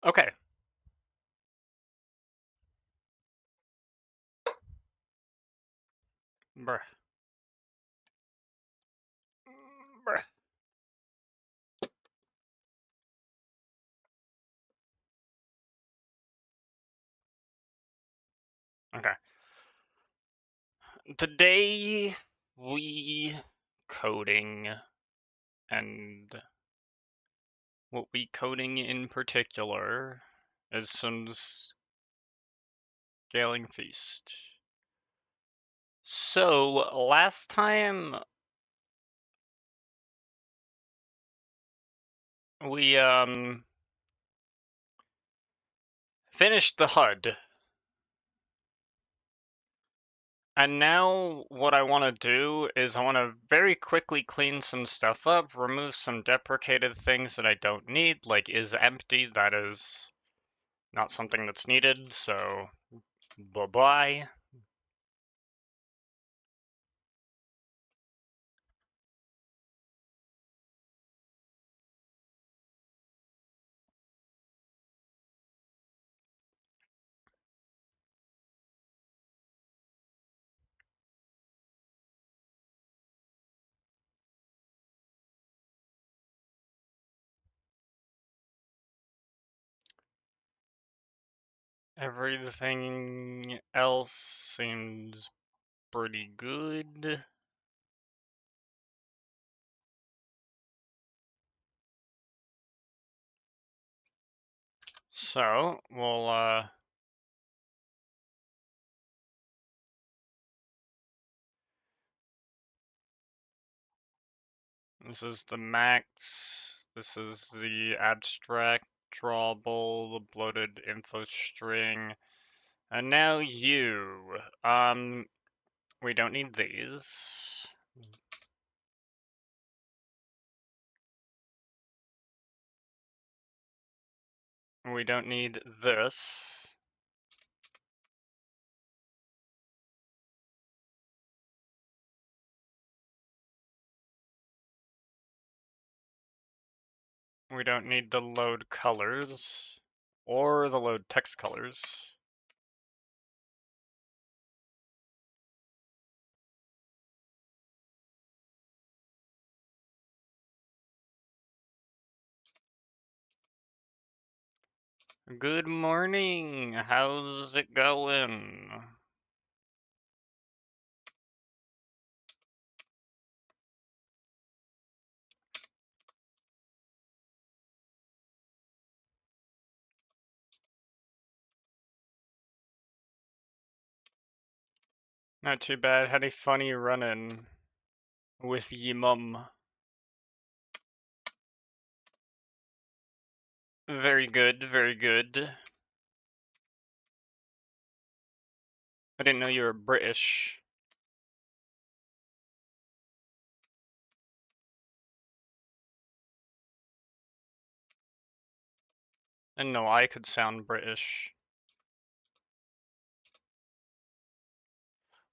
Okay. Bruh. Bruh. Okay. Today we coding, and what we coding in particular is some scaling feast. So last time we finished the HUD. And now what I want to do is I want to very quickly clean some stuff up, remove some deprecated things that I don't need, like is empty, that is not something that's needed, so bye-bye. Everything else seems pretty good. So, we'll, this is the max, this is the abstract drawable, the bloated info string, and now you. We don't need these. We don't need this. We don't need the load colors or the load text colors. Good morning. How's it going? Not too bad. Had a funny run-in with ye mum. Very good, very good. I didn't know you were British. I didn't know I could sound British.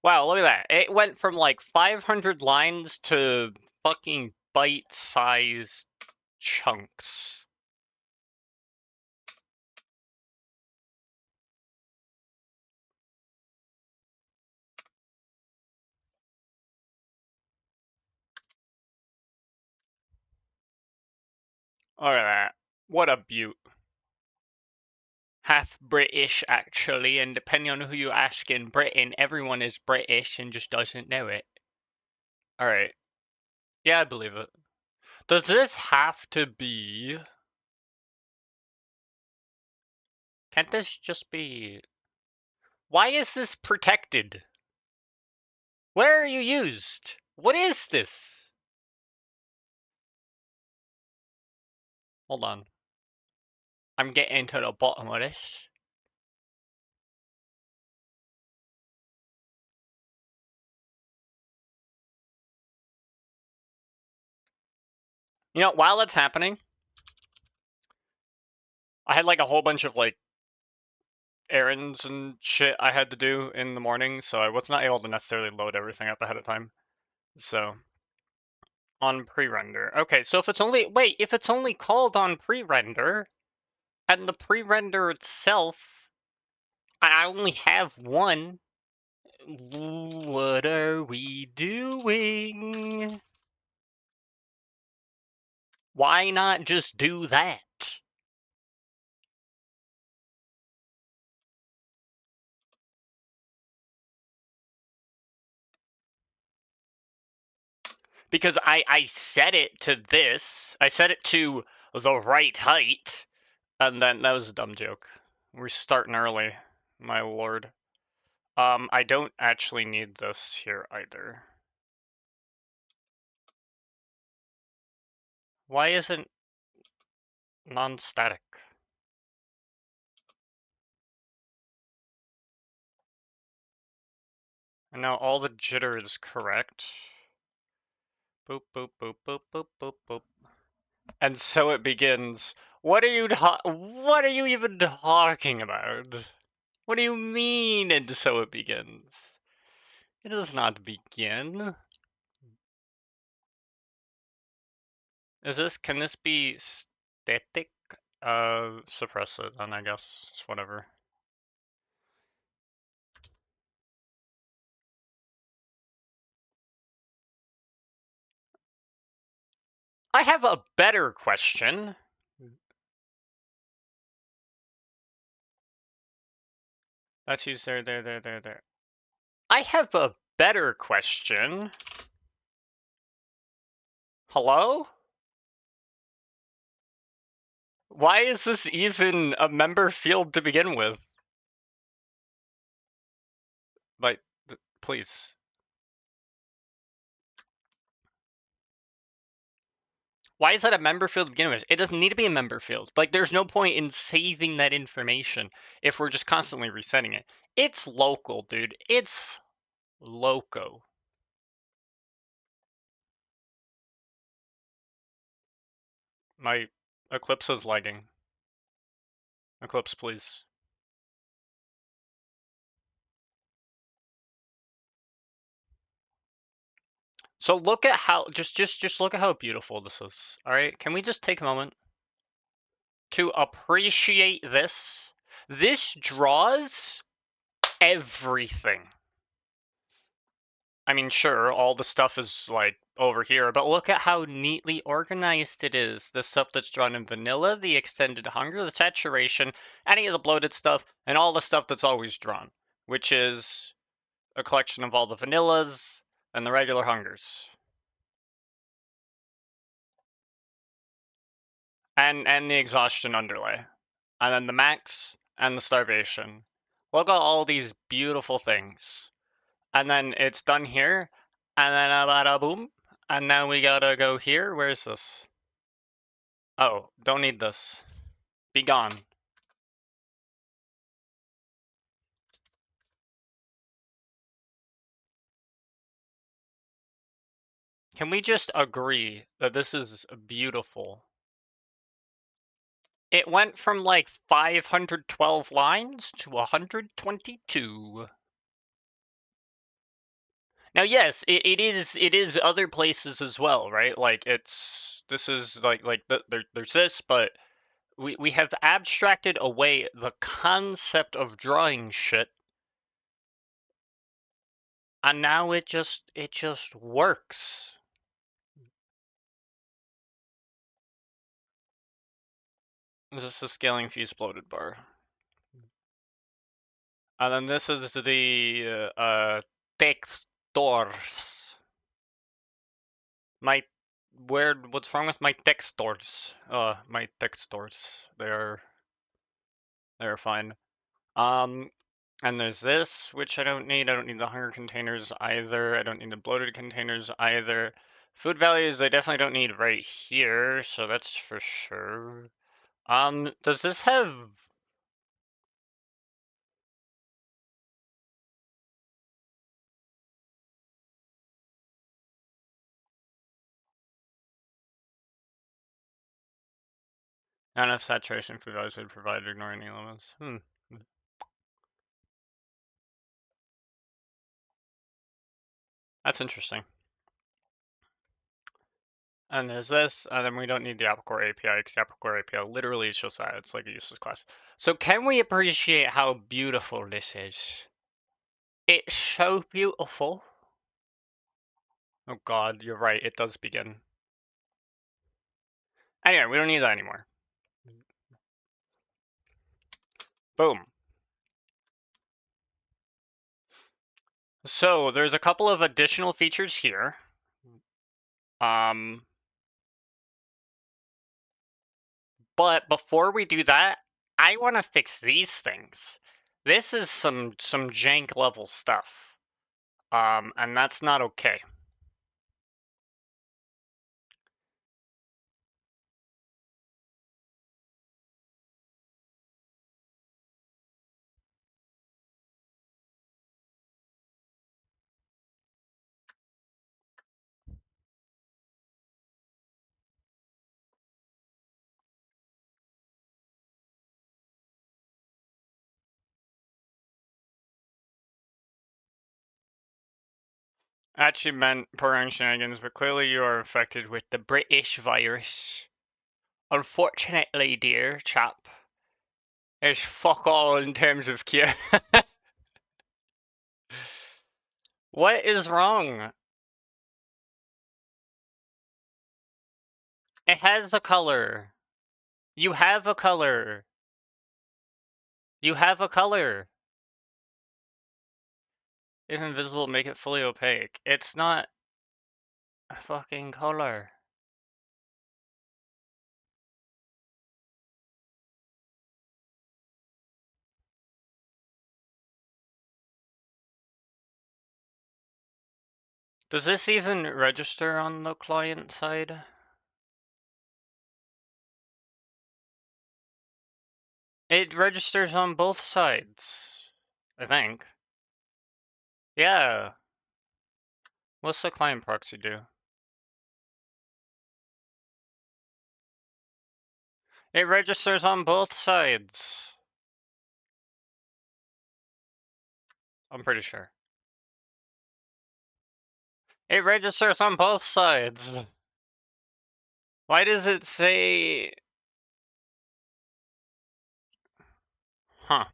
Wow, look at that. It went from like 500 lines to fucking bite-sized chunks. Look at that. What a beaut. Half British, actually, and depending on who you ask in Britain, everyone is British and just doesn't know it. Alright. Yeah, I believe it. Does this have to be... Can't this just be... Why is this protected? Where are you used? What is this? Hold on. I'm getting to the bottom of this. You know, while that's happening, I had like a whole bunch of like errands and shit I had to do in the morning, so I was not able to necessarily load everything up ahead of time. So, on pre-render. Okay, so if it's only, wait, if it's only called on pre-render, And the pre-render itself, I only have one. What are we doing? Why not just do that? Because I set it to this. I set it to the right height, and then that was a dumb joke. We're starting early, my lord. I don't actually need this here either. Why isn't non-static? And now all the jitter is correct. Boop, boop, boop, boop, boop, boop, boop. And so it begins. What are you even talking about? What do you mean, and so it begins? It does not begin. Can this be static? Suppress it, then I guess. It's whatever. I have a better question. Let's use there. I have a better question. Hello? Why is this even a member field to begin with? Like, please. Why is that a member field to begin with? It doesn't need to be a member field. Like, there's no point in saving that information if we're just constantly resetting it. It's local, dude. It's loco. My Eclipse is lagging. Eclipse, please. So look at how just look at how beautiful this is. All right, can we just take a moment to appreciate this? This draws everything. I mean, sure, all the stuff is like over here, but look at how neatly organized it is. The stuff that's drawn in vanilla, the extended hunger, the saturation, any of the bloated stuff, and all the stuff that's always drawn, which is a collection of all the vanillas and the regular hungers. And the exhaustion underlay. And then the max and the starvation. Look at all these beautiful things. And then it's done here, and then bada boom. And now we gotta go here. Where is this? Oh, don't need this. Be gone. Can we just agree that this is beautiful? It went from like 512 lines to 122. Now, yes, it is other places as well, right? Like this is like there's this, but we have abstracted away the concept of drawing shit, and now it just works. This is the scaling fuse bloated bar, and then this is the textors. My what's wrong with my textors? My textors. They're fine. And there's this, which I don't need. I don't need the hunger containers either. I don't need the bloated containers either. Food values, I definitely don't need right here, so that's for sure. Does this have... Not enough saturation food values would provide ignoring any limits. That's interesting. And there's this, and then we don't need the Apple Core API because the Apple Core API literally is just that. It's like a useless class. So can we appreciate how beautiful this is? It's so beautiful. Oh god, you're right, it does begin. Anyway, we don't need that anymore. Boom. So there's a couple of additional features here. But before we do that, I want to fix these things. This is some jank level stuff. And that's not okay. Actually meant program shenanigans, but clearly you are infected with the British virus. Unfortunately, dear chap, there's fuck all in terms of cure. What is wrong? It has a color. You have a color. You have a color. If invisible, make it fully opaque. It's not a fucking color. Does this even register on the client side? It registers on both sides, I think. Yeah. What's the client proxy do? It registers on both sides. I'm pretty sure. It registers on both sides. Why does it say... Huh.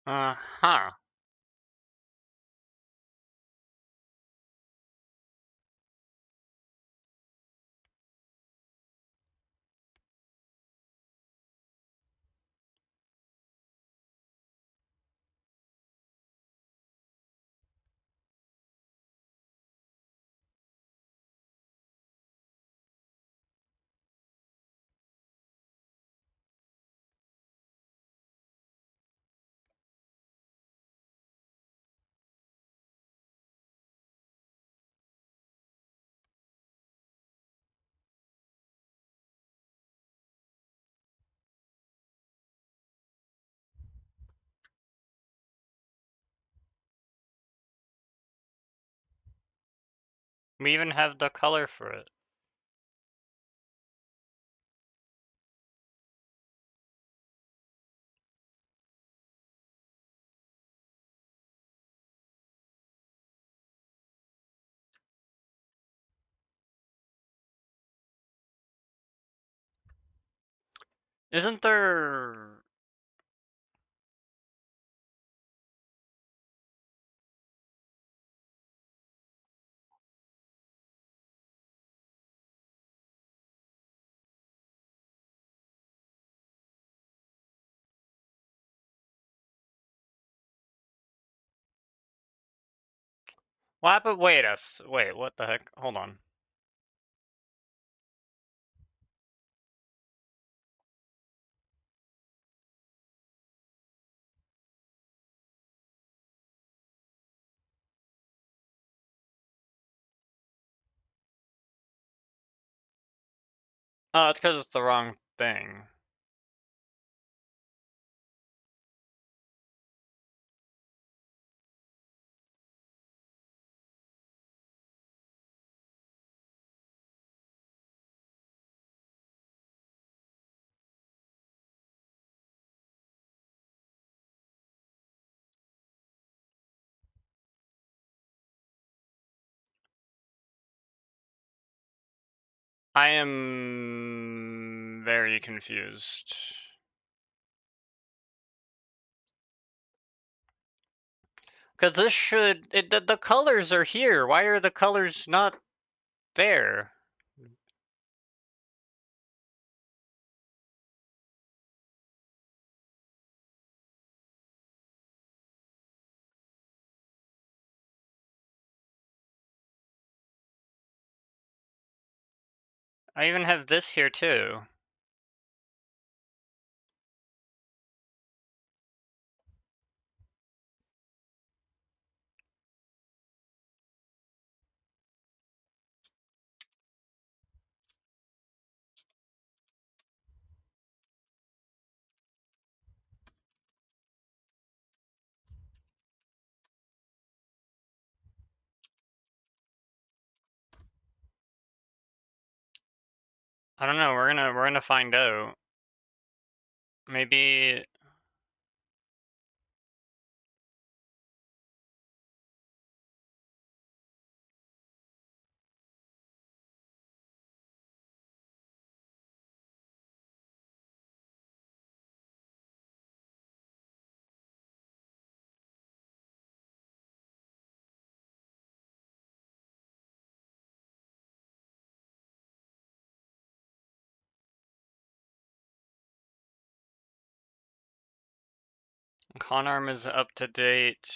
Uh-huh. We even have the color for it. Isn't there... What happened? Wait, what the heck? Hold on. Oh, it's because it's the wrong thing. I am very confused. Because this should... the colors are here. Why are the colors not there? I even have this here too. I don't know. We're gonna find out. Maybe... Conarm is up to date.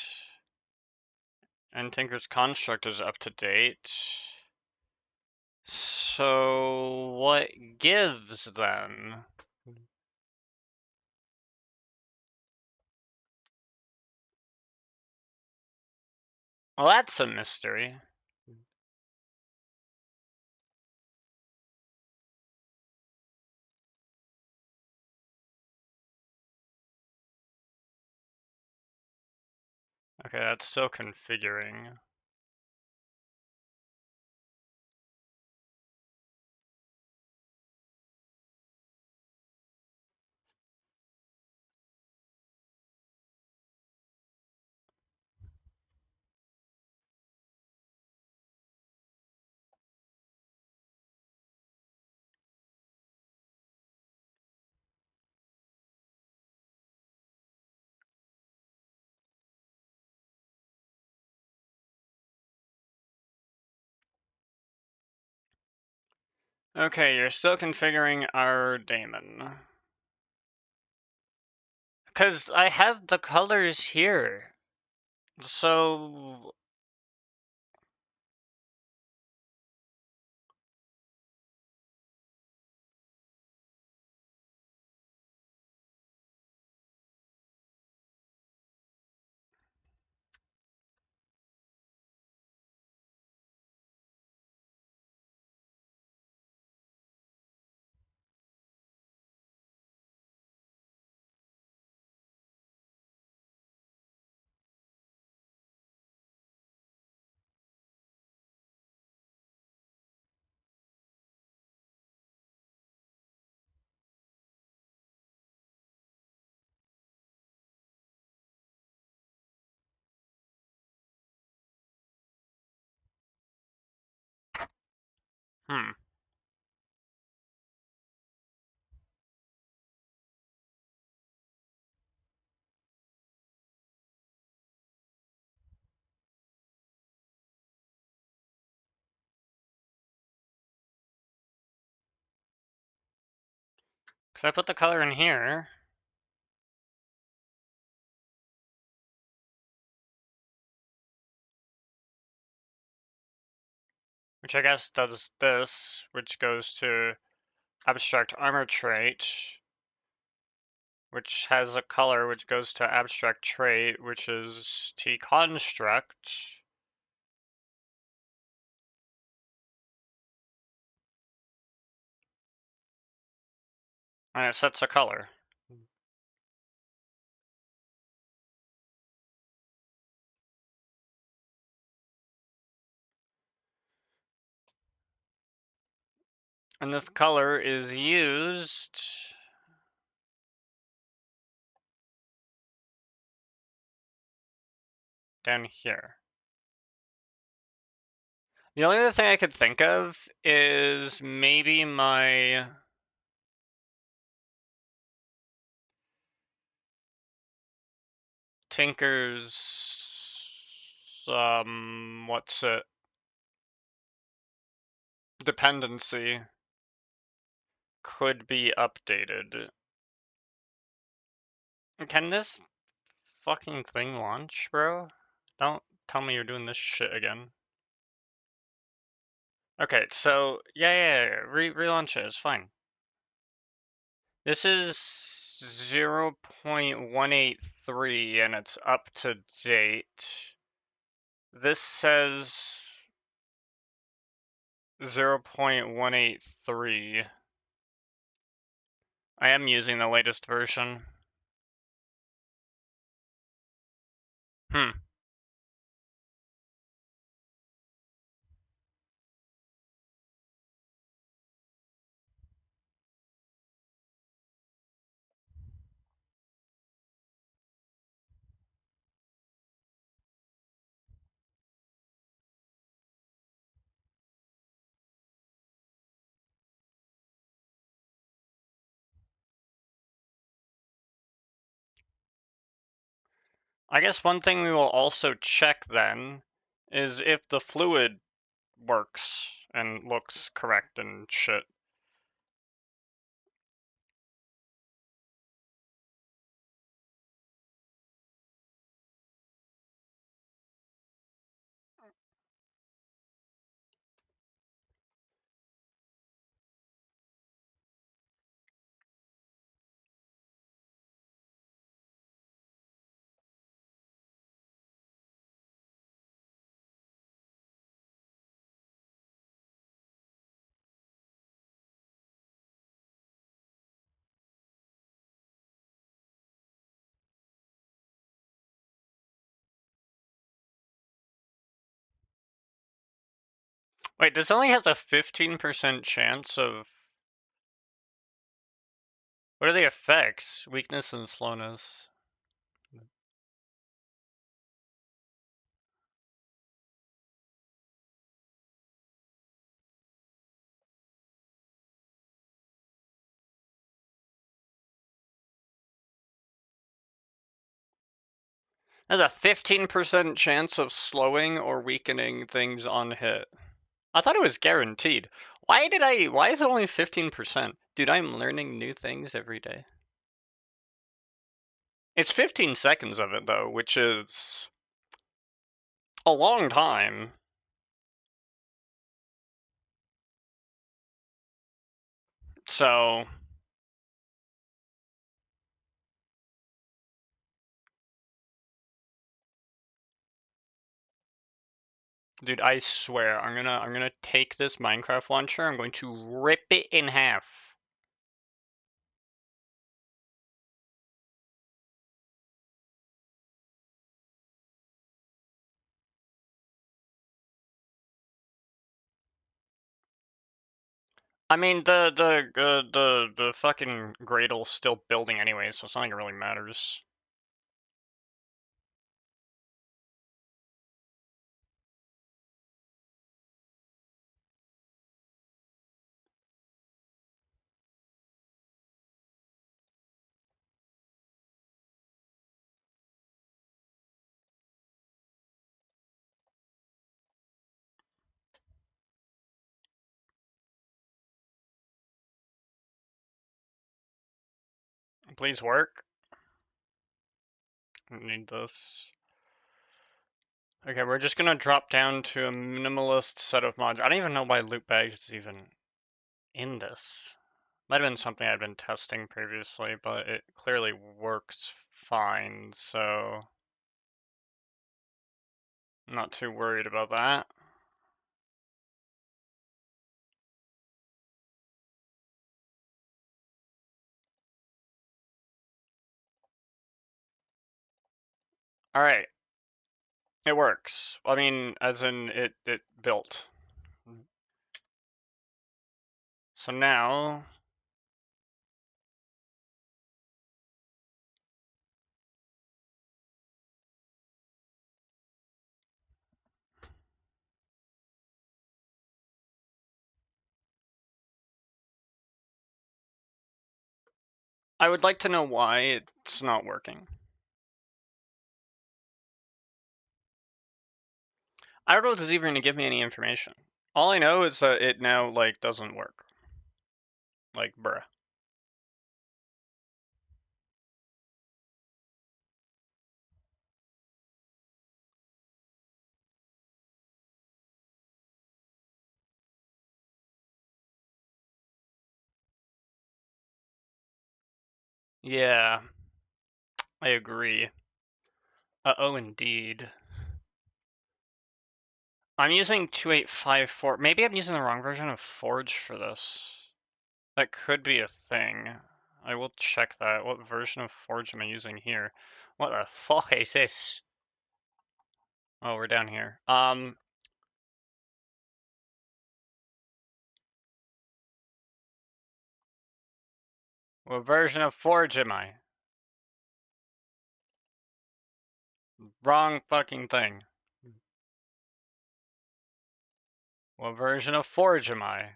And Tinker's Construct is up to date. So what gives then? Well, that's a mystery. Okay, that's still configuring. Okay, you're still configuring our daemon. Because I have the colors here. So... Hmm. Because I put the color in here. Which I guess does this, which goes to abstract armor trait, which has a color which goes to abstract trait, which is T construct. And it sets a color. And this color is used down here. The only other thing I could think of is maybe my Tinker's what's it? Dependency could be updated. Can this fucking thing launch, bro? Don't tell me you're doing this shit again. Okay, so yeah. Relaunch it. It's fine. This is 0.183 and it's up to date. This says 0.183. I am using the latest version. Hmm. I guess one thing we will also check then is if the fluid works and looks correct and shit. Wait, this only has a 15% chance of... What are the effects? Weakness and slowness. There's a 15% chance of slowing or weakening things on hit. I thought it was guaranteed. Why is it only 15%? Dude, I'm learning new things every day. It's 15 seconds of it though, which is a long time. So, dude, I swear, I'm gonna take this Minecraft launcher, I'm going to rip it in half. I mean, the fucking Gradle's still building anyway, so it's not like it really matters. please work? I need this. Okay, we're just gonna drop down to a minimalist set of mods. I don't even know why loot bags is even in this. Might have been something I'd been testing previously, but it clearly works fine, so I'm not too worried about that. Alright. It works. I mean, as in it built. So now I would like to know why it's not working. I don't know if this is even gonna give me any information. All I know is that it now, like, doesn't work. Like, bruh. Yeah, I agree. Oh, indeed. I'm using 2854. Maybe I'm using the wrong version of Forge for this. That could be a thing. I will check that. What version of Forge am I using here? What the fuck is this? Oh, we're down here. What version of Forge am I? Wrong fucking thing. What version of Forge am I?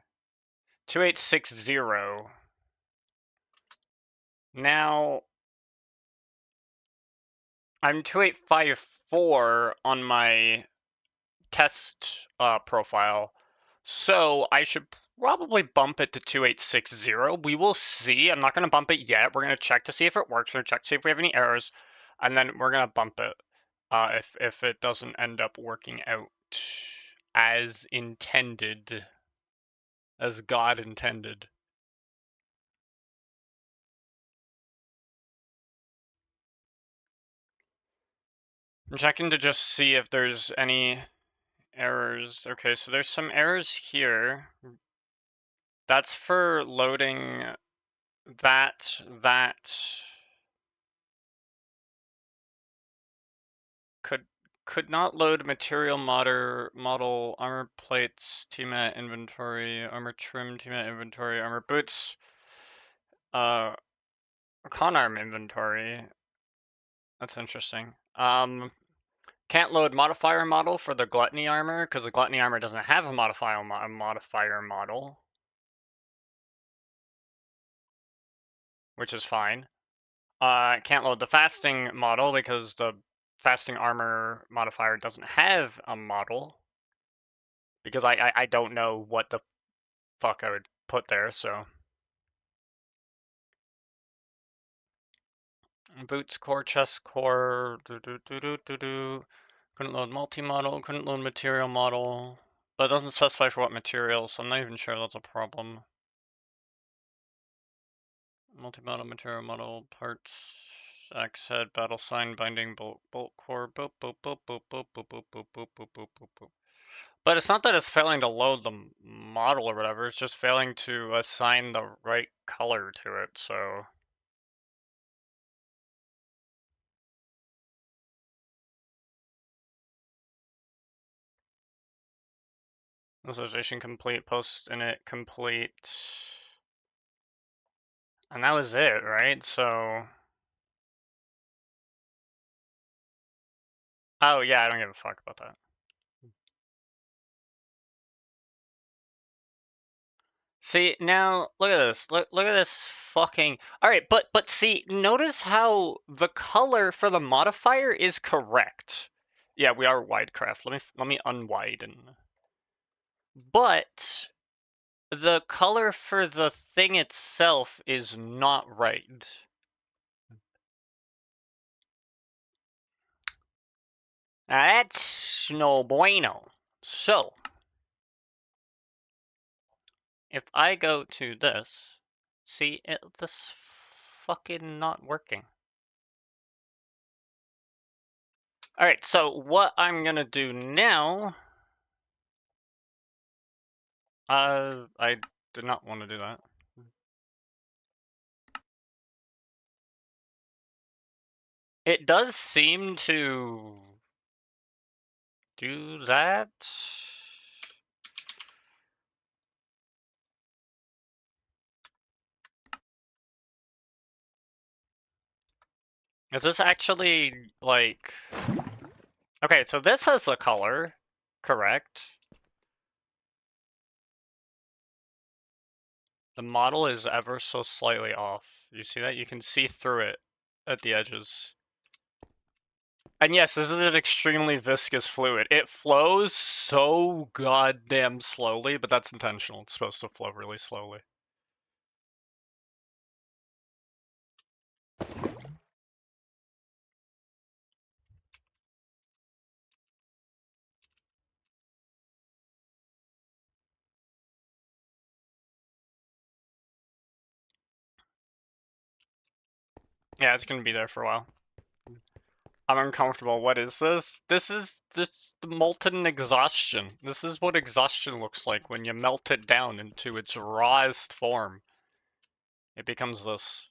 2860. Now, I'm 2854 on my test profile, so I should probably bump it to 2860. We will see. I'm not going to bump it yet. We're going to check to see if it works. We're going to check to see if we have any errors, and then we're going to bump it if it doesn't end up working out as intended, as God intended. I'm checking to just see if there's any errors. Okay, so there's some errors here. That's for loading that could not load material model armor plates, teamat inventory, armor trim, teamat inventory, armor boots, con arm inventory. That's interesting. Can't load modifier model for the gluttony armor because the gluttony armor doesn't have a modifier model, which is fine. Can't load the fasting model because the fasting armor modifier doesn't have a model. Because I don't know what the fuck I would put there, so. Boots core, chest core, Couldn't load multi-model, couldn't load material model. But it doesn't specify for what material, so I'm not even sure that's a problem. Multi-model, material model, parts, axe head, battle sign, binding, bolt core, boop, boop, boop, boop, boop, boop, boop, boop, boop, boop, boop, boop, boop. But it's not that it's failing to load the model or whatever, it's just failing to assign the right color to it, so. Visualization complete, post init complete. And that was it, right? So. Oh, yeah, I don't give a fuck about that. See, now, look at this. Look at this fucking. Alright, but see, notice how the color for the modifier is correct. Yeah, we are widecraft. Let me unwiden. But the color for the thing itself is not right. Now that's no bueno. So, if I go to this, see, this fucking not working. Alright, so what I'm gonna do now... I did not want to do that. It does seem to do that. Is this actually, like... Okay, so this has a color, correct? The model is ever so slightly off. You see that? You can see through it at the edges. And yes, this is an extremely viscous fluid. It flows so goddamn slowly, but that's intentional. It's supposed to flow really slowly. Yeah, it's gonna be there for a while. I'm uncomfortable. What is this? This is the molten exhaustion. This is what exhaustion looks like when you melt it down into its rawest form. It becomes this.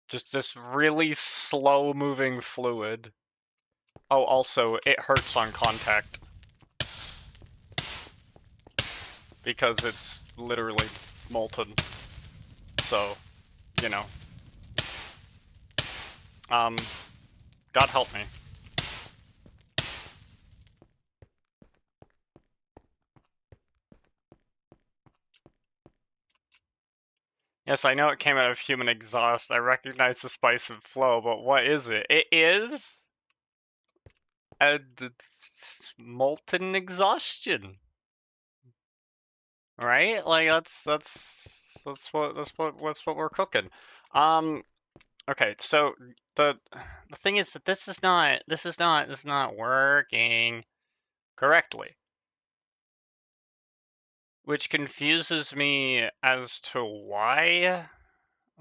Just this really slow-moving fluid. Oh, also, it hurts on contact. Because it's literally molten. So, you know. God help me. Yes, I know it came out of human exhaust. I recognize the spice and flow, but what is it? It is a molten exhaustion, right? Like that's what we're cooking. Okay, so the thing is that this is not working correctly, which confuses me as to why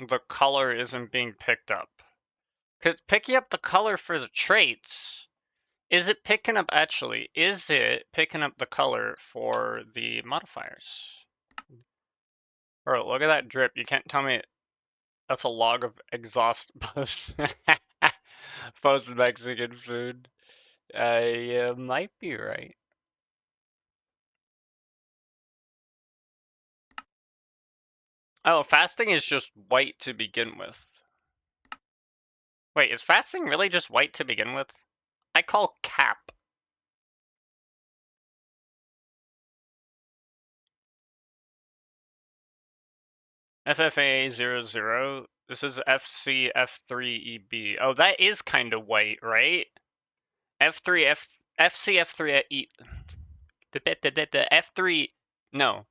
the color isn't being picked up. Because picking up the color for the traits, is it picking up the color for the modifiers? Bro, look at that drip. You can't tell me that's a log of exhaust post Mexican food. You might be right. Oh, fasting is just white to begin with. Wait, is fasting really just white to begin with? I call cap. FFA00. This is FCF3EB. Oh, that is kind of white, right? F3 FCF3E. The F3. No.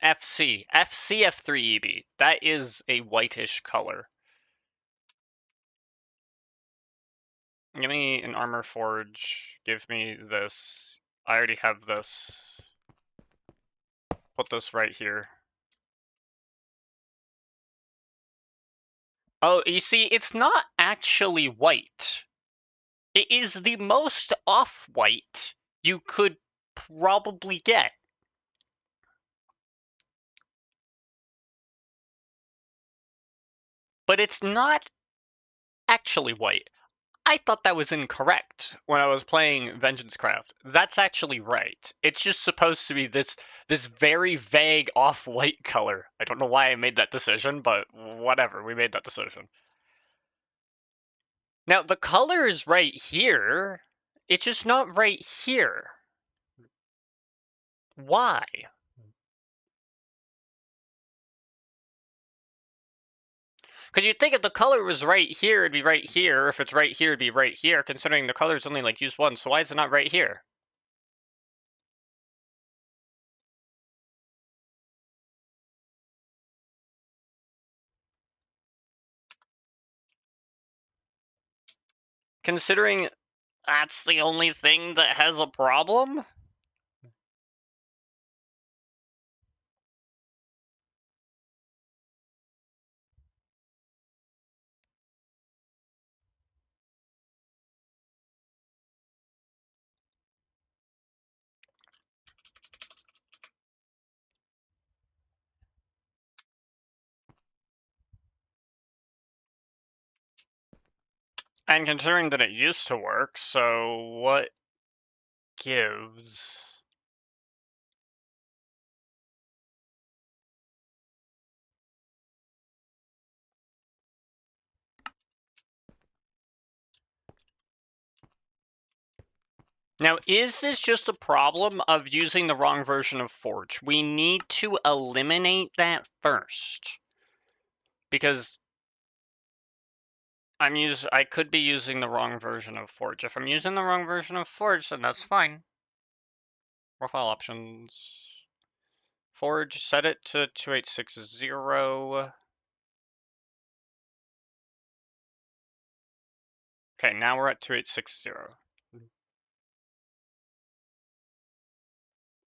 FCF3EB. That is a whitish color. Give me an armor forge. Give me this. I already have this. Put this right here. Oh, you see, it's not actually white. It is the most off-white you could probably get. But it's not actually white. I thought that was incorrect when I was playing Vengeance Craft. That's actually right. It's just supposed to be this very vague off-white color. I don't know why I made that decision, but whatever, we made that decision. Now, the color is right here. It's just not right here. Why? Because you'd think if the color was right here, it'd be right here. If it's right here, it'd be right here, considering the color's only, like, used once. So why is it not right here? Considering that's the only thing that has a problem? And considering that it used to work, so what gives? Now, is this just a problem of using the wrong version of Forge? We need to eliminate that first. Because I could be using the wrong version of Forge. If I'm using the wrong version of Forge, then that's fine. Profile options. Forge, set it to 2860. Okay, now we're at 2860.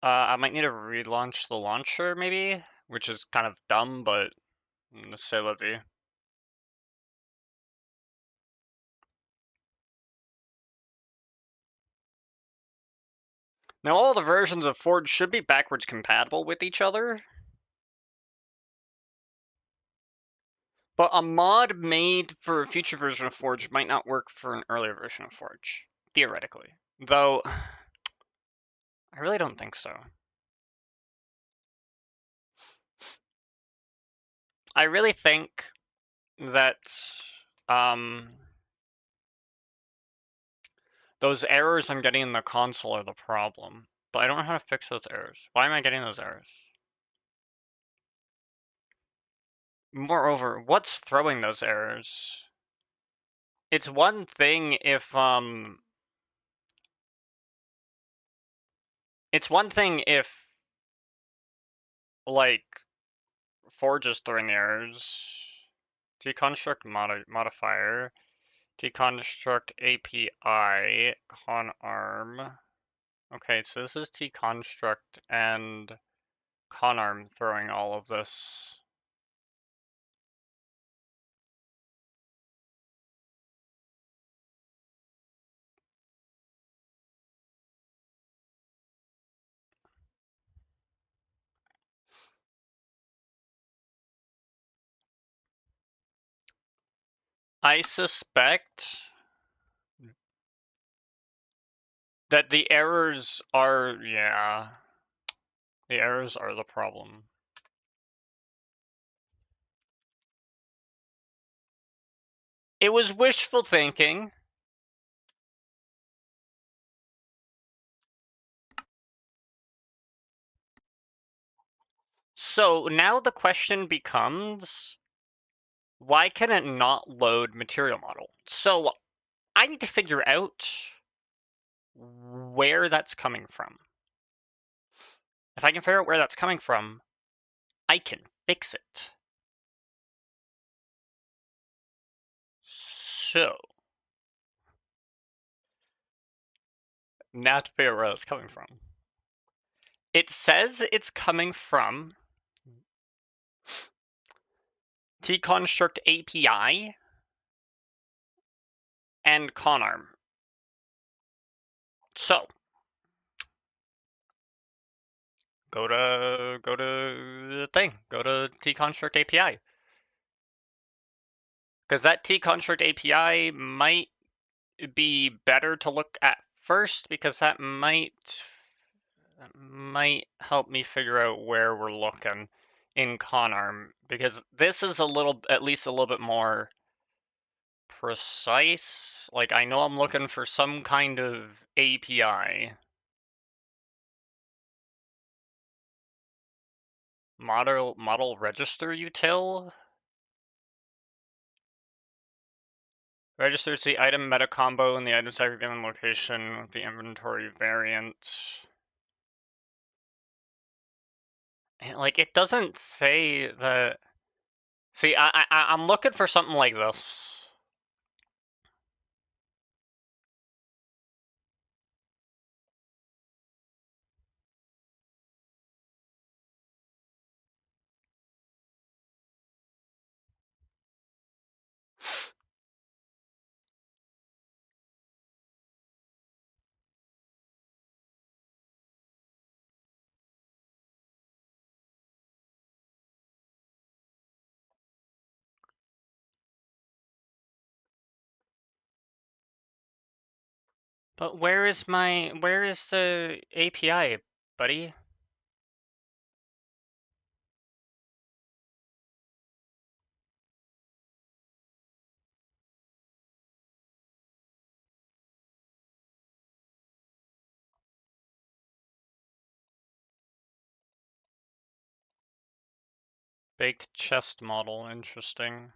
I might need to relaunch the launcher, maybe? Which is kind of dumb, but c'est la vie. Now, all the versions of Forge should be backwards compatible with each other. But a mod made for a future version of Forge might not work for an earlier version of Forge, theoretically. Though, I really don't think so. I really think that those errors I'm getting in the console are the problem. But I don't know how to fix those errors. Why am I getting those errors? Moreover, what's throwing those errors? It's one thing if like Forge is throwing errors. Deconstruct modifier. Deconstruct API conarm. Okay, so this is tconstruct and conarm throwing all of this. I suspect that the errors are, yeah, the errors are the problem. It was wishful thinking. So now the question becomes, why can it not load material model? So I need to figure out where that's coming from. If I can figure out where that's coming from, I can fix it. So now to figure out where that's coming from. It says it's coming from tconstruct API and conarm. So go to the thing. Go to tconstruct API. Because that tconstruct API might be better to look at first, because that might help me figure out where we're looking in conarm, because this is at least a little bit more precise. Like, I know I'm looking for some kind of API. Model register util? Registers the item meta combo in the item tag given location with the inventory variant. Like, it doesn't say that. See, I'm looking for something like this. But where is the API, buddy? Baked chest model, interesting.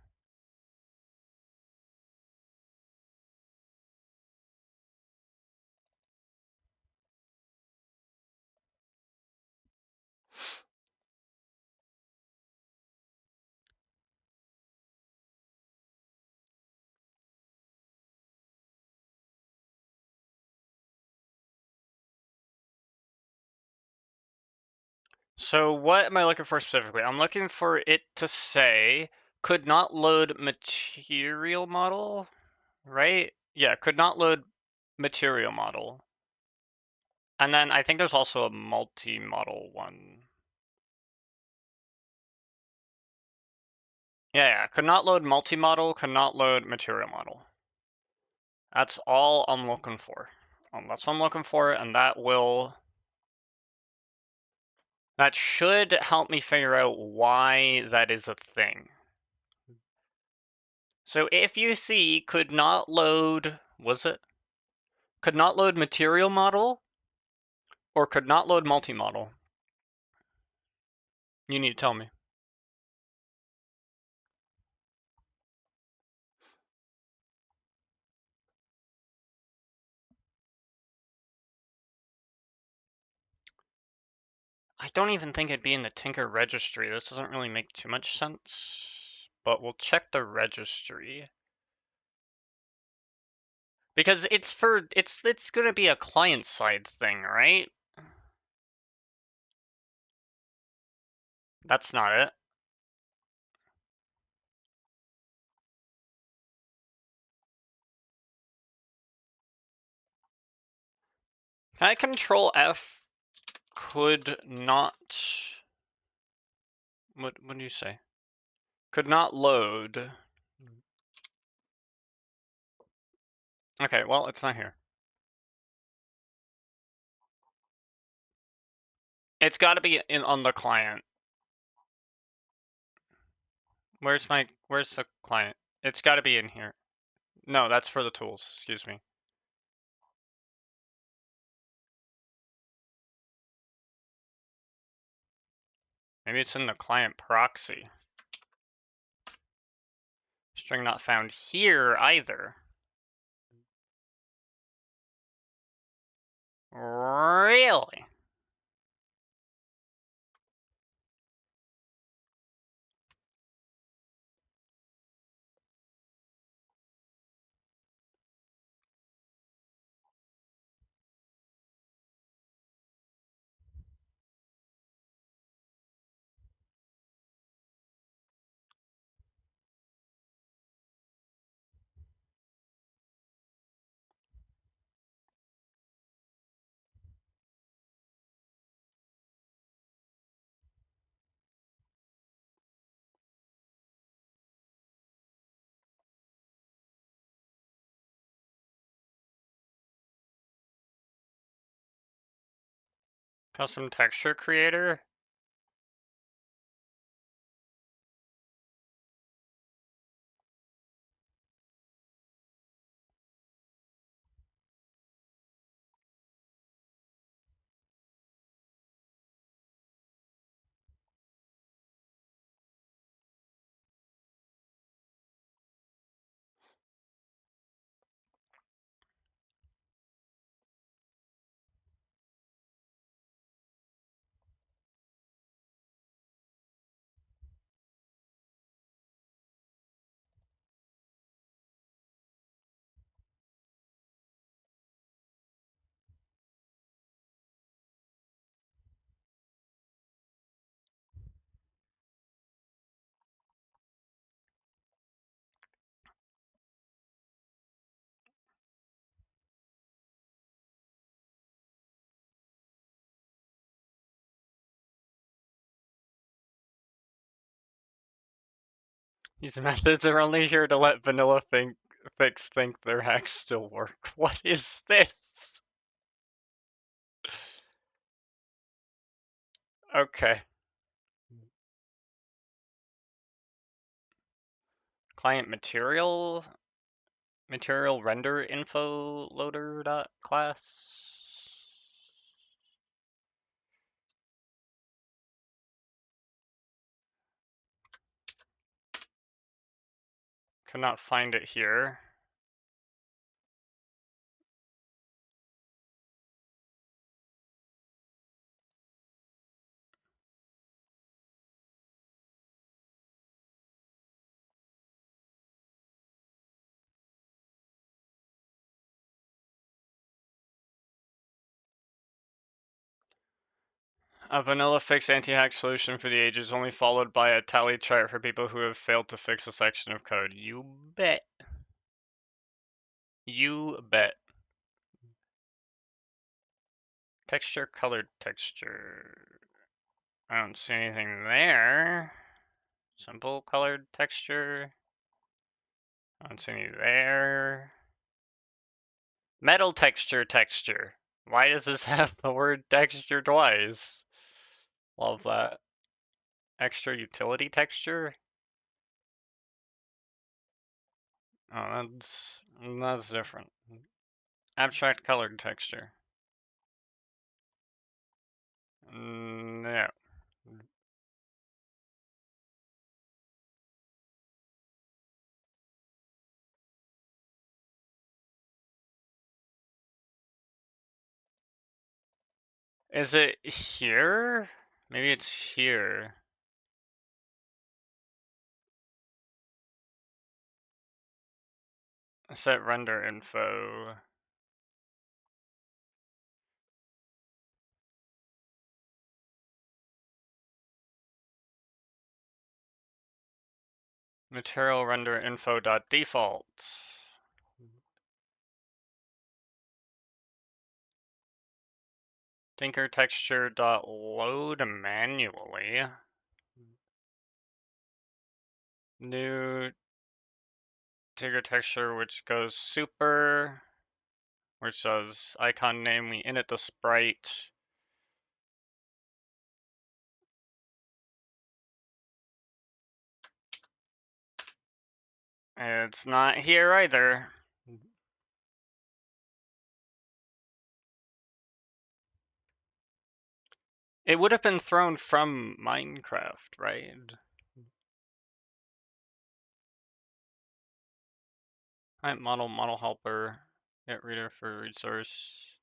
So what am I looking for specifically? I'm looking for it to say, could not load material model, right? Yeah, could not load material model. And then I think there's also a multi-model one. Yeah, could not load multi-model, could not load material model. That's all I'm looking for. That's what I'm looking for, and that should help me figure out why that is a thing. So if you see could not load, could not load material model or could not load multi-model, you need to tell me. I don't even think it'd be in the Tinker registry. This doesn't really make too much sense, but we'll check the registry. Because it's gonna be a client-side thing, right? That's not it. Can I control F could not... What do you say? Could not load. Okay, well, it's not here. It's got to be on the client. Where's the client? It's got to be in here. No, that's for the tools. Excuse me. Maybe it's in the client proxy. String not found here either. Really? Custom texture creator? These methods are only here to let vanilla fix think their hacks still work. What is this? Okay. Client material render info loader dot class. Could not find it here. A vanilla fix anti-hack solution for the ages, only followed by a tally chart for people who have failed to fix a section of code. You bet. You bet. Texture, colored texture. I don't see anything there. Simple colored texture. I don't see any there. Metal texture. Why does this have the word texture twice? Love that. Extra utility texture? Oh, that's different. Abstract colored texture. No. Is it here? Maybe it's here. Set render info. Material render info dot default. Tinker texture dot load manually. New Tinker texture which goes super, which does icon name, we init the sprite. It's not here either. It would have been thrown from Minecraft, right? Client model helper, get reader for resource.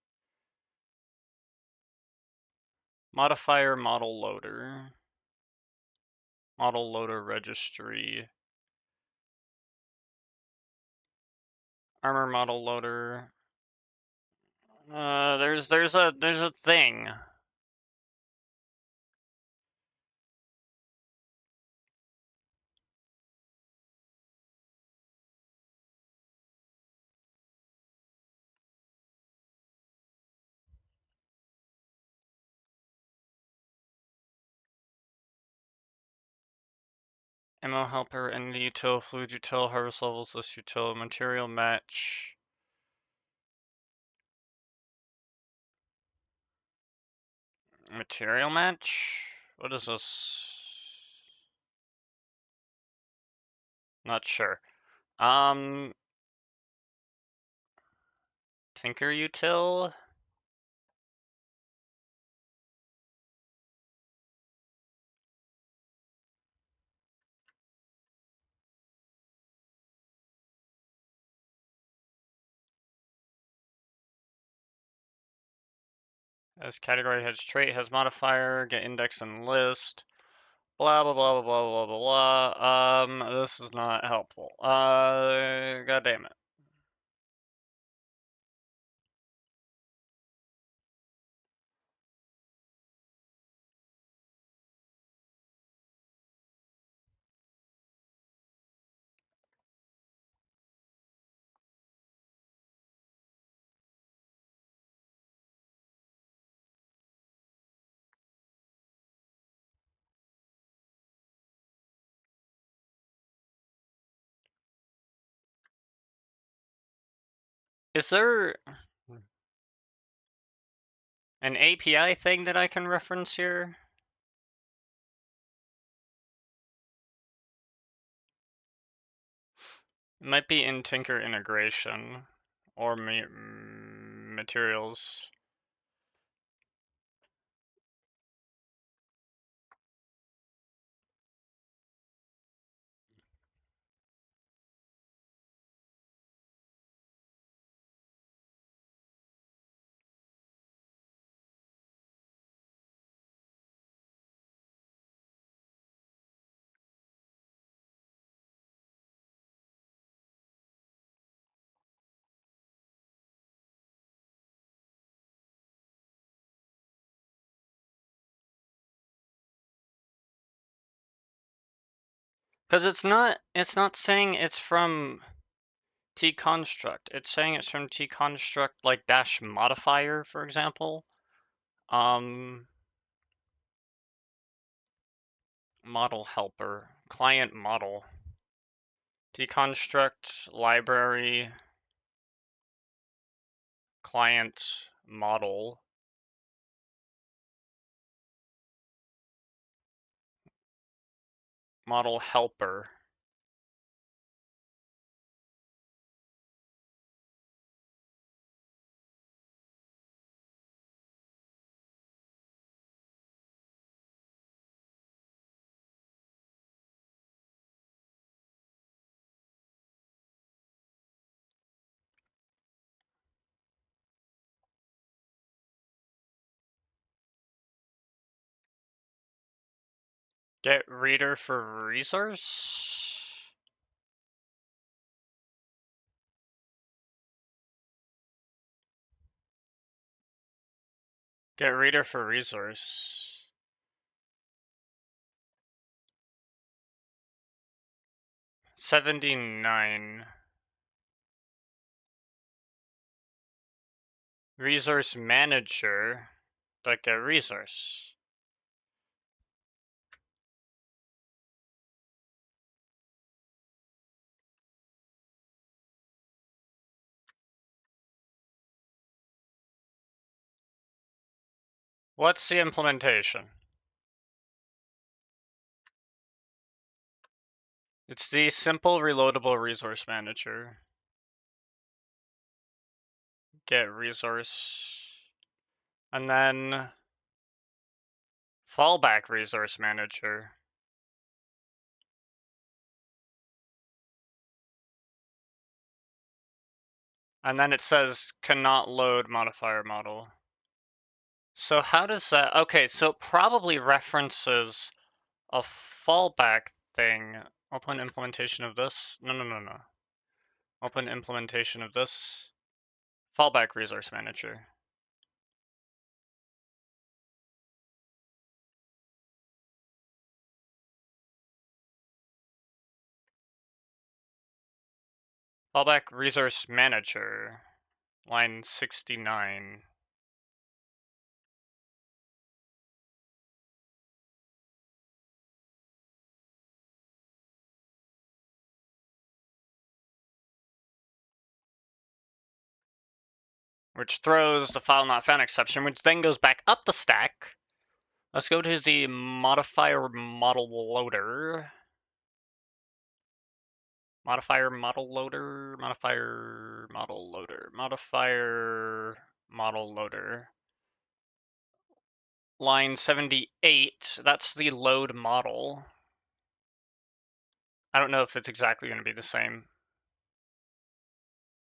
Modifier model loader. Model loader registry. Armor model loader. There's a thing. Ammo helper, entity util, fluid util, harvest levels, list util, material match. Material match? What is this? Not sure. Tinker util? As category has trait, has modifier, get index and list. Blah blah blah blah blah blah blah blah. This is not helpful. God damn it. Is there an API thing that I can reference here? It might be in Tinker integration or materials. Because it's not saying it's from tconstruct. It's saying it's from tconstruct like dash modifier, for example. Model helper, client model, tconstruct library, client model. Model helper. Get reader for resource? Get reader for resource. $79. Resource manager. Like a resource. What's the implementation? It's the simple reloadable resource manager. Get resource. And then fallback resource manager. And then it says cannot load modifier model. So how does that, okay, so it probably references a fallback thing. Open implementation of this. No. Open implementation of this. Fallback resource manager. Fallback resource manager. Line 69. Which throws the file not found exception, which then goes back up the stack. Let's go to the modifier model loader. Modifier model loader, modifier model loader, modifier model loader. Line 78, that's the load model. I don't know if it's exactly going to be the same.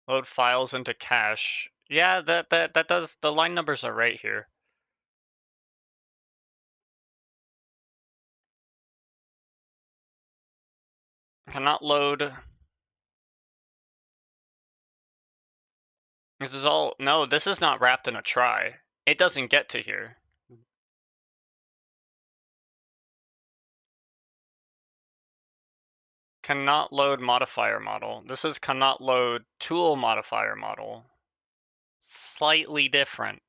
Load files into cache. Yeah, that does, the line numbers are right here. Cannot load. This is all, no, this is not wrapped in a try. It doesn't get to here. Cannot load modifier model. This is cannot load tool modifier model. Slightly different.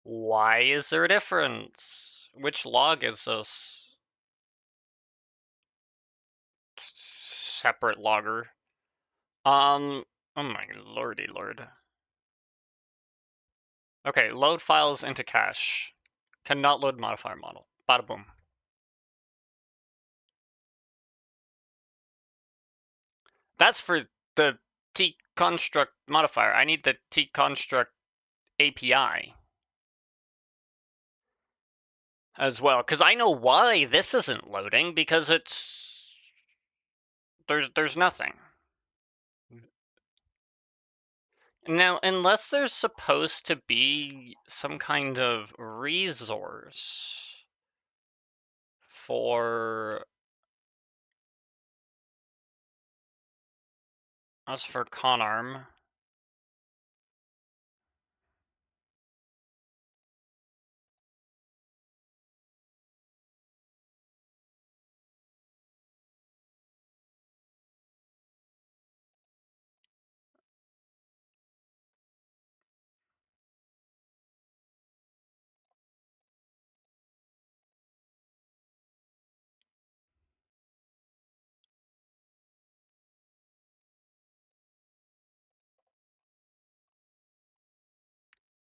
Why is there a difference? Which log is this? Separate logger. Oh my lordy lord. Okay, load files into cache. Cannot load modifier model. Bada boom. That's for the tconstruct modifier. I need the tconstruct API as well, because I know why this isn't loading, because there's nothing. Now, unless there's supposed to be some kind of resource for us for Conarm.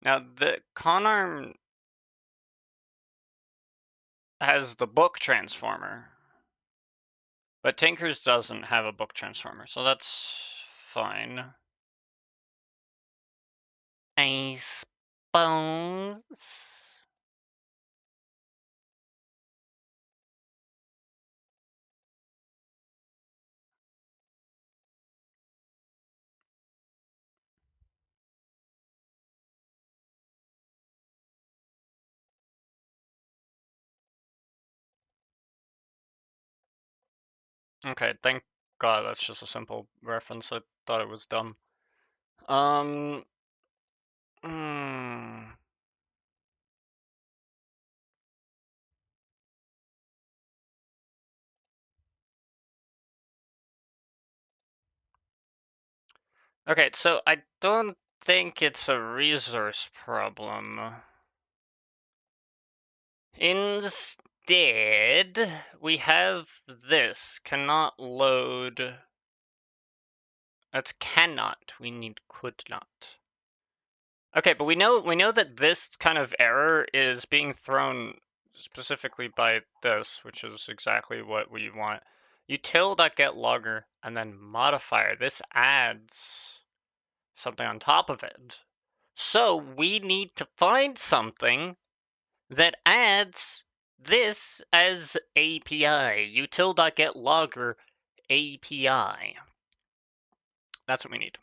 Now, the Conarm has the book transformer, but Tinker's doesn't have a book transformer, so that's fine. I suppose. Okay, thank God that's just a simple reference. I thought it was dumb. Hmm. Okay, so I don't think it's a resource problem. Instead, we have this cannot load. That's cannot. We need could not. Okay, but we know that this kind of error is being thrown specifically by this, which is exactly what we want. Util.getLogger and then modifier. This adds something on top of it. So we need to find something that adds this as API. Util.getLogger API. That's what we need.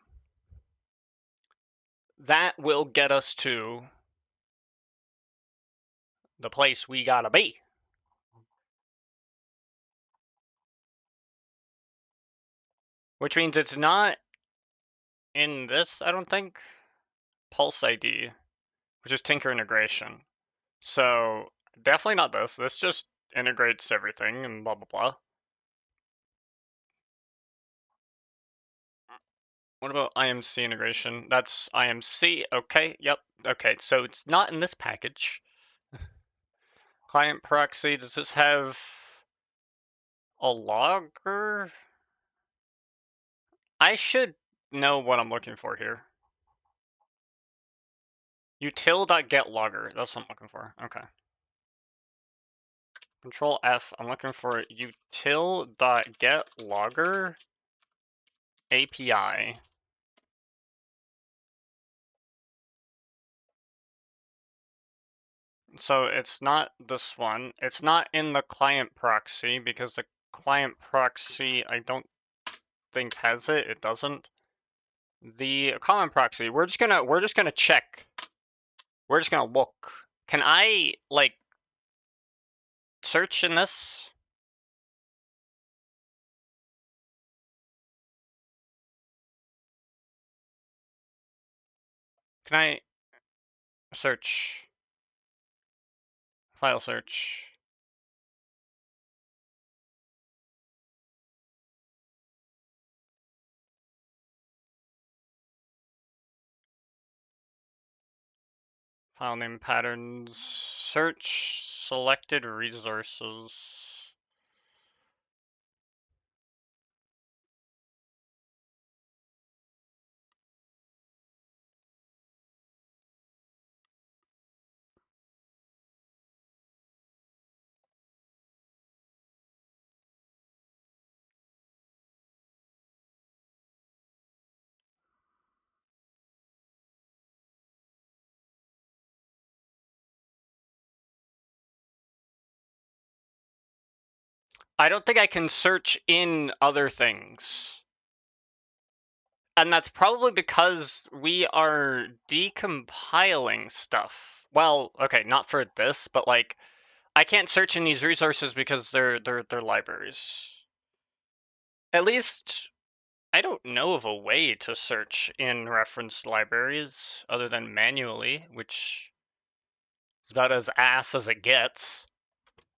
That will get us to the place we gotta be. Which means it's not in this, I don't think. Pulse ID, which is Tinker integration. So definitely not this. This just integrates everything and blah blah blah. What about IMC integration? That's IMC. Okay, yep. Okay, so it's not in this package. Client proxy, does this have a logger? I should know what I'm looking for here. Util.getLogger, that's what I'm looking for. Okay. Control F, I'm looking for util.getLogger API. So it's not this one. It's not in the client proxy because the client proxy I don't think has it. It doesn't. The common proxy, we're just gonna check. We're just gonna look. Can I like search in this? Can I search? File search. File name patterns. Search selected resources. I don't think I can search in other things. And that's probably because we are decompiling stuff. Well, okay, not for this, but like I can't search in these resources because they're libraries. At least I don't know of a way to search in referenced libraries other than manually, which is about as ass as it gets.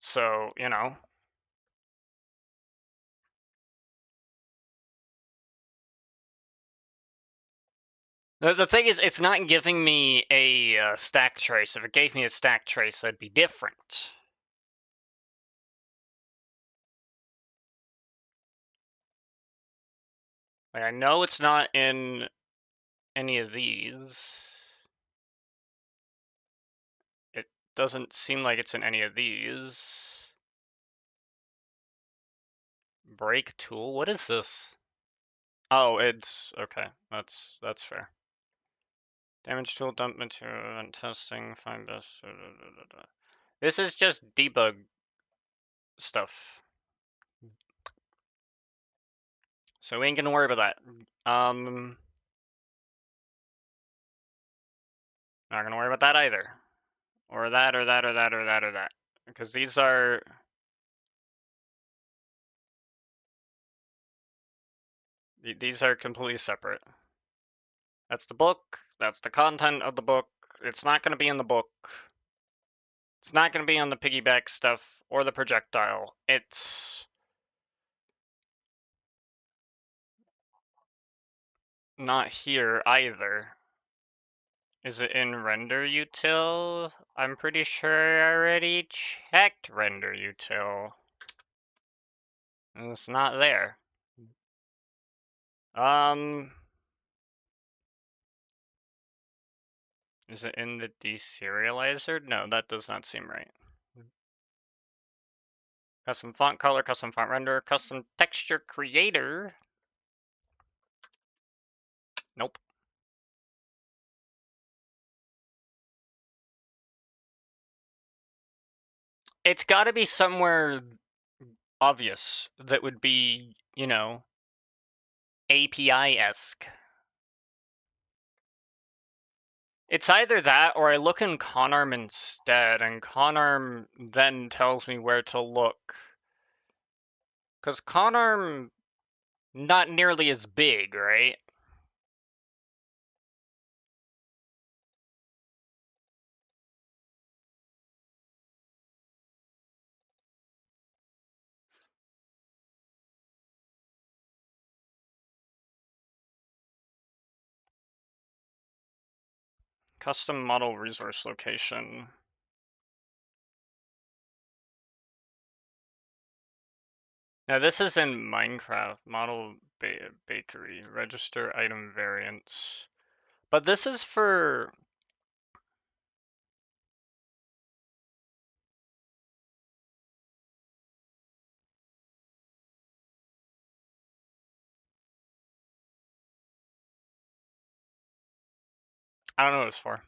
So, you know. The thing is, it's not giving me a stack trace. If it gave me a stack trace, that'd be different. Like, I know it's not in any of these. It doesn't seem like it's in any of these. Break tool? What is this? Oh, it's okay. That's fair. Damage tool, dump material, and testing, find best. This is just debug stuff. So we ain't gonna worry about that. Not gonna worry about that either. Or that, or that, or that, or that, or that. Because these are... These are completely separate. That's the book. That's the content of the book. It's not gonna be in the book. It's not gonna be on the piggyback stuff or the projectile. It's... not here either. Is it in render util? I'm pretty sure I already checked render util. And it's not there. Is it in the deserializer? No, that does not seem right. Custom font color, custom font render, custom texture creator. Nope. It's gotta be somewhere obvious that would be, you know, API-esque. It's either that or I look in Conarm instead, and Conarm then tells me where to look. Because Conarm, not nearly as big, right? Custom model resource location. Now this is in Minecraft, model bakery, register item variants. But this is for... I don't know what it's for.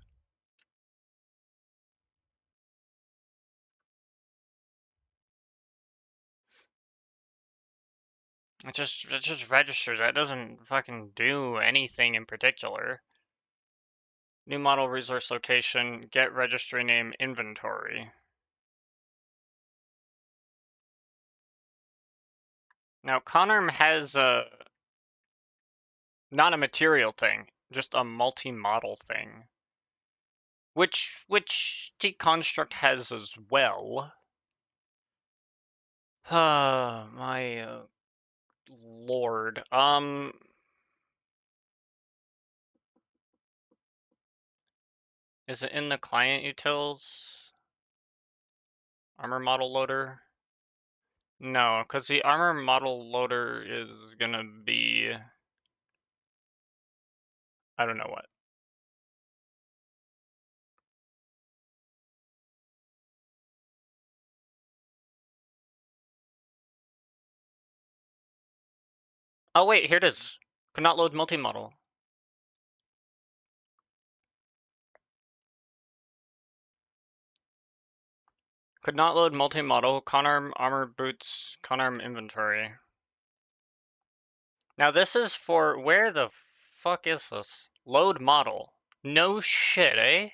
It just registers. That doesn't fucking do anything in particular. New model resource location, get registry name inventory. Now Conarm has a... not a material thing, just a multi-model thing. Which Deconstruct has as well. My lord. Is it in the client utils? Armor model loader? No, because the armor model loader is gonna be... I don't know what. Oh wait, here it is. Could not load multi-model. Could not load multi-model, conarm, armor, boots, conarm inventory. Now this is for, where the fuck is this? Load model. No shit, eh?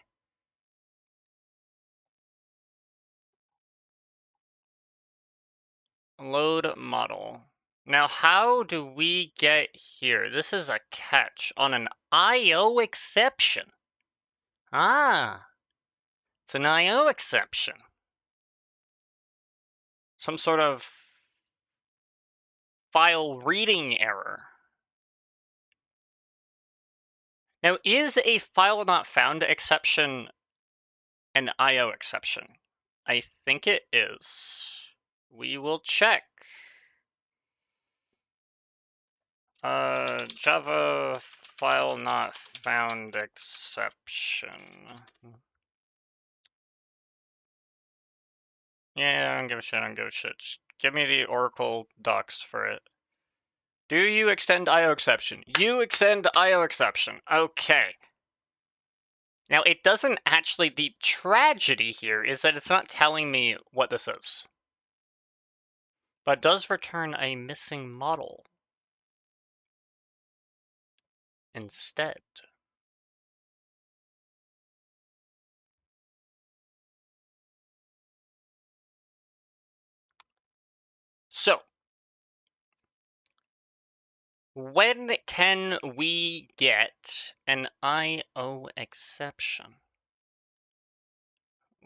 Load model. Now how do we get here? This is a catch on an IO exception. Ah, it's an IO exception. Some sort of file reading error. Now, is a file not found exception an IO exception? I think it is. We will check. Java file not found exception. Yeah, I don't give a shit, I don't give a shit. Just give me the Oracle docs for it. Do you extend IO exception? You extend IO exception. Okay. Now, it doesn't actually, the tragedy here is that it's not telling me what this is. But it does return a missing model instead. So, when can we get an IO exception?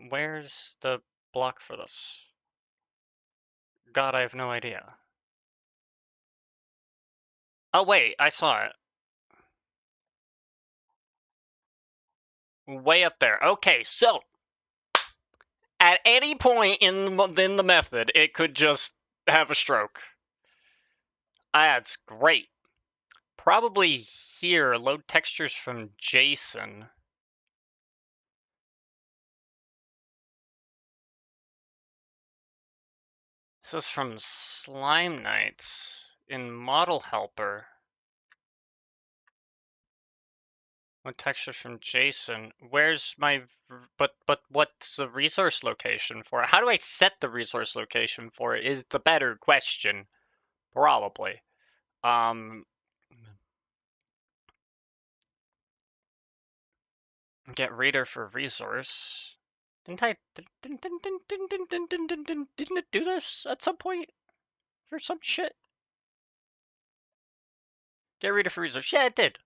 Where's the block for this? God, I have no idea. Oh wait, I saw it. Way up there. Okay, so at any point in the method, it could just have a stroke. That's great. Probably here, load textures from JSON. This is from Slime Nights in Model Helper. What textures from JSON? Where's my, but what's the resource location for it? How do I set the resource location for it is the better question, probably. Get reader for resource. Didn't it do this at some point for some shit? Get reader for resource. Yeah, it did.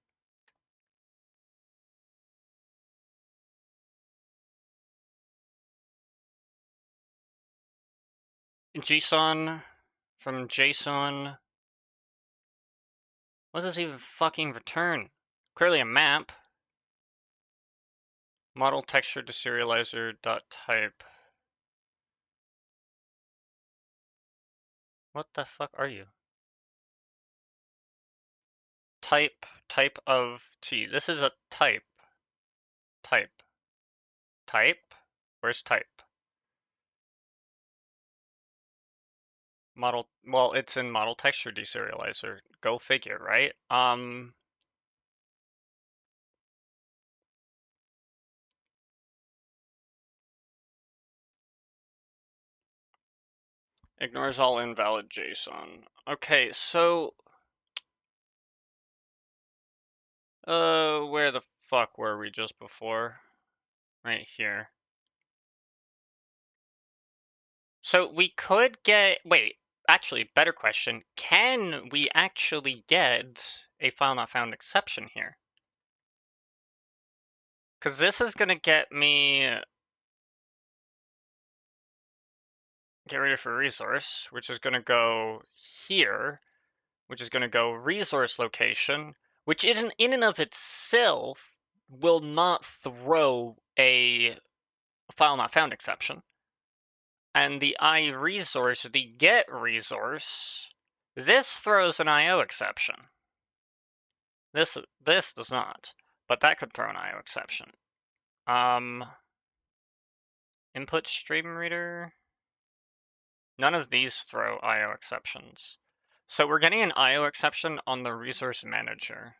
JSON from JSON. What does this even fucking return? Clearly a map. Model texture deserializer dot type. What the fuck are you? Type of T. This is a type. Type. Where's type? Model, well, it's in model texture deserializer. Go figure, right? Ignores all invalid JSON. Okay, so where the fuck were we just before? Right here. So we could get, wait, actually, better question. Can we actually get a file not found exception here? Because this is going to get me, get ready for resource, which is going to go here, which is going to go resource location, which in and of itself will not throw a file not found exception. And the iResource, the get resource, this throws an IO exception. This does not, but that could throw an IO exception. Input stream reader. None of these throw IO exceptions. So we're getting an IO exception on the resource manager,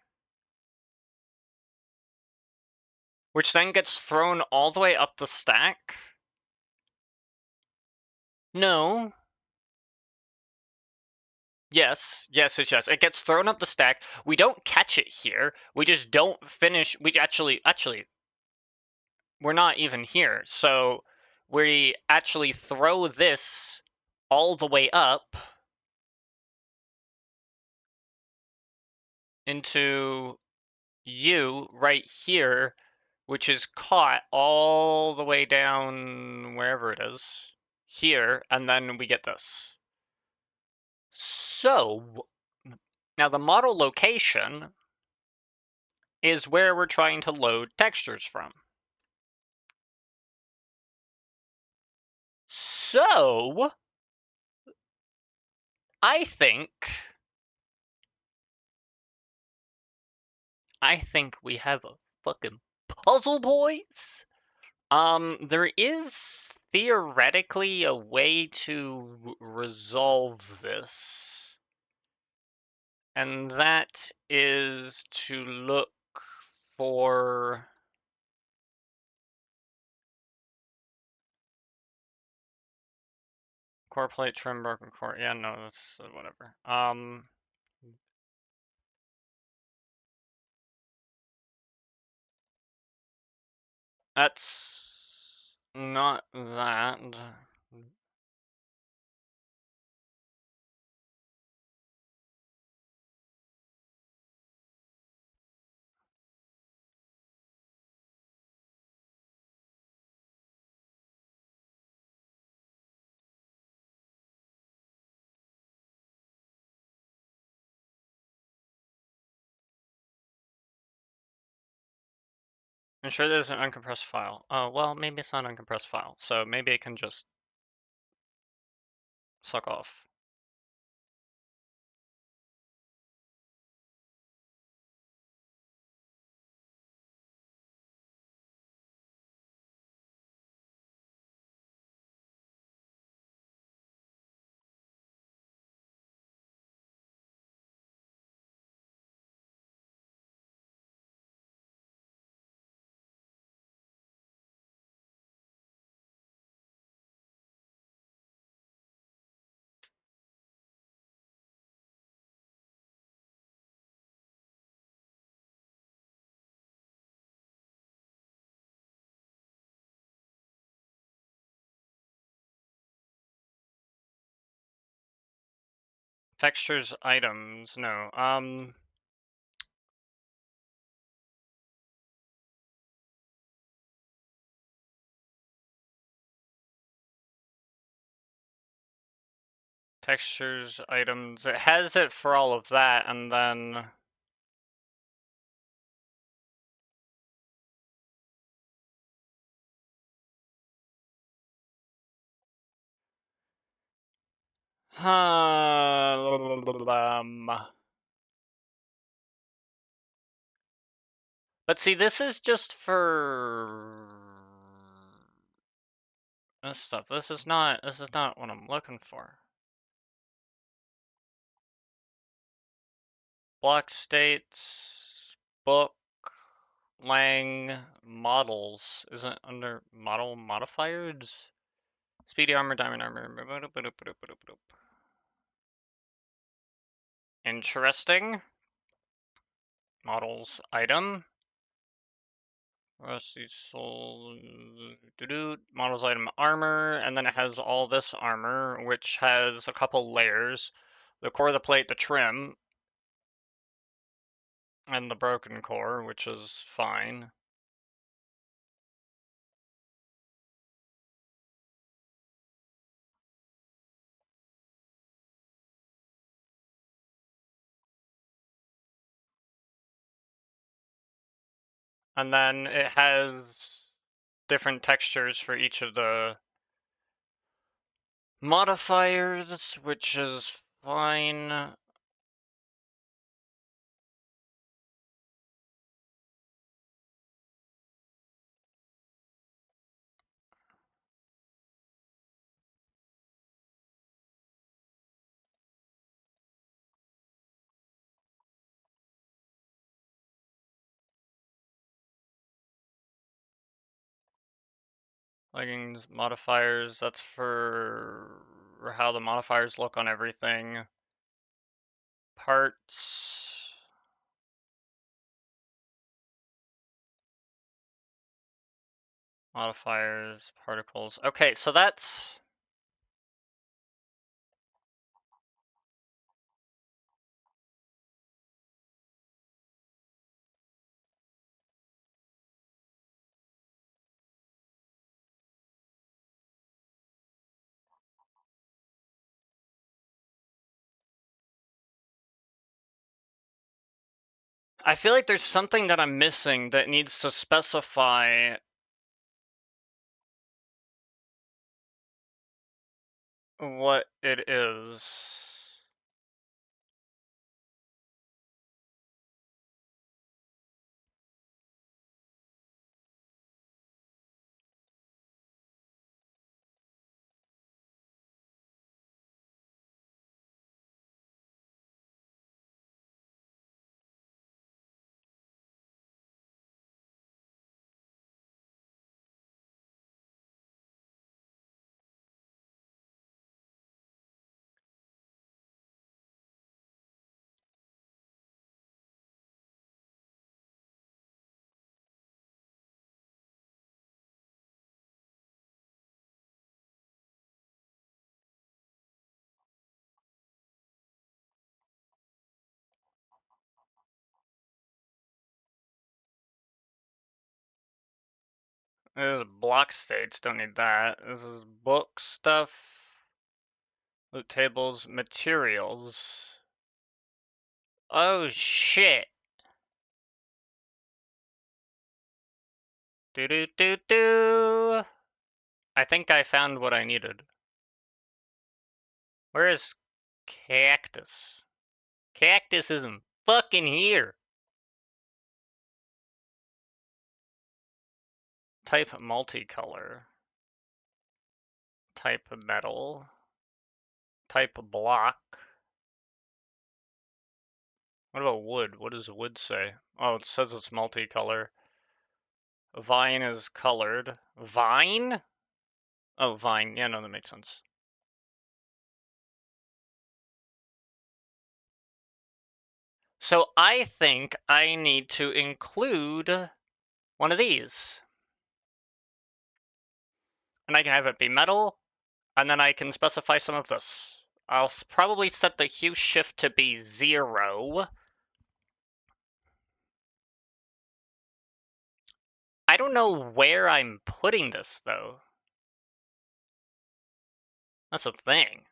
which then gets thrown all the way up the stack. No. Yes, yes, yes, yes. It gets thrown up the stack. We don't catch it here. We just don't finish. We actually, we're not even here. So we actually throw this all the way up into you right here, which is caught all the way down wherever it is here, and then we get this. So now the model location is where we're trying to load textures from. So I think we have a fucking puzzle, boys. There is theoretically a way to resolve this, and that is to look for core plate trim broken core. Yeah, no, that's whatever. That's not that. I'm sure there's an uncompressed file. Oh, well, maybe it's not an uncompressed file, so maybe it can just suck off. Textures, items, no. Textures, items. It has it for all of that, and then but see, this is just for this stuff. This is not what I'm looking for. Block states, book, lang, models. Isn't under model modifiers? Speedy armor, diamond armor. Interesting. Models item. Rusty soul. Models item armor, and then it has all this armor, which has a couple layers. The core of the plate, the trim, and the broken core, which is fine. And then it has different textures for each of the modifiers, which is fine. Plugins, modifiers, that's for how the modifiers look on everything. Parts. Modifiers, particles. Okay, so that's... I feel like there's something that I'm missing that needs to specify what it is. This is block states, don't need that. This is book stuff. Loot tables, materials. Oh shit. Do do do do. I think I found what I needed. Where is cactus? Cactus isn't fucking here. Type multicolor. Type metal. Type block. What about wood? What does wood say? Oh, it says it's multicolor. Vine is colored. Vine? Oh, vine. Yeah, no, that makes sense. So I think I need to include one of these. And I can have it be metal, and then I can specify some of this. I'll probably set the hue shift to be 0. I don't know where I'm putting this, though. That's a thing.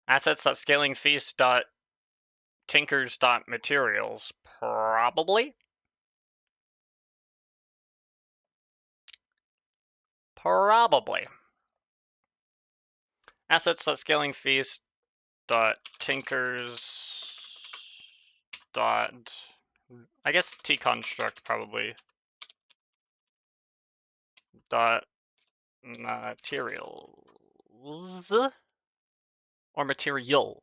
Assets.scaling feast dot tinkers dot materials, probably. Probably. Assets.scaling feast dot tinkers dot, I guess tconstruct probably dot materials or material.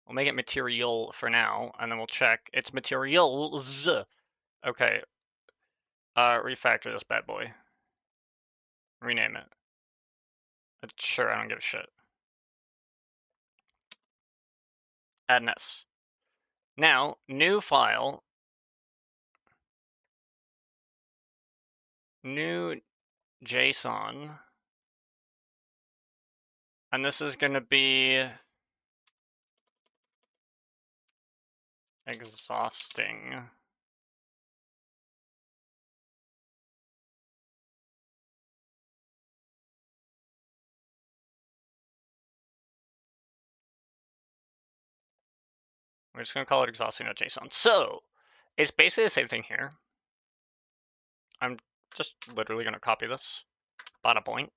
We'll make it material for now, and then we'll check. It's materials. Okay. Refactor this bad boy. Rename it. Sure, I don't give a shit. Add an S. Now, new file. New JSON. And this is going to be exhausting. We're just going to call it exhausting.json. So, it's basically the same thing here. I'm just literally going to copy this. Bada boink.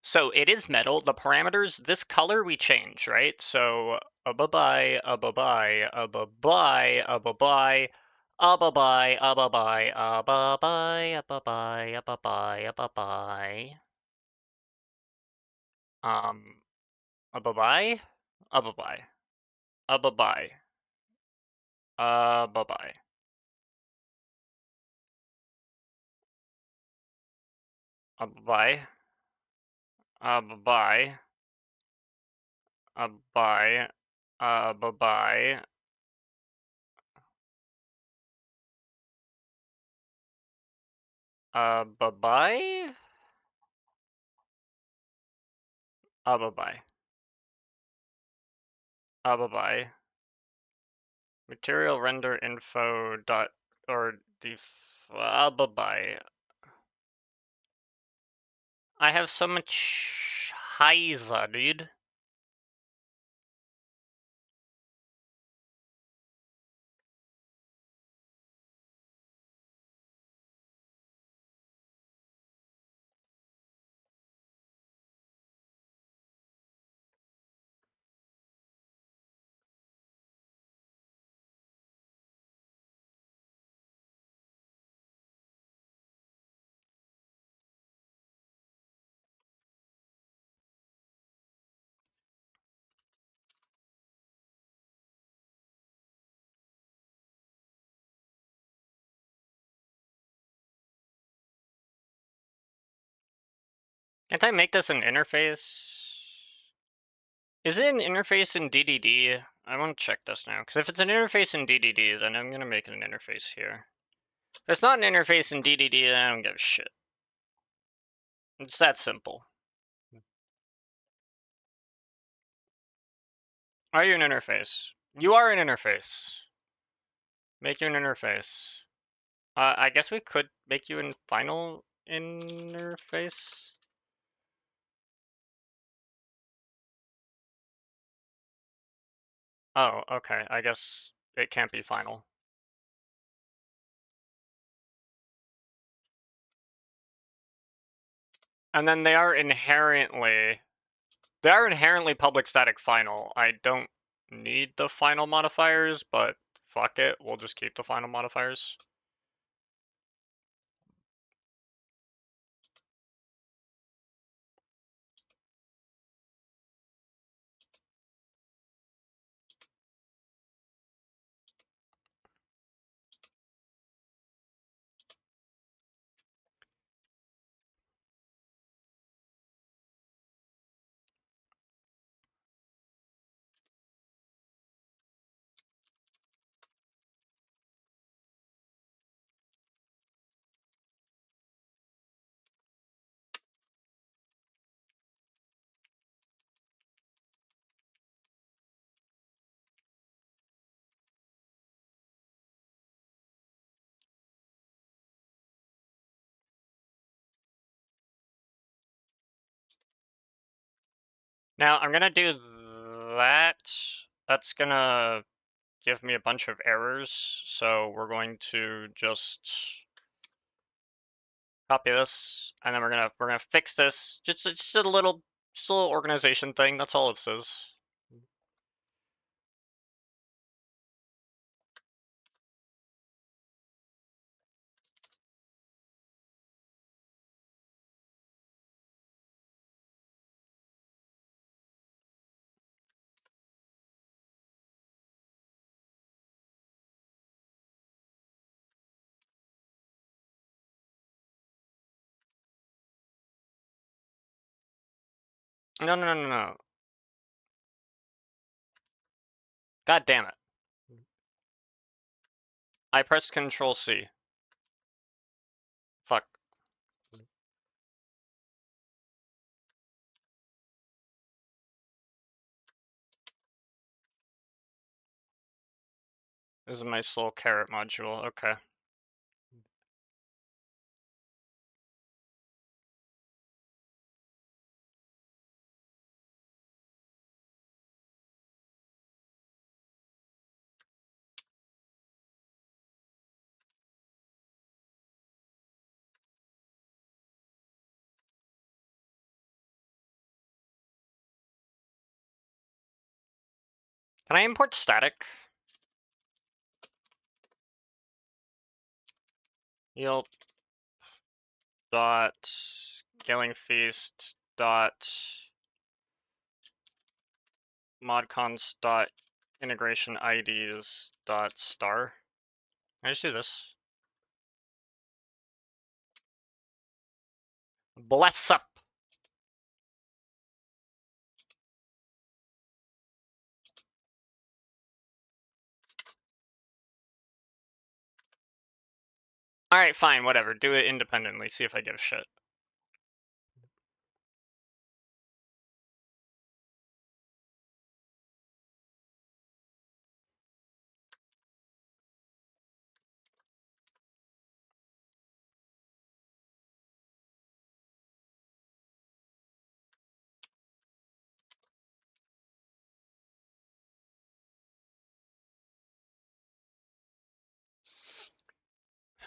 So it is metal. The parameters, this color we change, right? So a-ba-bye, a-ba-bye, a-ba-bye, a-ba-bye, a-ba-bye, a-ba-bye, a-ba-bye, a-ba-bye, a-ba-bye, a-ba-bye. A-ba-bye, a-ba-bye, a-ba-bye, a-ba-bye. bye. Bye. Bye. Bye. Bye. Bye. Bye. Material render info dot or def. Bye. I have so much Heiza, dude. Can't I make this an interface? Is it an interface in DDD? I want to check this now, because if it's an interface in DDD, then I'm going to make it an interface here. If it's not an interface in DDD, then I don't give a shit. It's that simple. Are you an interface? You are an interface. Make you an interface. I guess we could make you a final interface. Oh, okay. I guess it can't be final. And then they are inherently public static final. I don't need the final modifiers, but fuck it, we'll just keep the final modifiers. Now I'm gonna do that. That's gonna give me a bunch of errors, so we're going to just copy this, and then we're gonna fix this. Just a little organization thing. That's all it says. No. God damn it. I pressed Control C. Fuck. This is my slow carrot module. Okay. Can I import static? Yeelp dot scaling feast dot modcons dot integration IDs dot star. Can I just do this? Bless up. Alright, fine, whatever. Do it independently. See if I give a shit.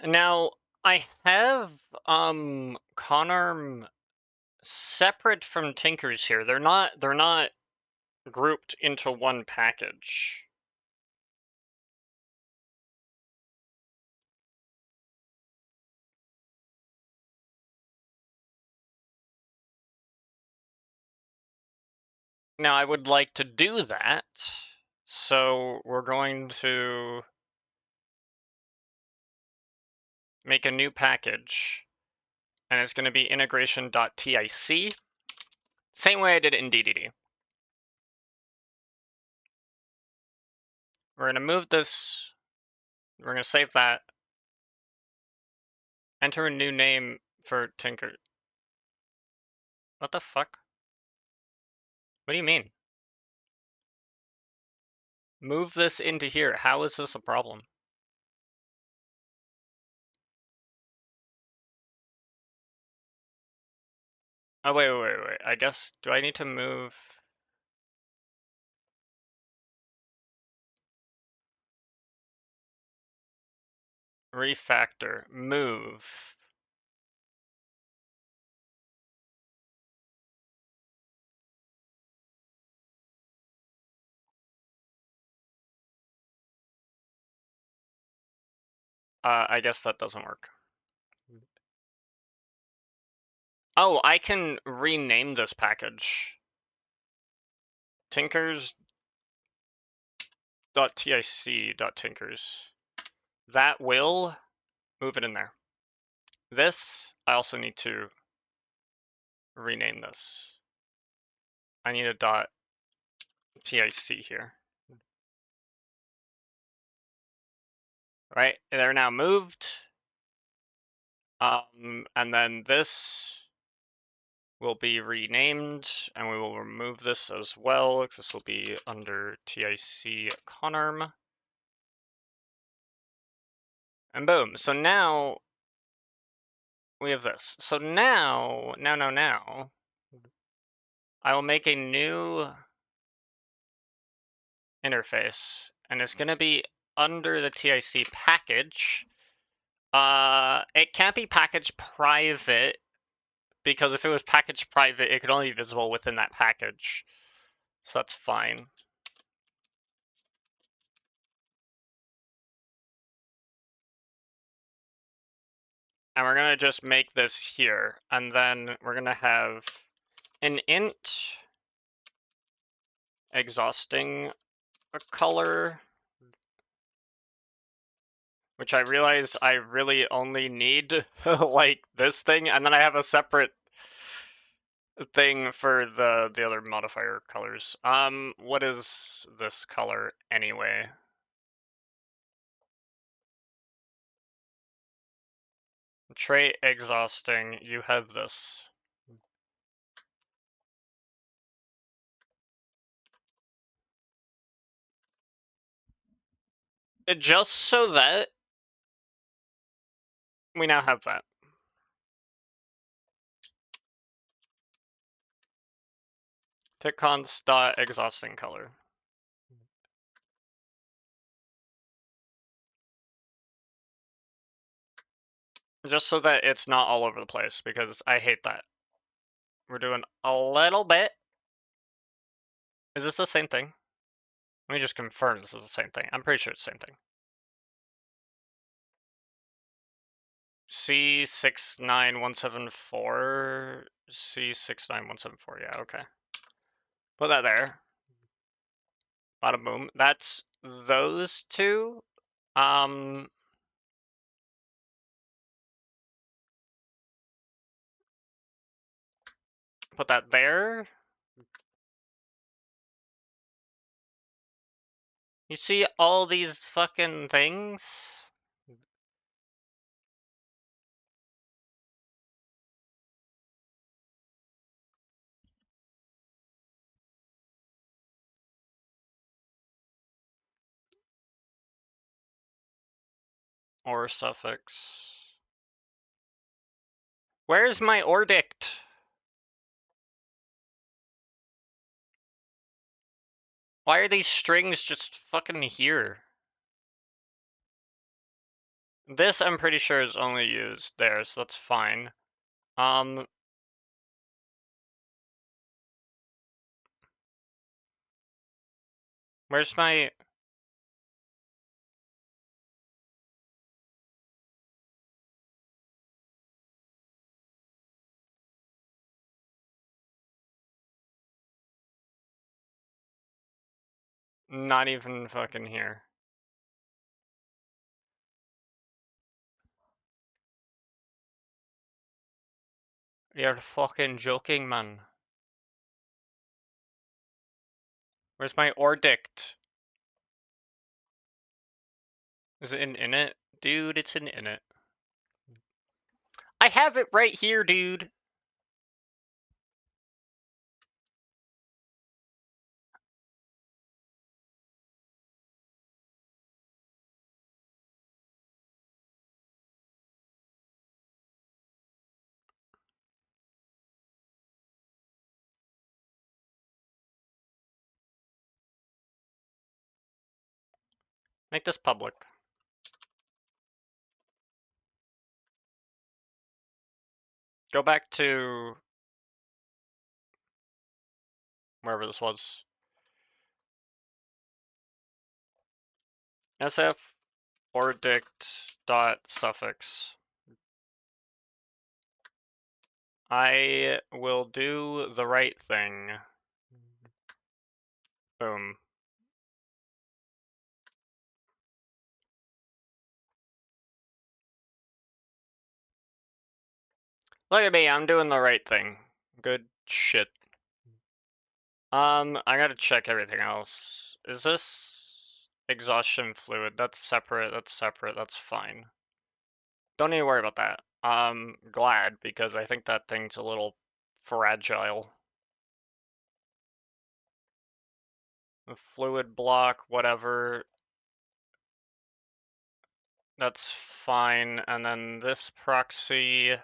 Now, I have Conarm separate from Tinkers here. They're not grouped into one package. Now, I would like to do that, so we're going to make a new package, and it's going to be integration.tic, same way I did it in DDD. We're going to move this, we're going to save that, enter a new name for Tinker. What the fuck? What do you mean? Move this into here. How is this a problem? Oh, wait. I guess, do I need to move? Refactor, move. I guess that doesn't work. Oh, I can rename this package. Tinkers.tic.tinkers. That will move it in there. This, I also need to rename this. I need a .tic here. Right, they're now moved. And then this will be renamed, and we will remove this as well, because this will be under TIC Conarm. And boom. So now we have this. So now, I will make a new interface, and it's going to be under the TIC package. It can't be package private, because if it was package private, it could only be visible within that package. So that's fine. And we're gonna just make this here, and then we're gonna have an int exhausting a color, which I realize I really only need like this thing, and then I have a separate thing for the other modifier colors. What is this color anyway? Trait exhausting, you have this. Just so that we now have that. Tickcons.exhausting color. Just so that it's not all over the place, because I hate that. We're doing a little bit. Is this the same thing? Let me just confirm this is the same thing. I'm pretty sure it's the same thing. C69174. C69174, yeah, okay. Put that there. Bada boom. That's those two. Put that there. You see all these fucking things? Or suffix. Where's my ordict? Why are these strings just fucking here? This, I'm pretty sure, is only used there, so that's fine. Where's my... Not even fucking here. You're fucking joking, man. Where's my ordict? Is it in init? Dude, it's in init. I have it right here, dude! Make this public. Go back to... wherever this was. SF ordict dot suffix. I will do the right thing. Boom. Look at me, I'm doing the right thing. Good shit. I gotta check everything else. Is this exhaustion fluid? That's separate, that's fine. Don't need to worry about that. I'm glad, because I think that thing's a little fragile. The fluid block, whatever. That's fine, and then this proxy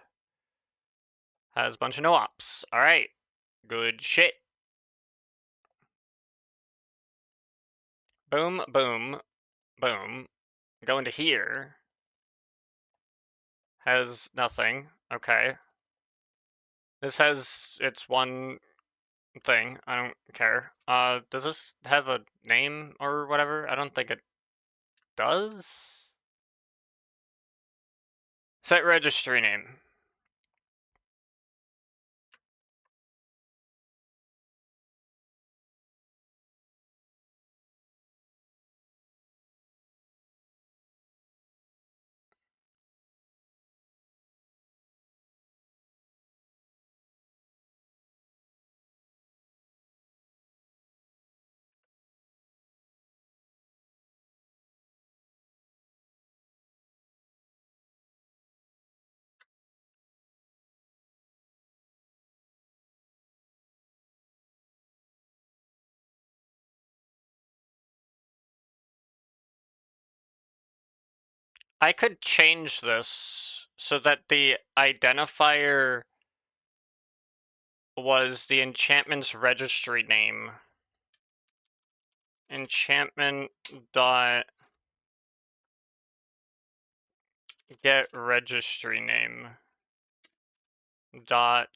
has a bunch of no-ops. Alright, good shit. Boom, boom, boom. Go into here. Has nothing. Okay. This has its one thing. I don't care. Does this have a name or whatever? I don't think it does. Set registry name. I could change this so that the identifier was the enchantment's registry name. Enchantment dot get registry name dot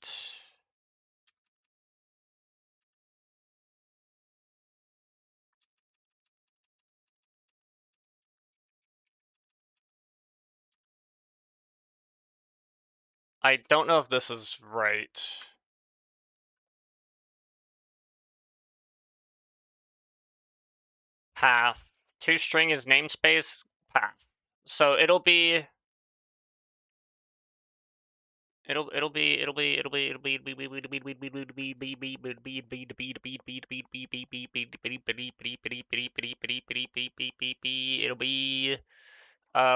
I don't know if this is right. Path. ToString is namespace path. So it'll be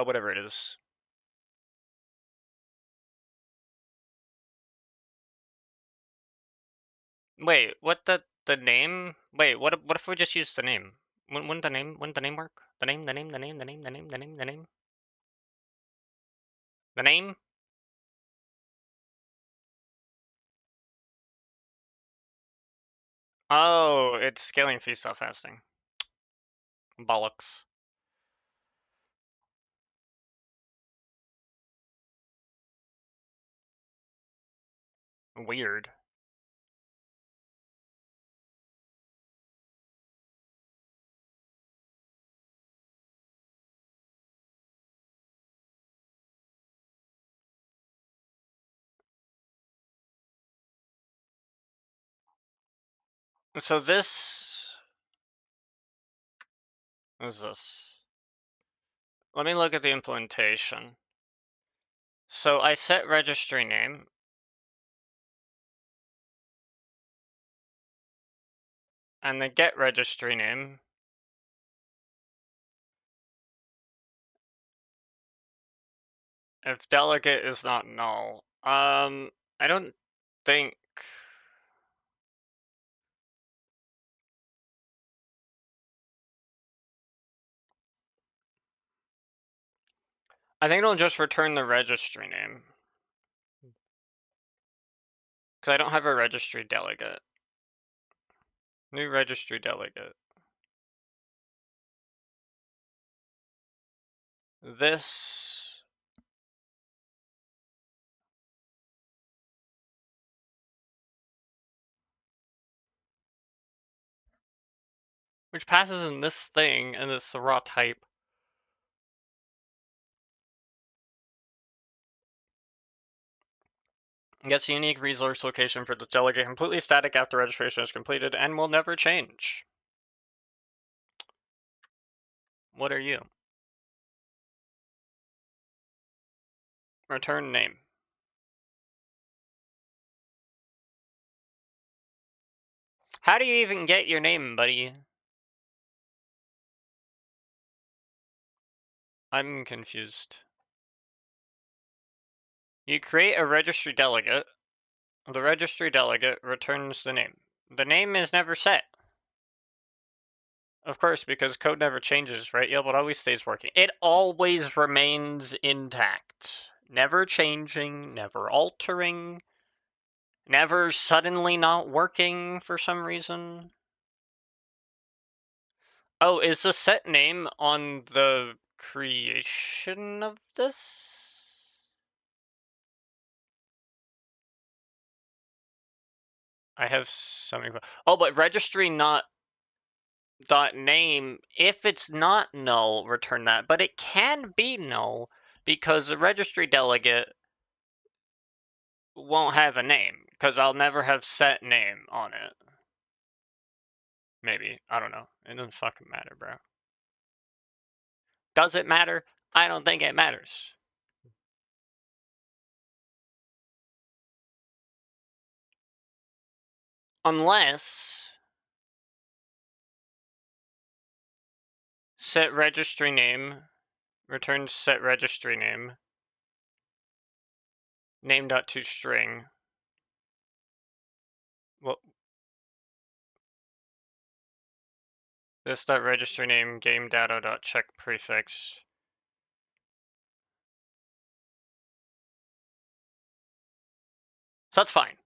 whatever it is. Wait, what the name? Wait, what if we just use the name? Wouldn't the name work? The name. The name? Oh, it's scaling feast off fasting. Bollocks. Weird. So this is this. Let me look at the implementation. So I set registry name. And the get registry name. If delegate is not null. I don't think. I think it'll just return the registry name. Because I don't have a registry delegate. New registry delegate. This. Which passes in this thing, and it's the raw type. Gets a unique resource location for the delegate completely static after registration is completed and will never change. What are you? Return name. How do you even get your name, buddy? I'm confused. You create a registry delegate. The registry delegate returns the name. The name is never set. Of course, because code never changes, right? Yeelp, it always stays working. It always remains intact. Never changing, never altering, never suddenly not working for some reason. Oh, is the set name on the creation of this? I have something. Oh, but registry not dot name, if it's not null, return that. But it can be null because the registry delegate won't have a name because I'll never have set name on it. Maybe. I don't know. It doesn't fucking matter, bro. Does it matter? I don't think it matters. Unless set registry name returns set registry name name.toString. Well, this dot registry name game data dot check prefix. So that's fine.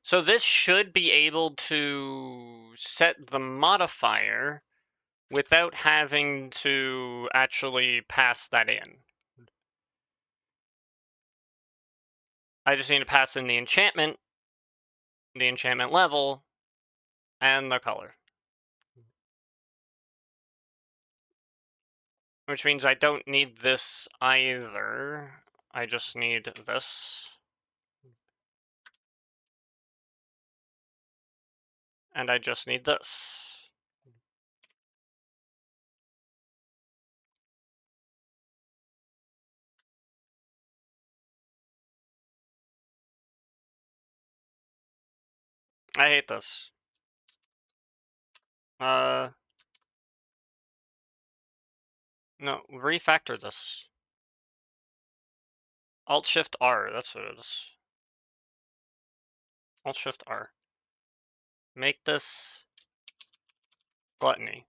So this should be able to set the modifier without having to actually pass that in. I just need to pass in the enchantment level, and the color. Which means I don't need this either. I just need this. And I just need this. I hate this. No, refactor this. Alt-Shift-R, that's what it is. Alt-Shift-R. Make this gluttony.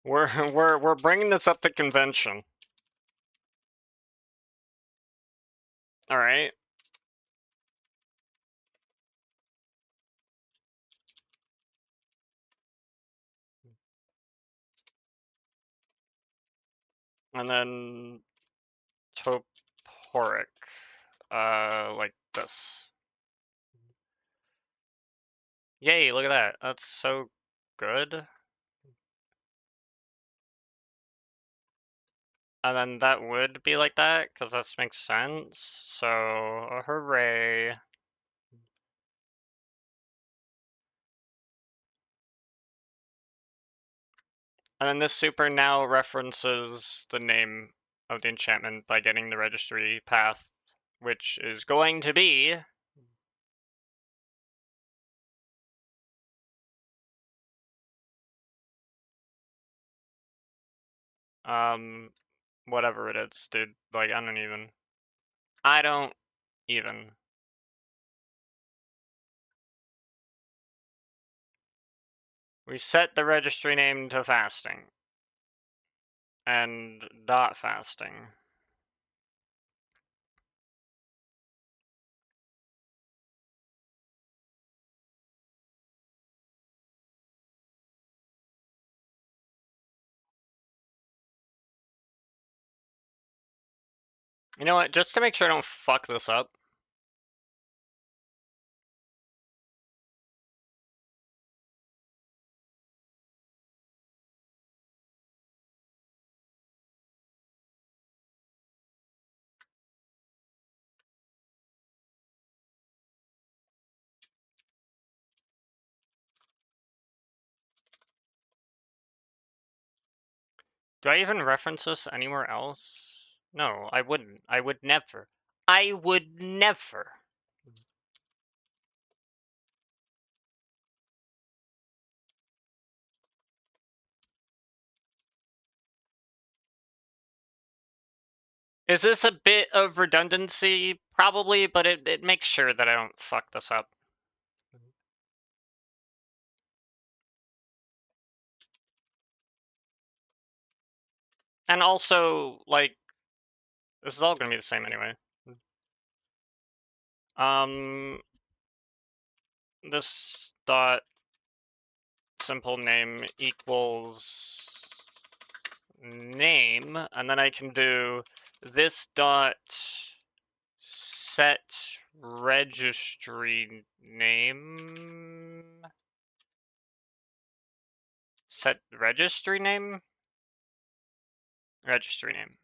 We're bringing this up to convention. All right. And then toporic, like this. Yay, look at that. That's so good. And then that would be like that, because that makes sense. So, hooray. And then this super now references the name of the enchantment by getting the registry path, which is going to be whatever it is, dude. Like, I don't even. We set the registry name to fasting. And dot fasting. You know what, just to make sure I don't fuck this up. Do I even reference this anywhere else? No, I wouldn't. I would never. I would never. Is this a bit of redundancy? Probably, but it makes sure that I don't fuck this up. And also, like, this is all gonna be the same anyway. This dot simple name equals name, and then I can do this dot set registry name. Set registry name? Registry name.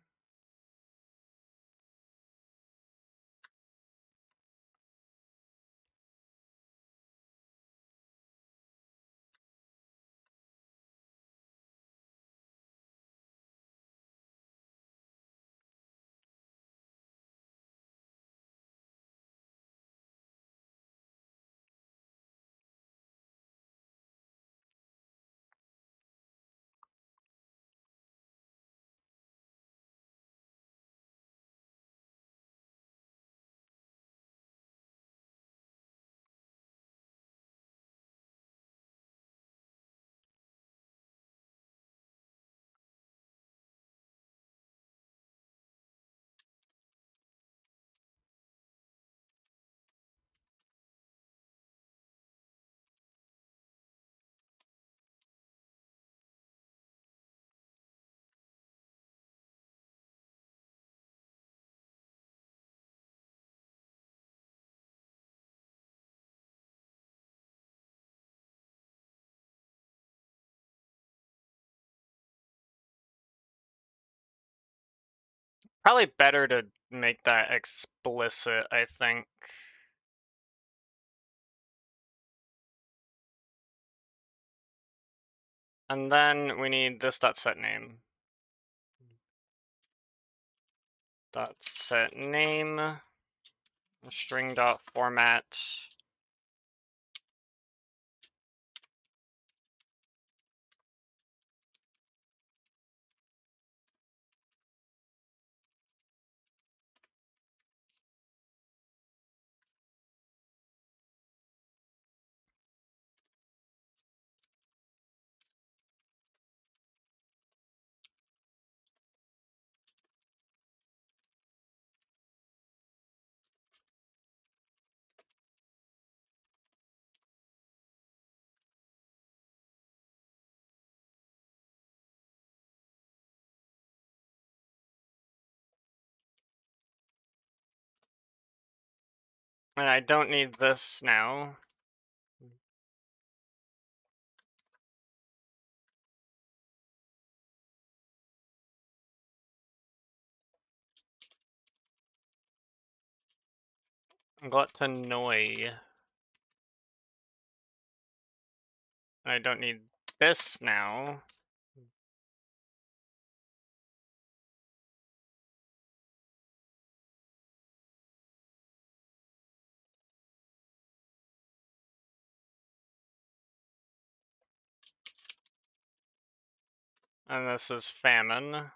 Probably better to make that explicit, I think. And then we need this dot set name. Dot set name. string.format. And I don't need this now. Gluttony. I don't need this now. And this is famine.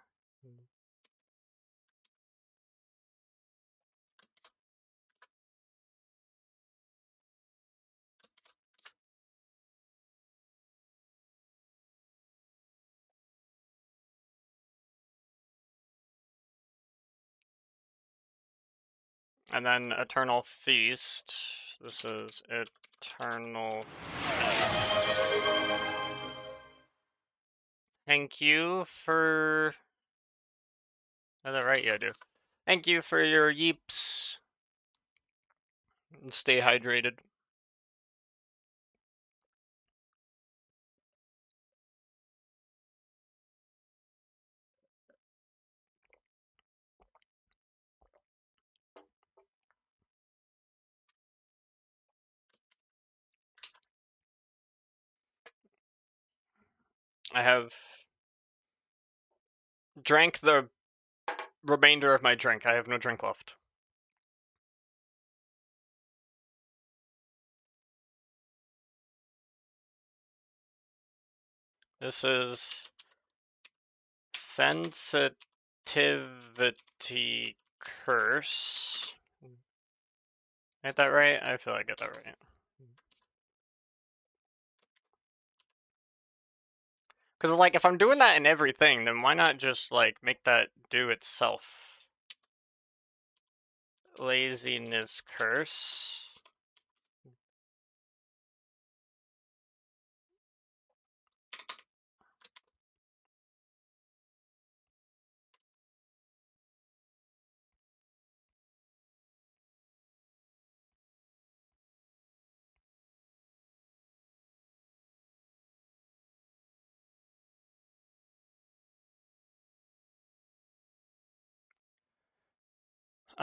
And then eternal feast. This is eternal feast. Thank you for... Is that right? Yeah, I do. Thank you for your yeeps. And stay hydrated. I have drank the remainder of my drink. I have no drink left. This is sensitivity curse. Get that right? I feel like I get that right. Because, like, if I'm doing that in everything, then why not just, like, make that do itself? Laziness curse.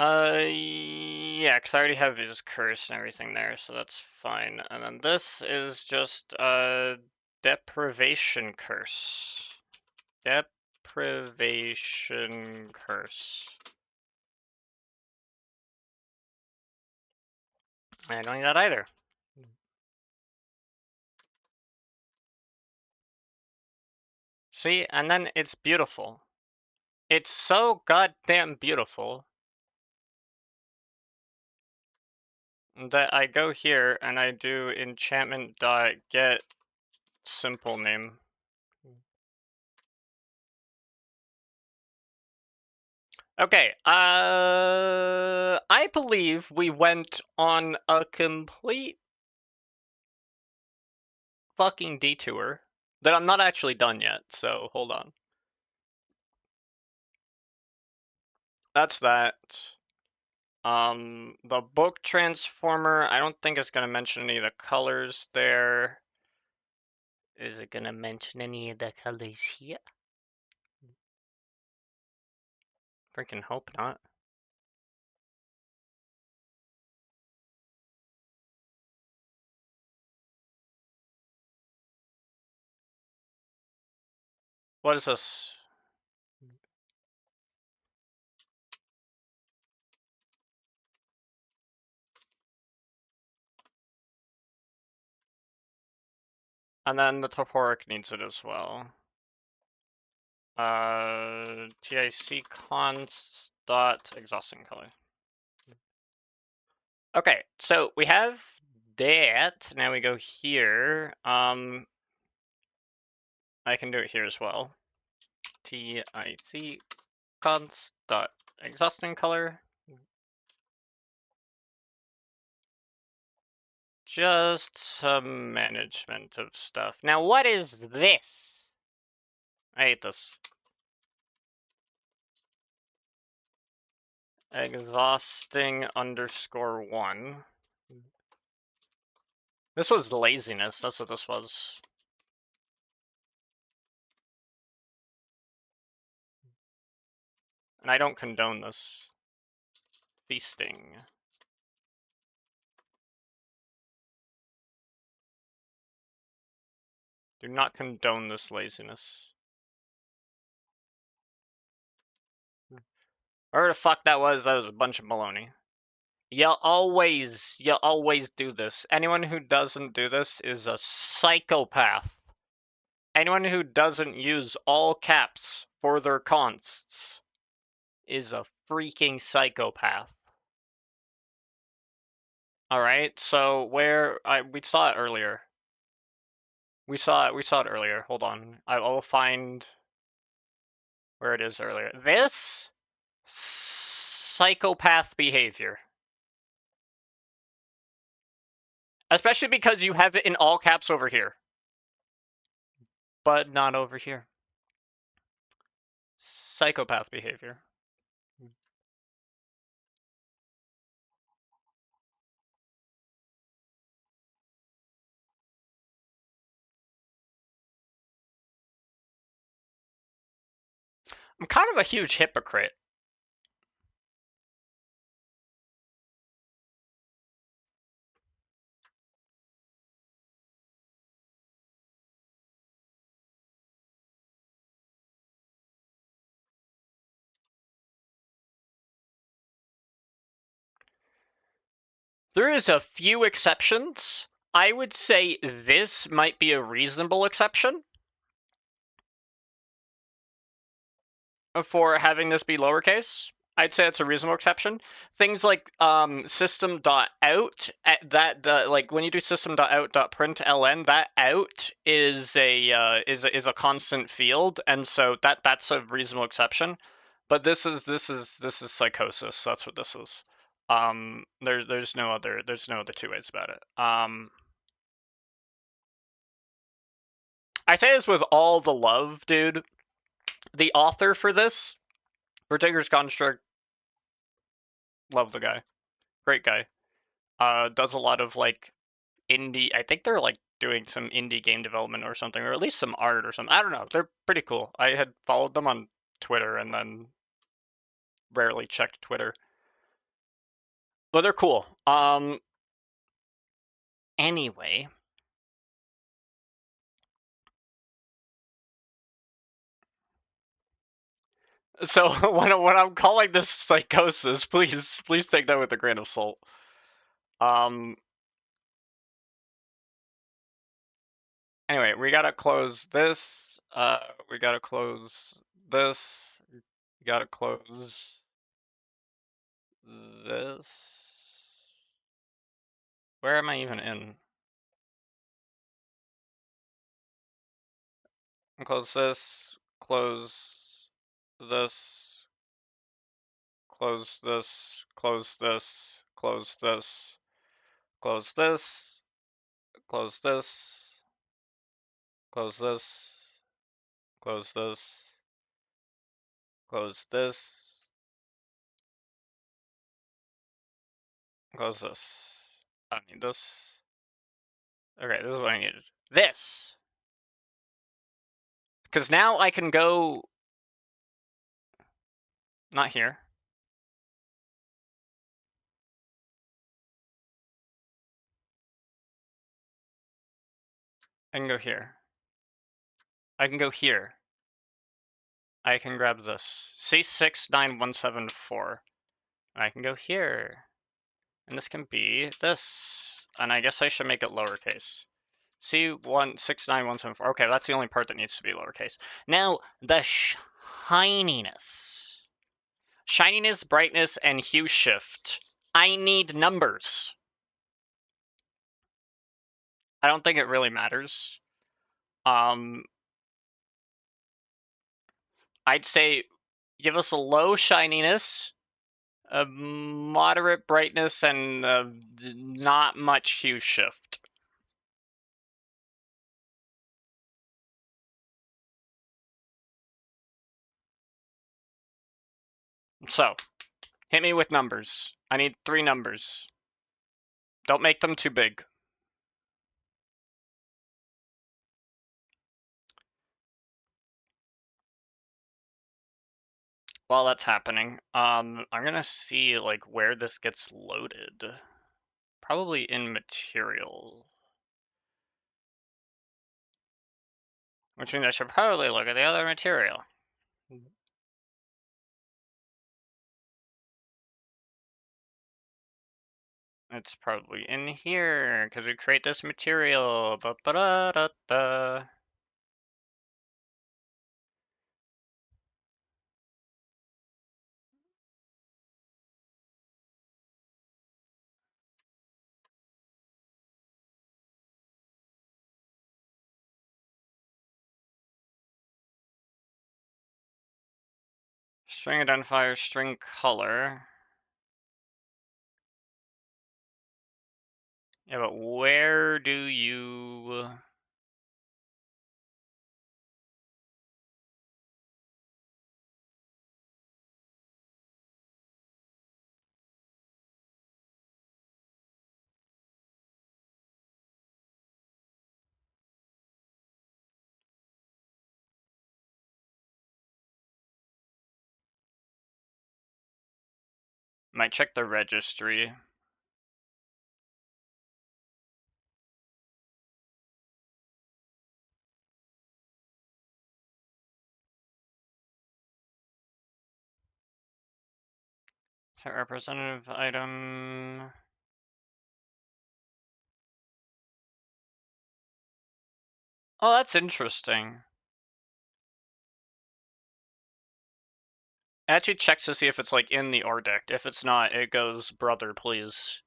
Yeah, because I already have his curse and everything there, so that's fine. And then this is just, deprivation curse. Deprivation curse. I don't need that either. See, and then it's beautiful. It's so goddamn beautiful that I go here and I do enchantment dot get simple name. Okay, I believe we went on a complete fucking detour that I'm not actually done yet, so hold on. That's that. The book transformer, I don't think it's gonna mention any of the colors there. Is it gonna mention any of the colors here? Freaking hope not. What is this? And then the toporic needs it as well. TIC const dot exhausting color. Okay, so we have that. Now we go here. I can do it here as well. TIC const dot exhausting color. Just some management of stuff. Now, what is this? I hate this. Exhausting _1. This was laziness. That's what this was. And I don't condone this. Feasting. Do not condone this laziness. Whatever the fuck that was a bunch of baloney. You always do this. Anyone who doesn't do this is a psychopath. Anyone who doesn't use all caps for their consts is a freaking psychopath. All right, so we saw it earlier. We saw it earlier. Hold on, I will find where it is earlier. This psychopath behavior, especially because you have it in all caps over here, but not over here. Psychopath behavior. I'm kind of a huge hypocrite. There is a few exceptions. I would say this might be a reasonable exception for having this be lowercase. I'd say it's a reasonable exception. Things like system.out, like when you do system.out.println, that out is a constant field, and so that's a reasonable exception. But this is psychosis. That's what this is. There's no other two ways about it. I say this with all the love, dude. The author for this, for Digger's Construct, love the guy. Great guy. Does a lot of like indie. I think they're like doing some indie game development or something, or at least some art or something. I don't know. They're pretty cool. I had followed them on Twitter and then rarely checked Twitter. But they're cool. Anyway. So when I'm calling this psychosis, please take that with a grain of salt. Anyway, we gotta close this. We gotta close this. We gotta close this. Where am I even in? Close this. Close this. Close this. Close this. Close this. Close this. Close this. Close this. Close this. Close this. Close this. I don't need this. Okay, this is what I needed. This! Because now I can go... Not here. I can go here. I can go here. I can grab this. C69174. I can go here. And this can be this. And I guess I should make it lowercase. C169174. Okay, that's the only part that needs to be lowercase. Now, the shininess. Shininess, brightness, and hue shift. I need numbers. I don't think it really matters. I'd say give us a low shininess, a moderate brightness, and not much hue shift. So, hit me with numbers. I need 3 numbers. Don't make them too big. While that's happening, I'm gonna see like where this gets loaded. Probably in material. Which means I should probably look at the other material. It's probably in here, because we create this material. Ba-ba-da-da-da. String identifier, string color. Yeah, but where do you... Might check the registry. Set representative item. Oh, that's interesting. It actually checks to see if it's like in the ORDEC. If it's not, it goes, brother, please.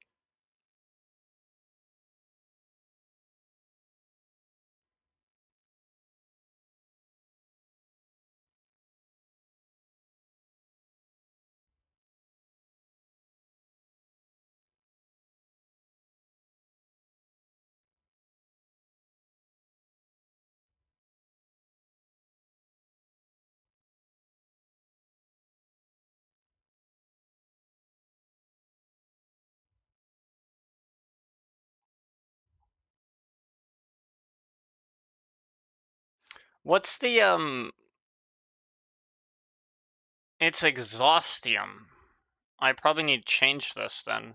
What's the, It's exhaustium. I probably need to change this then.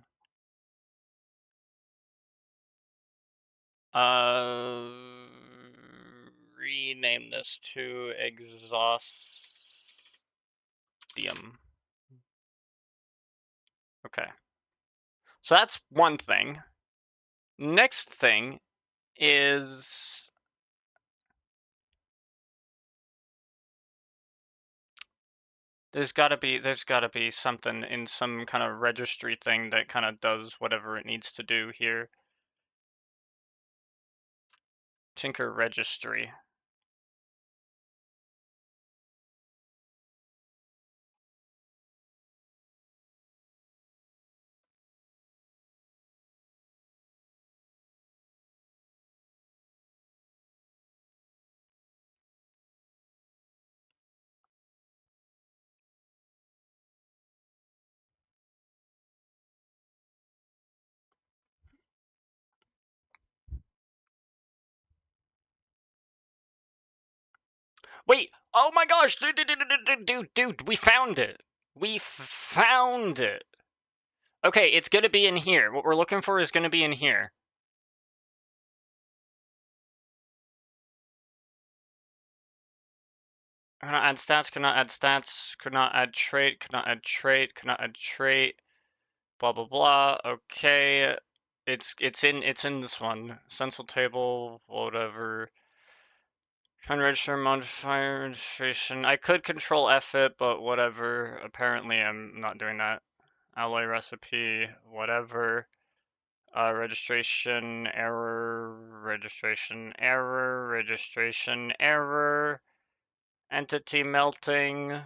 Rename this to exhaustium. Okay. So that's one thing. Next thing is... There's gotta be something in some kind of registry thing that kind of does whatever it needs to do here. Tinker registry. Wait! Oh my gosh! Dude, we found it! We found it! Okay, it's gonna be in here. What we're looking for is gonna be in here. Cannot add stats, cannot add stats, could not add trait, could not add trait, could not add trait, blah blah blah. Okay. It's in this one. Stencil table, whatever. Find register modifier registration. I could control F it, but whatever. Apparently I'm not doing that. Alloy recipe, whatever. Registration error, registration error, registration error. Entity melting.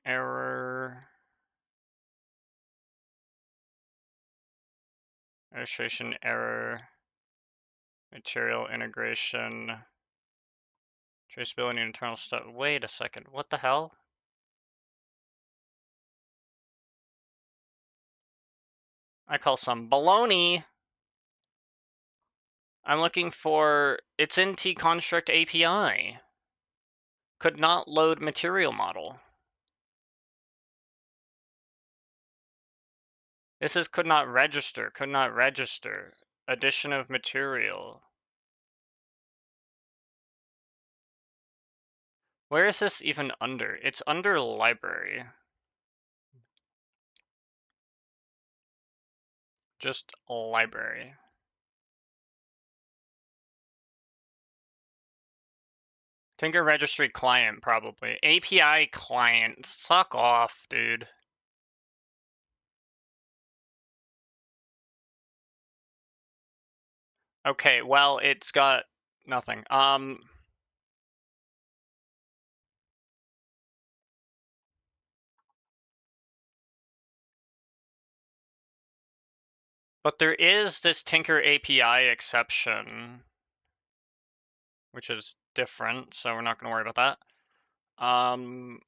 Error. Registration error. Material integration. Traceability internal stuff. Wait a second. What the hell? I call some baloney. I'm looking for, it's in T-Construct API. Could not load material model. This is could not register, could not register. Addition of material. Where is this even under? It's under library. Just library. Tinker registry client, probably. API client. Suck off, dude. Okay, well, it's got nothing. But there is this Tinker API exception, which is different, so we're not going to worry about that.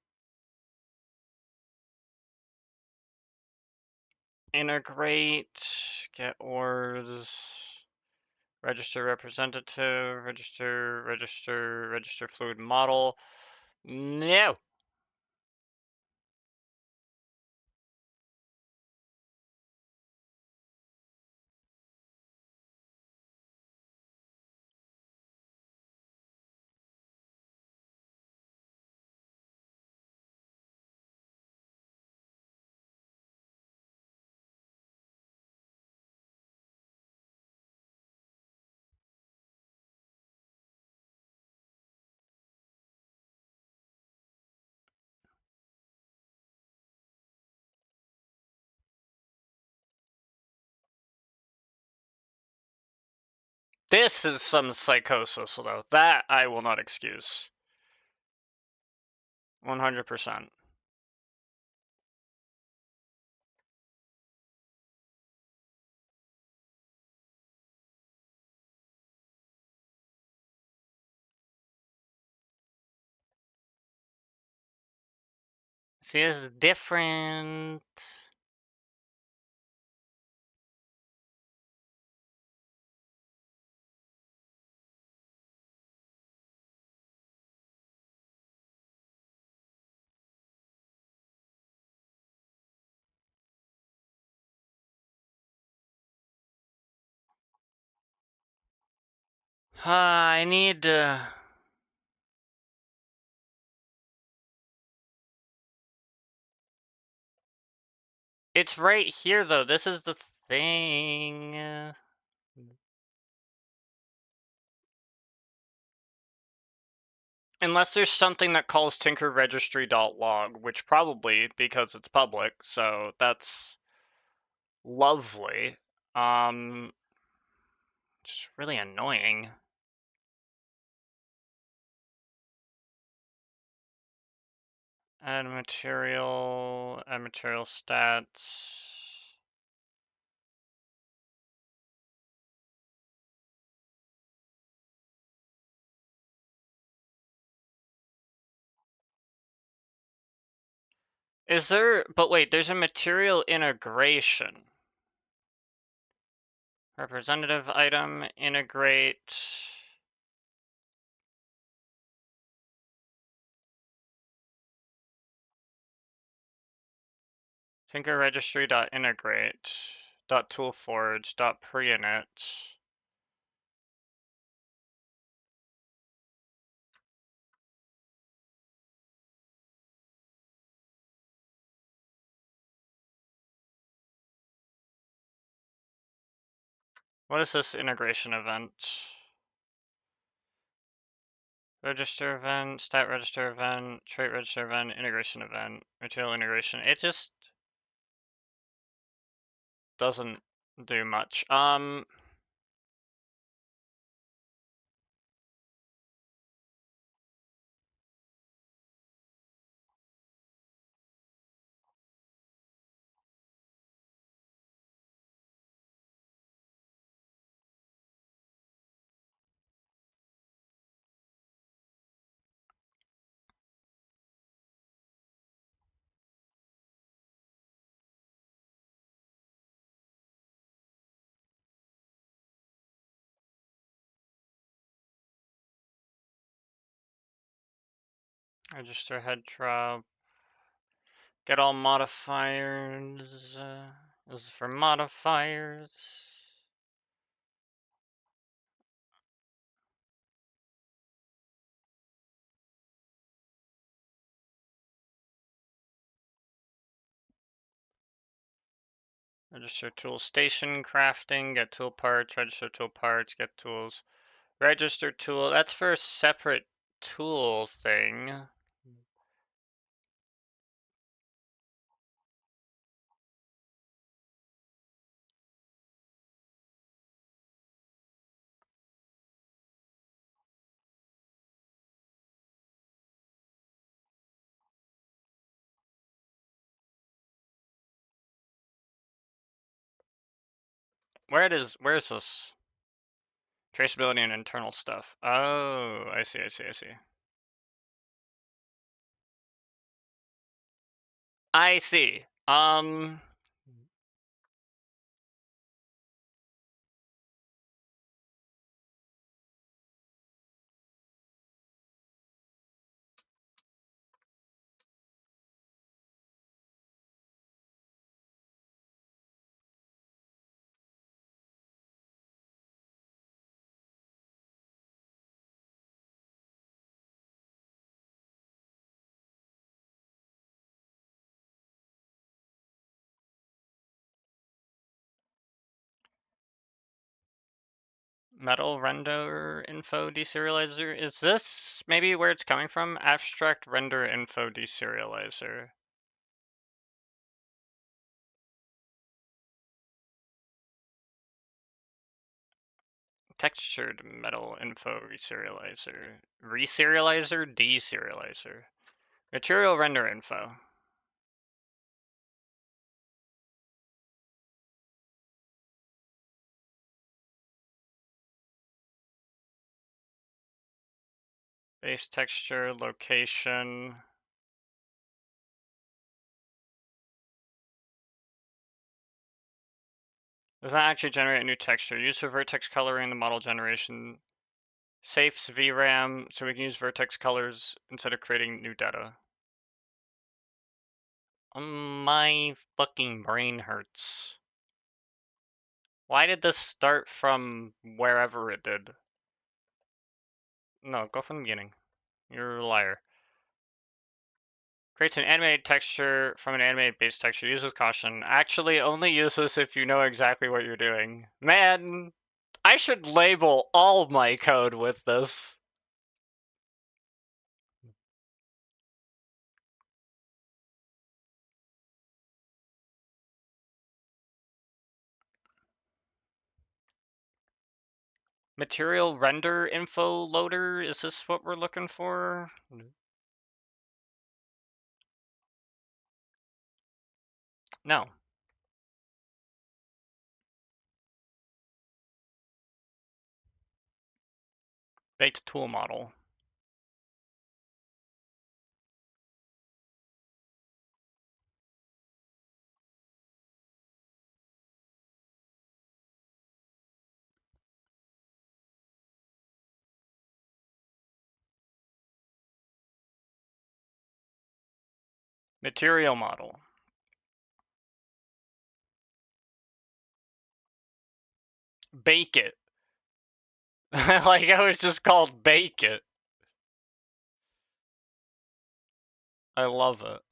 Integrate, get ORs, register representative, register fluid model. No. This is some psychosis, though. That I will not excuse. 100%. See, this is different. I need It's right here, though. This is the thing. Unless there's something that calls tinker registry.log, which probably, because it's public, so that's lovely. Just really annoying. Add material stats. Is there, but wait, there's a material integration. Representative item, integrate. Tinker registry.integrate. .toolforge.preinit. What is this integration event? Register event, stat register event, trait register event, integration event, material integration. It just doesn't do much. Register head drop. Get all modifiers. This is for modifiers. Register tool station crafting, get tool parts, register tool parts, get tools. Register tool, that's for a separate tool thing. Where's this? Traceability and internal stuff. Oh, I see. I see. Metal render info deserializer. Is this maybe where it's coming from? Abstract render info deserializer. Textured metal info reserializer. Reserializer? Deserializer. Material render info. Base texture, location. Does not actually generate a new texture. Use for vertex coloring the model generation. Safes VRAM, so we can use vertex colors instead of creating new data. My fucking brain hurts. Why did this start from wherever it did? No, go from the beginning. You're a liar. Creates an animated texture from an animated base texture. Use with caution. Actually, only use this if you know exactly what you're doing. Man, I should label all my code with this. Material render info loader, is this what we're looking for? No. Baked tool model. Material model. Bake it. Like I was just called bake it. I love it.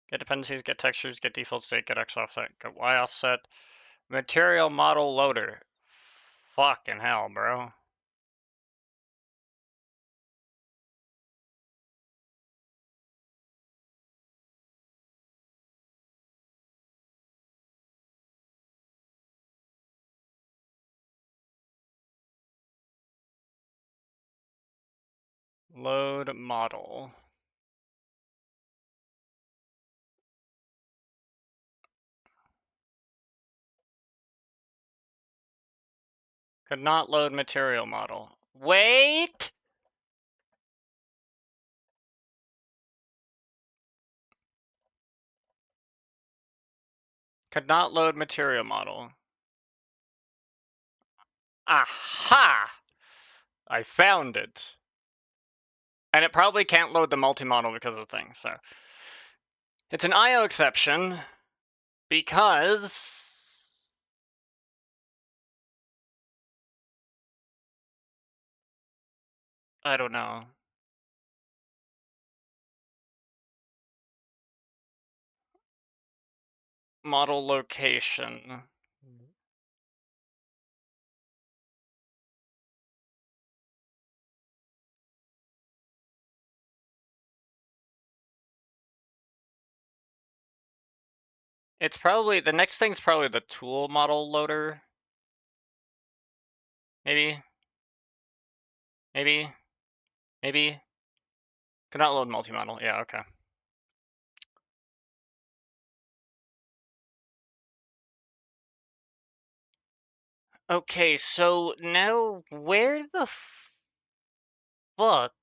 Get dependencies, get textures, get default state, get X offset, get Y offset. Material model loader. Fucking hell, bro. Load model. Could not load material model. Wait! Could not load material model. Aha! I found it. And it probably can't load the multi-model because of the thing, so. It's an IO exception because I don't know. Model location. It's probably, the next thing's probably the tool model loader. Maybe. Maybe. Maybe. Could not load multi-model. Yeah, okay. Okay, so now where the fuck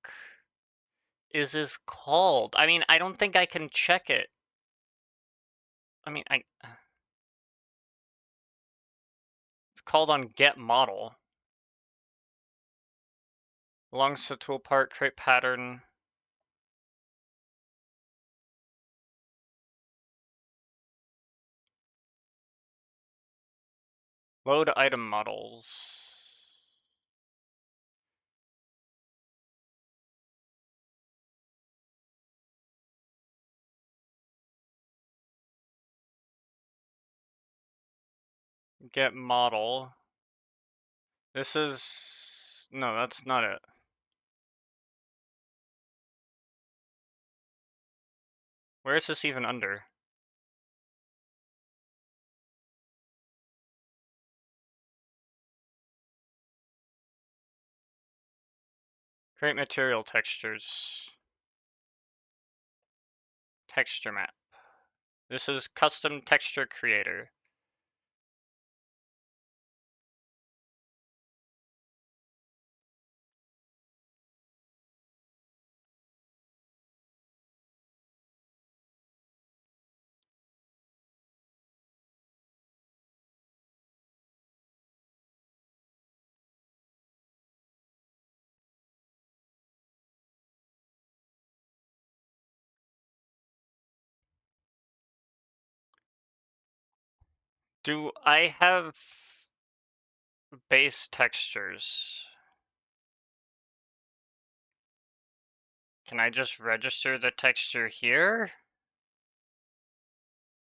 is this called? I mean, I don't think I can check it. I mean, it's called on get model. Belongs to tool part, create pattern. Load item models. Get model. This is, no, that's not it. Where is this even under? Create material textures. Texture map. This is custom texture creator. Do I have base textures? Can I just register the texture here?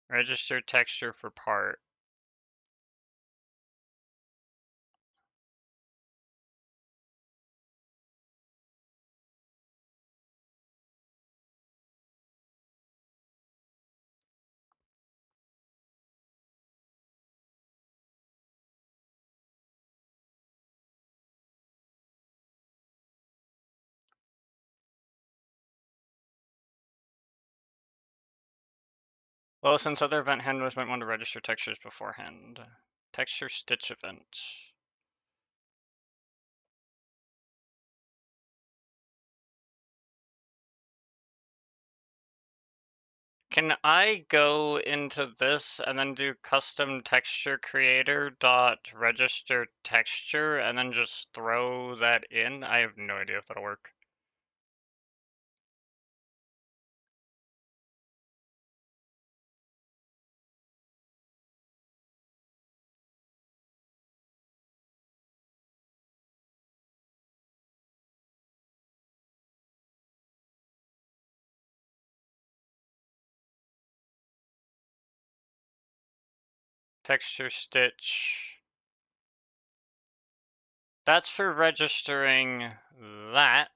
Register texture for part. Well, since other event handlers might want to register textures beforehand. Texture stitch event. Can I go into this and then do custom texture creator dot register texture and then just throw that in? I have no idea if that'll work. Texture stitch. That's for registering that.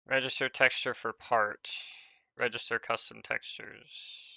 Register texture for part. Register custom textures.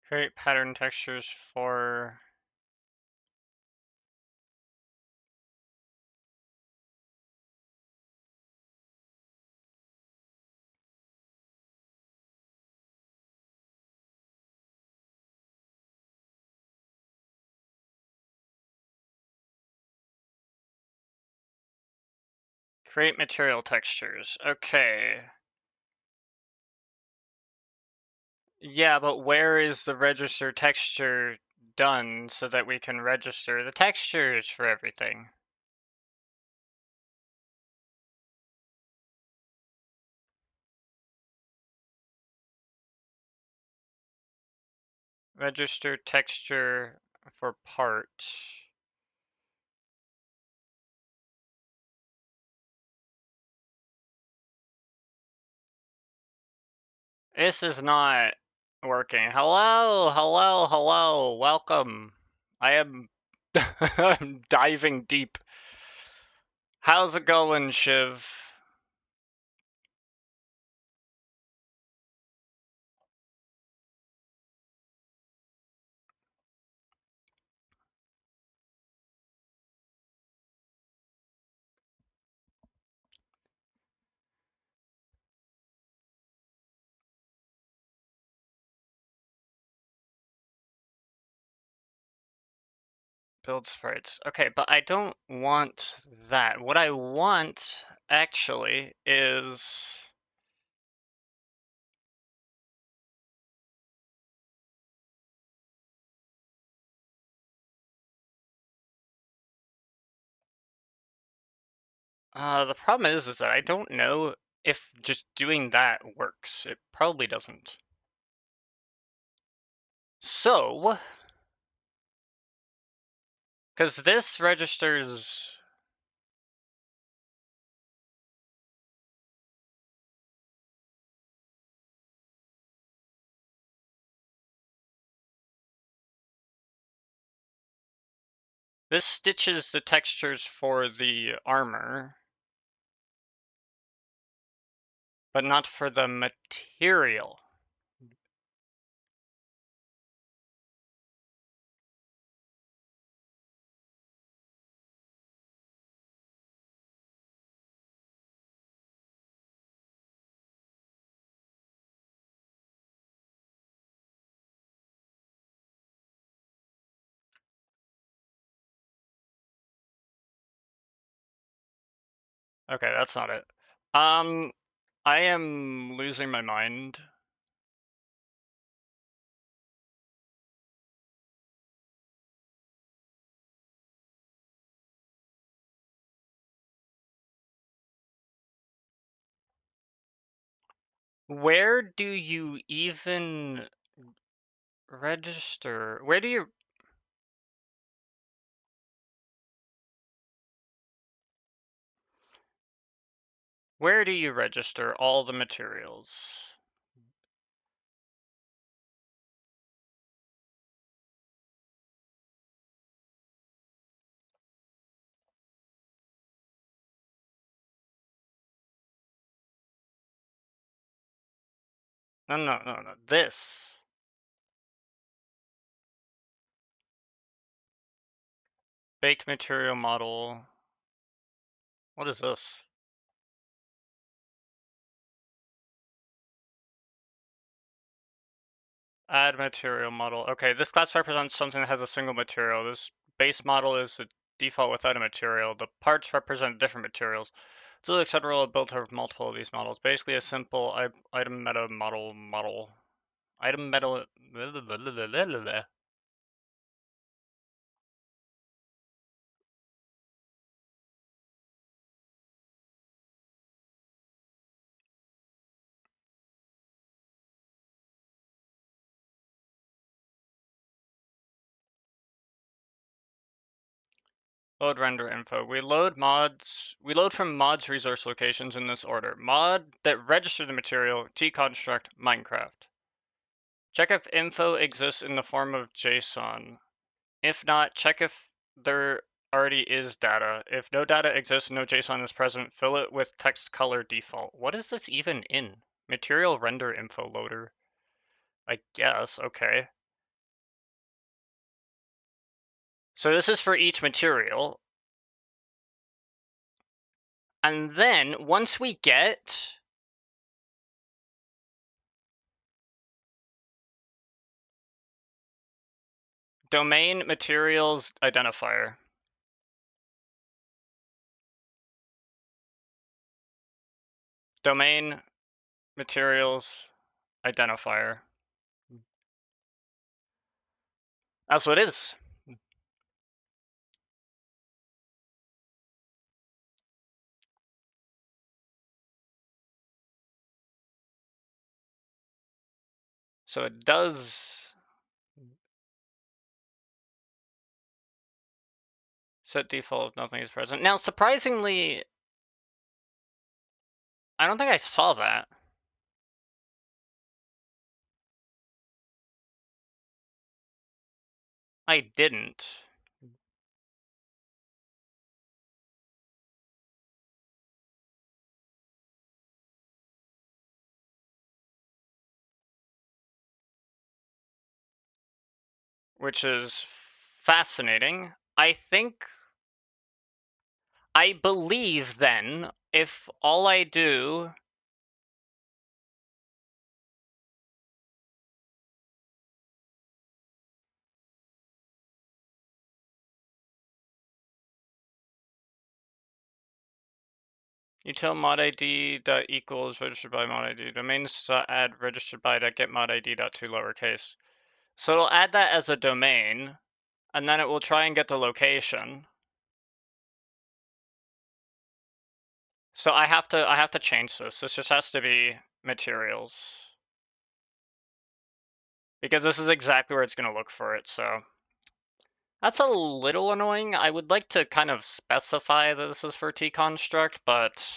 Create pattern textures for create material textures. Okay. Yeah, but where is the register texture done so that we can register the textures for everything? Register texture for part. This is not working. Hello, hello, hello. Welcome. I am I'm diving deep. How's it going, Shiv? Build sprites. Okay, but I don't want that. What I want, actually, is... the problem is that I don't know if just doing that works. It probably doesn't. So, because this registers... This stitches the textures for the armor, but not for the material. Okay, that's not it. I am losing my mind. Where do you even register? Where do you register all the materials? No. This. Baked material model. What is this? Add material model. Okay, this class represents something that has a single material. This base model is a default without a material. The parts represent different materials. It's really acceptable built of multiple of these models. Basically a simple item meta model. Item meta. Load render info. We load from mods resource locations in this order. Mod that register the material, tconstruct, Minecraft. Check if info exists in the form of JSON. If not, check if there already is data. If no data exists, no JSON is present, fill it with text color default. What is this even in? Material render info loader. I guess, okay. So this is for each material. And then once we get domain materials identifier. Domain materials identifier. That's what it is. So it does set default if nothing is present. Now, surprisingly, I don't think I saw that. I didn't. Which is fascinating. I believe then, if all I do util mod id dot equals registered by mod id domains add registered by dot get mod id dot to lowercase. So it'll add that as a domain, and then it will try and get the location. So I have to change this. This just has to be materials. Because this is exactly where it's going to look for it, so. That's a little annoying. I would like to kind of specify that this is for tconstruct, but.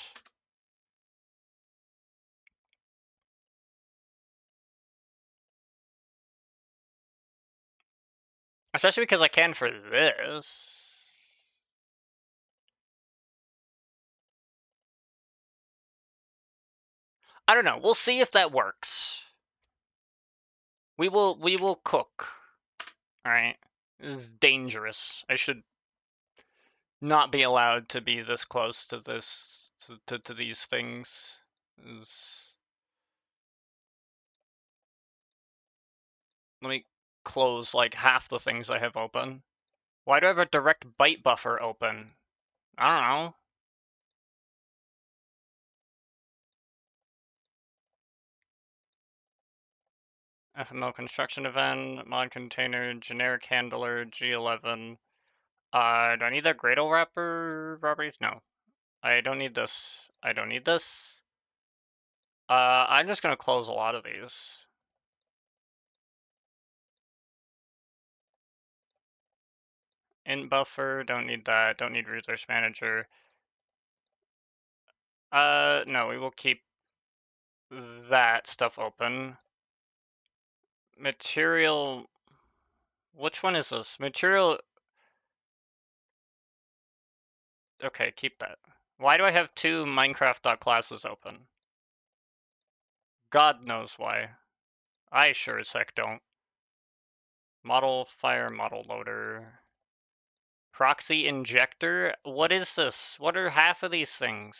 Especially because I can for this. I don't know. We'll see if that works. We will cook. Alright. This is dangerous. I should not be allowed to be this close to this to these things. Let me close like half the things I have open. Why do I have a direct byte buffer open? I don't know. FML construction event, mod container, generic handler, G11. Do I need that Gradle wrapper properties? No. I don't need this. I don't need this. I'm just gonna close a lot of these. Int buffer, don't need that. Don't need resource manager. No, we will keep that stuff open. Material. Which one is this? Material. Okay, keep that. Why do I have two Minecraft.classes open? God knows why. I sure as heck don't. Model fire model loader. Proxy injector? What is this? What are half of these things?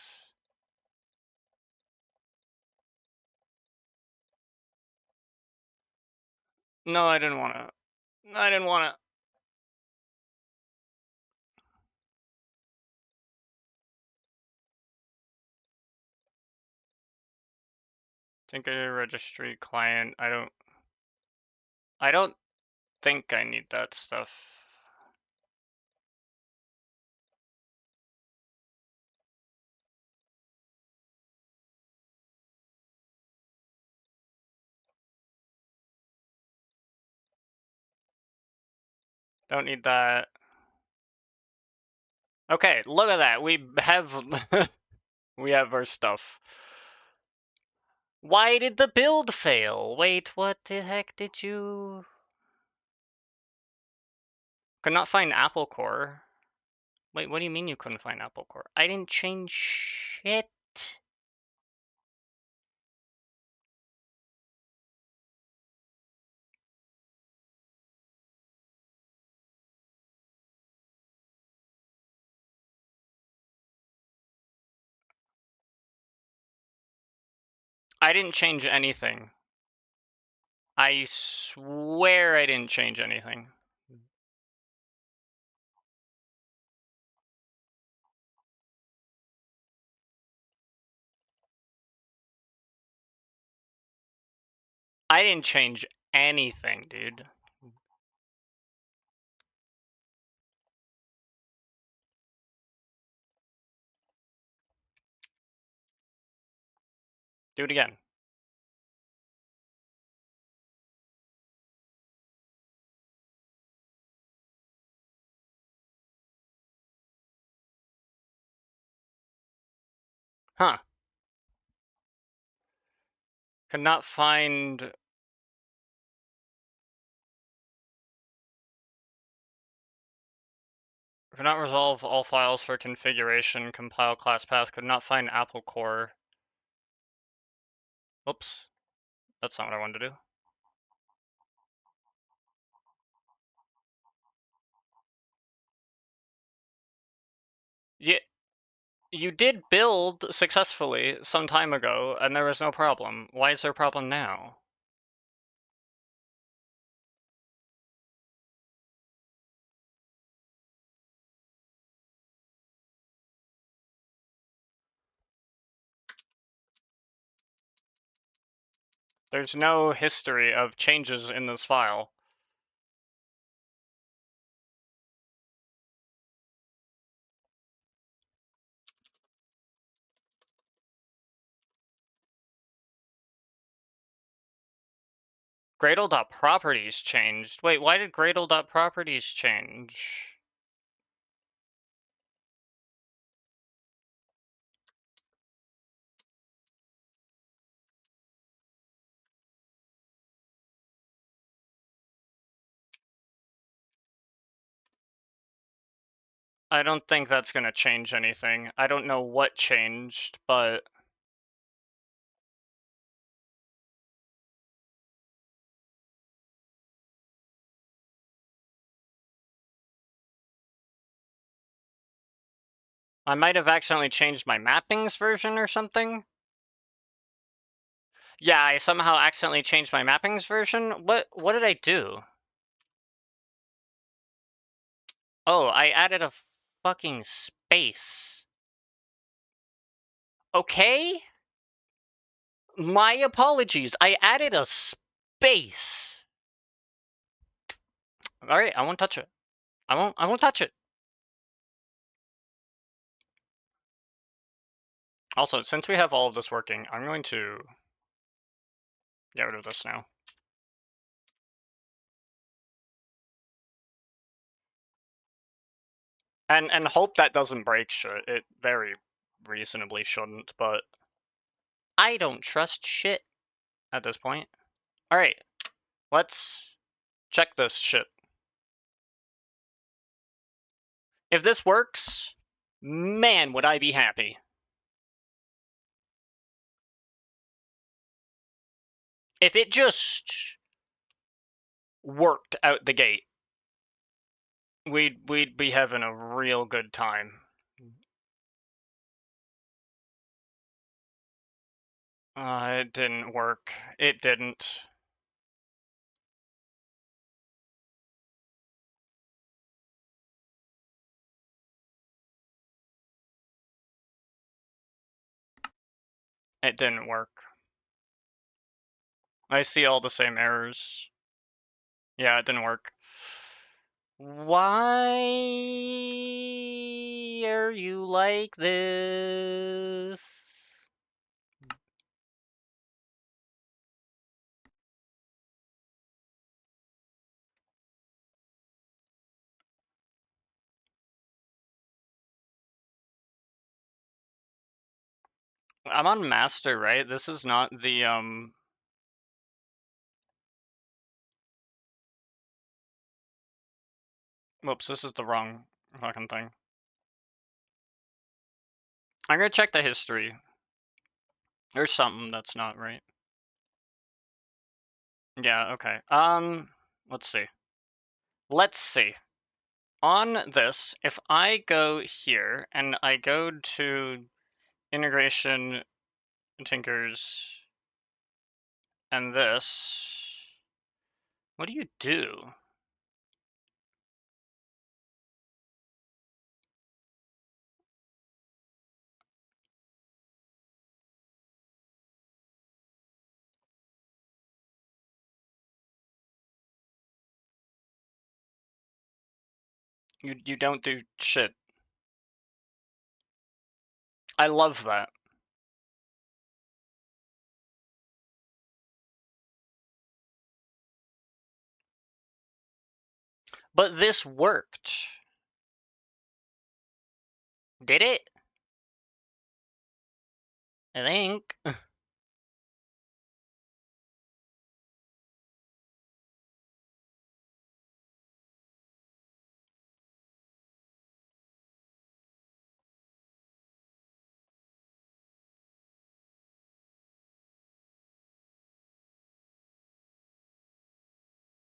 No, I didn't want to. I didn't want to. Tinker registry client. I don't think I need that stuff. Don't need that. Okay, look at that. We have we have our stuff. Why did the build fail? Wait, what the heck did you... Could not find Apple Core. Wait, what do you mean you couldn't find Apple Core? I didn't change shit. I didn't change anything. I swear I didn't change anything. I didn't change anything, dude. Do it again. Huh. Could not find... Could not resolve all files for configuration. Compile class path. Could not find Apple Core. Oops. That's not what I wanted to do. Yeah, you did build successfully some time ago, and there was no problem. Why is there a problem now? There's no history of changes in this file. Gradle.properties changed. Wait, why did Gradle.properties change? I don't think that's gonna change anything. I don't know what changed, but... I might have accidentally changed my mappings version or something. Yeah, I somehow accidentally changed my mappings version. What did I do? Oh, I added a fucking space. Okay? My apologies. I added a space. All right, I won't touch it. I won't touch it. Also, since we have all of this working, I'm going to get rid of this now. And hope that doesn't break shit. It very reasonably shouldn't, but I don't trust shit at this point. All right, let's check this shit. If this works, man, would I be happy. If it just worked out the gate, we'd be having a real good time. It didn't work. It didn't. It didn't work. I see all the same errors. Yeah, it didn't work. Why are you like this? I'm on master, right? This is not the whoops, this is the wrong fucking thing. I'm gonna check the history. There's something that's not right. Yeah, okay. Let's see. Let's see. On this, if I go here and I go to integration tinkers and this, what do you do? You don't do shit. I love that. But this worked. Did it? I think.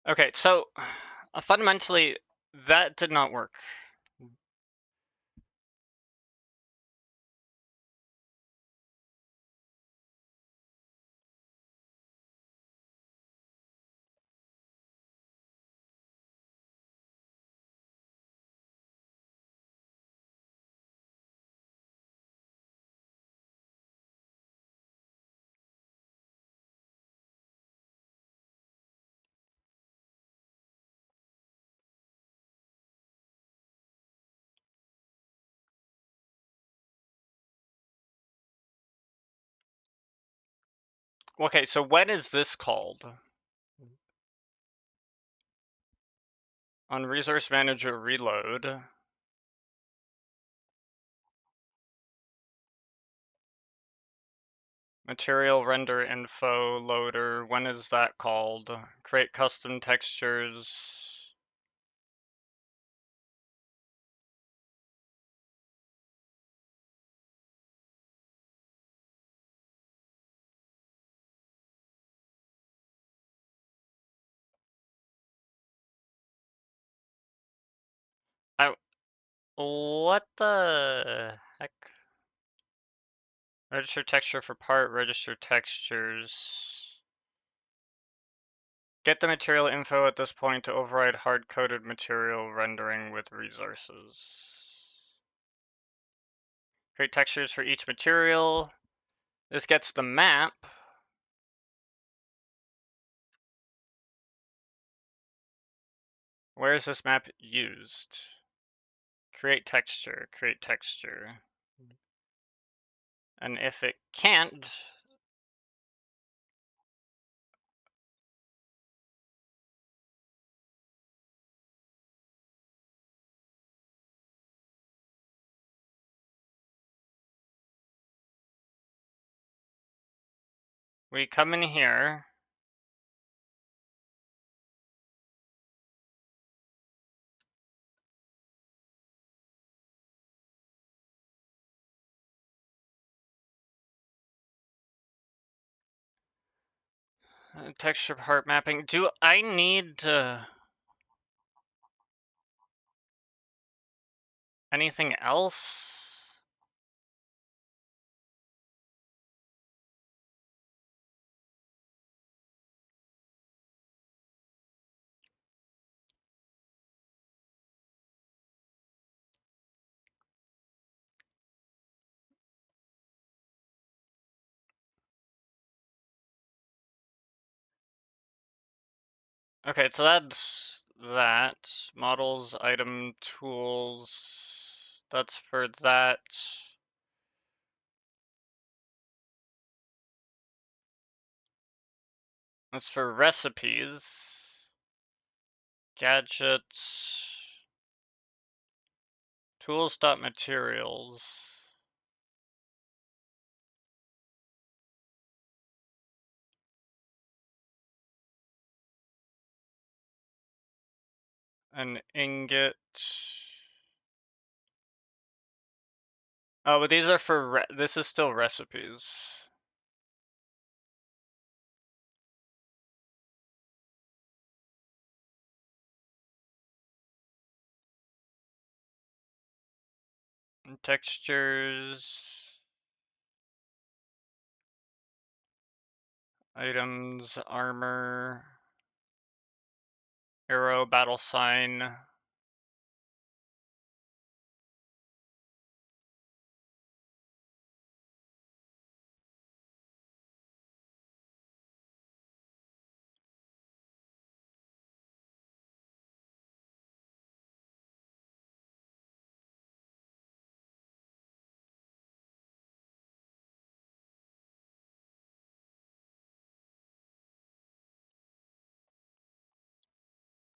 Okay, so fundamentally, that did not work. Okay, so when is this called? On Resource Manager Reload. Material Render Info Loader, when is that called? Create custom textures. What the heck? Register texture for part, register textures. Get the material info at this point to override hard-coded material rendering with resources. Create textures for each material. This gets the map. Where is this map used? Create texture, create texture. And if it can't, we come in here. Texture part mapping. Do I need to... anything else? Okay, so that's that. Models, item, tools. That's for that. That's for recipes. Gadgets. Tools dot materials. An ingot. Oh, but these are for this is still recipes. And textures. Items, armor. Arrow, battle sign.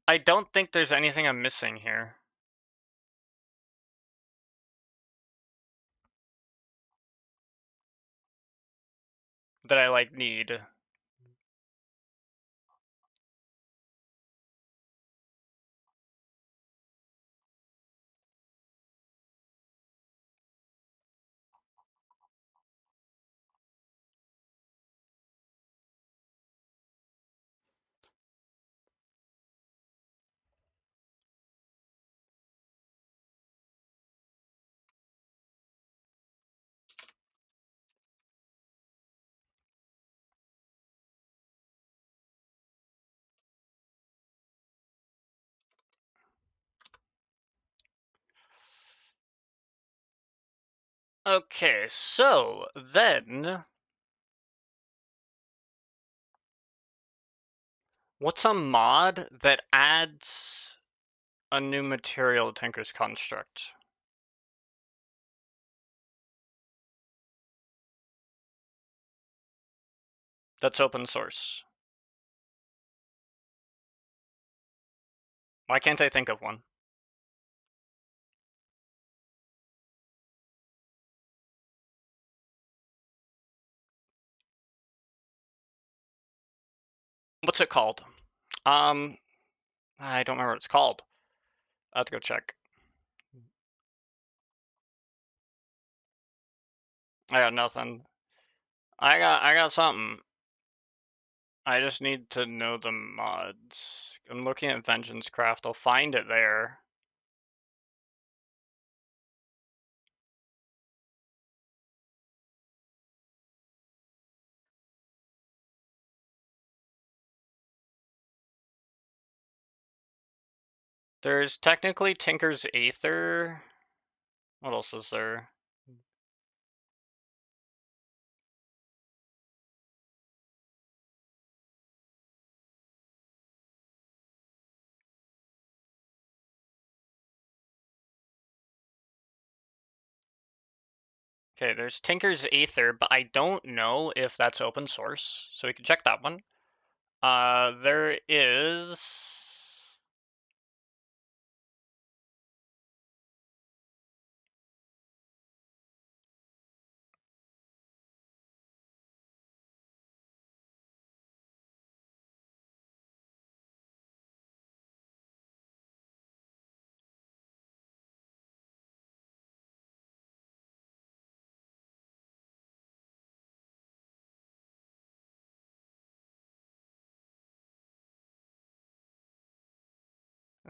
I don't think there's anything I'm missing here. That I like need. Okay, so then what's a mod that adds a new material to Tinker's Construct? That's open source. Why can't I think of one? What's it called? I don't remember what it's called. I have to go check. I got nothing. I got something. I just need to know the mods. I'm looking at Vengeance Craft. I'll find it there. There's technically Tinker's Aether. What else is there? Okay, there's Tinker's Aether, but I don't know if that's open source, so we can check that one. There is...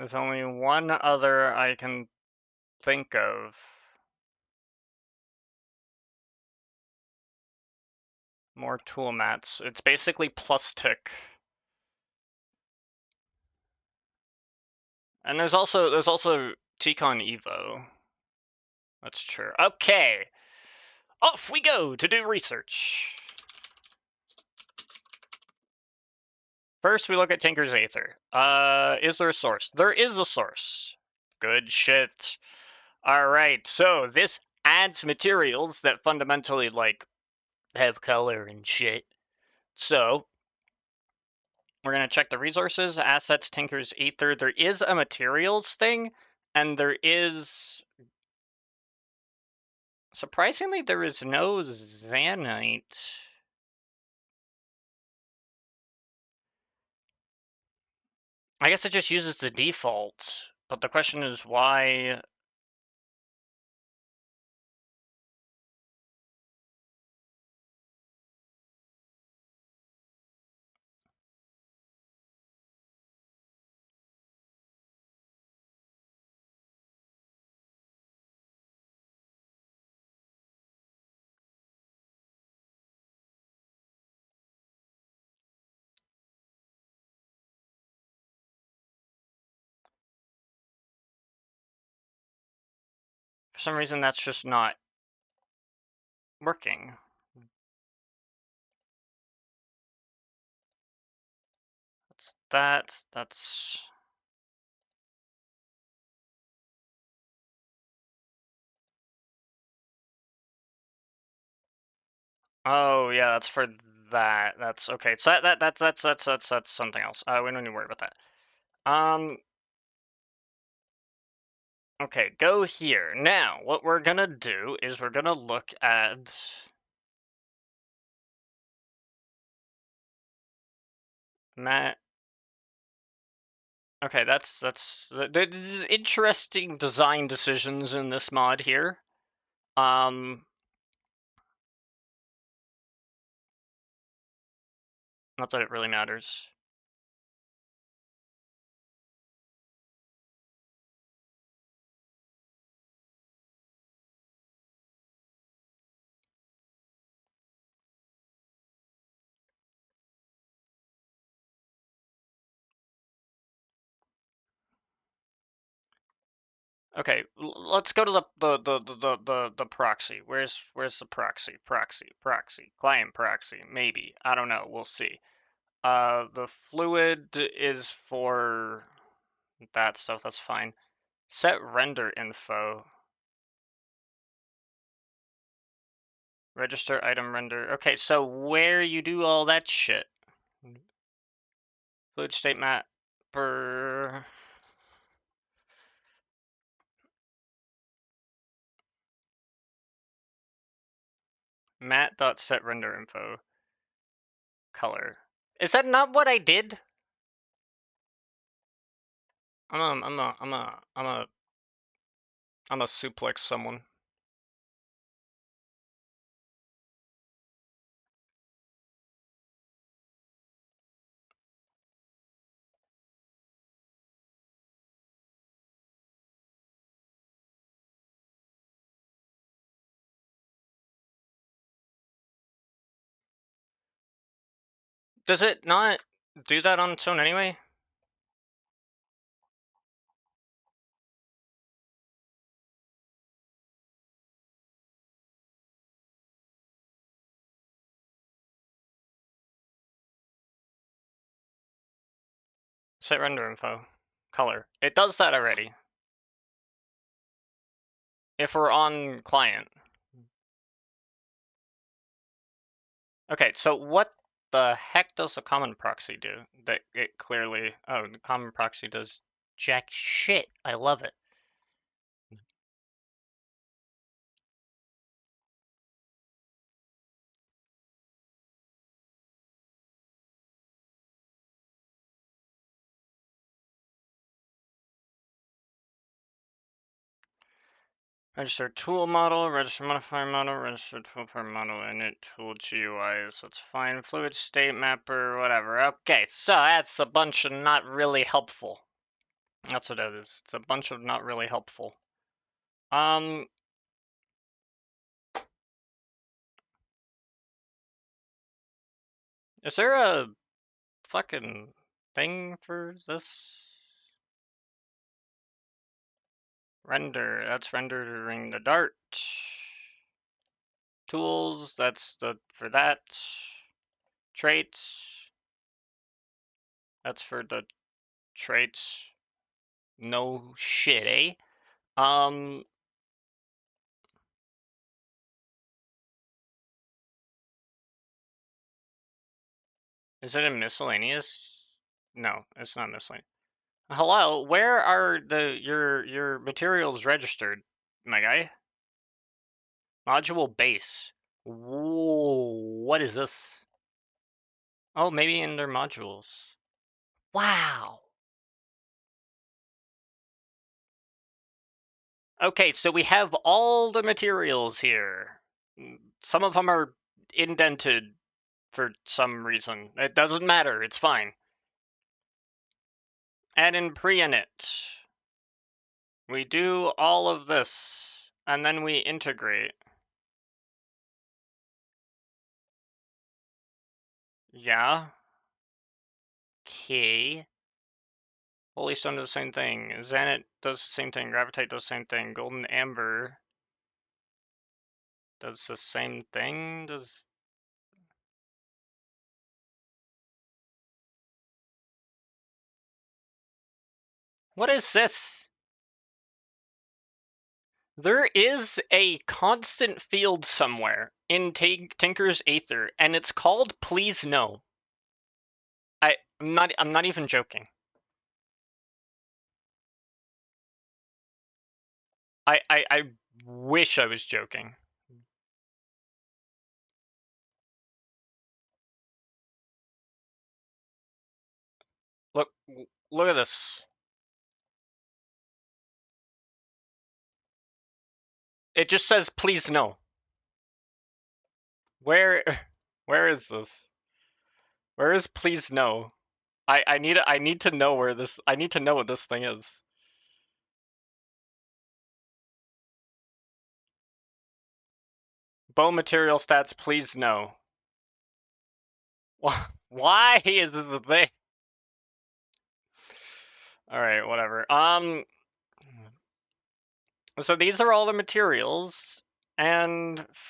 There's only one other I can think of. More tool mats. It's basically plus tick. And there's also Tcon Evo. That's true. Okay. Off we go to do research. First, we look at Tinker's Aether. Is there a source? There is a source. Good shit. Alright, so this adds materials that fundamentally, like, have color and shit. So, we're going to check the resources, assets, Tinker's Aether. There is a materials thing, and there is... Surprisingly, there is no Zanite. I guess it just uses the default, but the question is why... For some reason, that's just not working. That's... Oh, yeah, that's for that. That's okay. So that's something else. We don't need to worry about that. Okay, go here. Now, what we're gonna do is we're gonna look at Matt. Okay, there's interesting design decisions in this mod here. Not that it really matters. Okay, let's go to the proxy. Where's the proxy? Proxy. Client proxy. Maybe. I don't know. We'll see. The fluid is for that stuff. That's fine. Set render info. Register item render. Okay, so where you do all that shit? Fluid state mapper. Mat.set render info. Color. Is that not what I did? I'm a suplex someone. Does it not do that on its own anyway? Set render info. Color. It does that already. If we're on client. Okay, so what the heck does the common proxy do? That it clearly... Oh, the common proxy does jack shit. I love it. Register tool model, register modifier model, register tool per model, init tool GUIs. That's fine. Fluid state mapper, whatever. Okay, so that's a bunch of not really helpful. That's what it is. It's a bunch of not really helpful. Is there a fucking thing for this? Render, that's rendering the dart. Tools, that's for that. Traits, that's for the traits. No shit, eh? Is it in miscellaneous? No, it's not miscellaneous. Hello, where are your materials registered, my guy? Module base. Whoa, what is this? Oh, maybe in their modules. Wow. Okay, so we have all the materials here. Some of them are indented for some reason. It doesn't matter, it's fine. And in pre-init, we do all of this, and then we integrate. Yeah. Okay. Holy Stone does the same thing. Xanit does the same thing. Gravitite does the same thing. Golden Amber does the same thing. What is this? There is a constant field somewhere in Tinker's Aether, and it's called Please No. I'm not even joking. I wish I was joking. Look at this. It just says please no. Where is this? Where is please no? I need to know where this. I need to know what this thing is. Bow material stats, please no. Why is this a thing? All right, whatever. So these are all the materials, and it's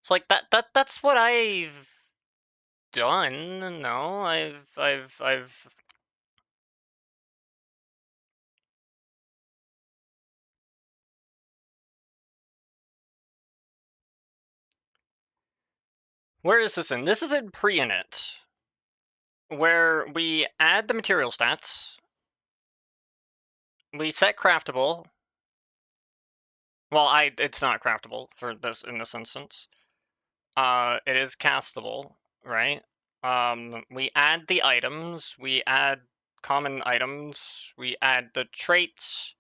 like that's what I've done. No, I've. Where is this in? This is in pre-init, where we add the material stats. We set craftable. Well, it's not craftable for this in this instance. It is castable, right? We add the items. We add common items. We add the traits.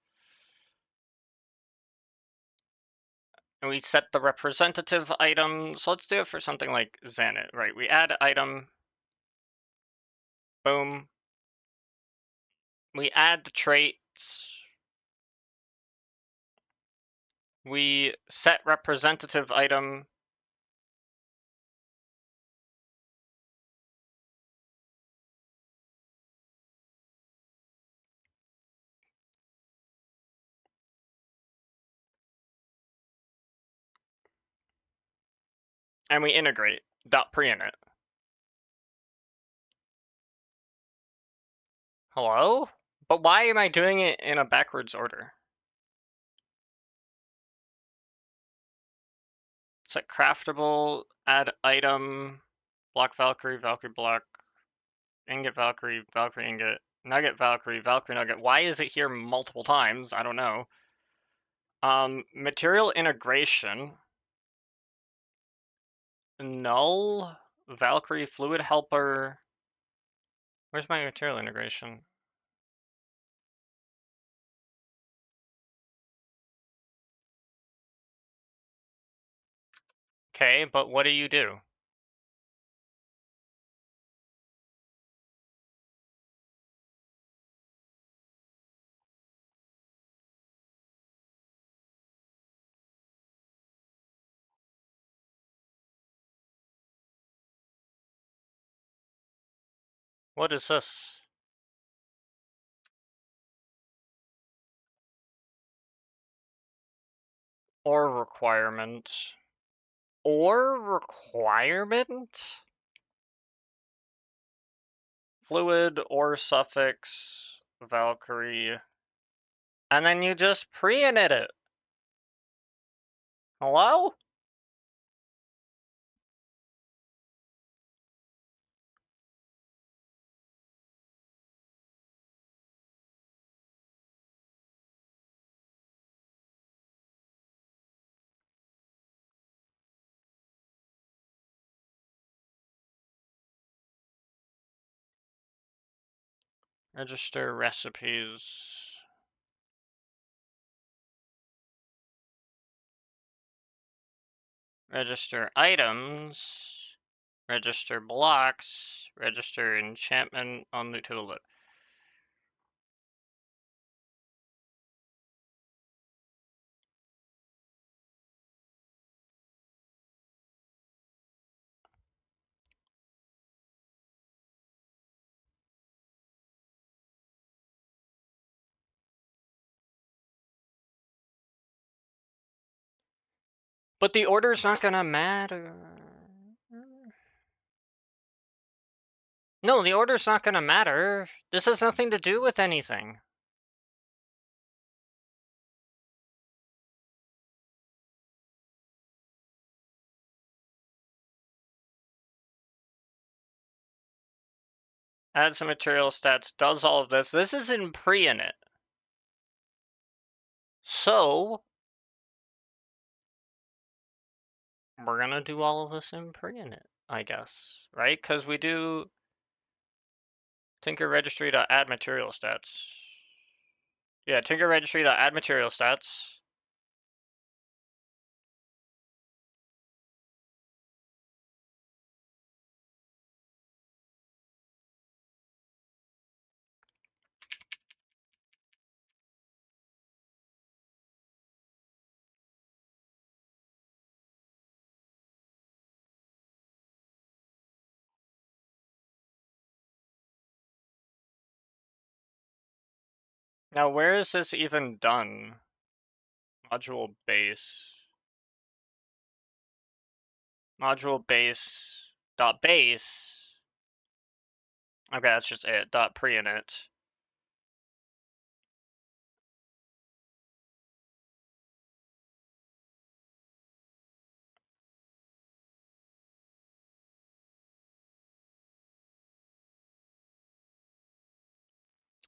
And we set the representative item. So let's do it for something like Xanit, right? We add item. Boom. We add the traits. We set representative item. And we integrate .preinit. Hello? But why am I doing it in a backwards order? Set craftable, add item, block Valkyrie, Valkyrie block, ingot Valkyrie, Valkyrie ingot, nugget Valkyrie, Valkyrie nugget. Why is it here multiple times? I don't know. Material integration. Null, Valkyrie, fluid helper. Where's my material integration? Okay, but what do you do? What is this? Or requirement. Or requirement? Fluid or suffix, Valkyrie. And then you just pre-init it. Hello? Register recipes. Register items. Register blocks. Register enchantment on the tooltip. But the order's not gonna matter. No, the order's not gonna matter. This has nothing to do with anything. Add some material stats, does all of this. This is in pre-init. So, we're gonna do all of this in pre-init, I guess, right? Because we do Tinker registry.add material stats. Yeah, Tinker registry.add material stats. Now, where is this even done? Module base. Module base dot base. Okay, that's just it. Dot pre-init.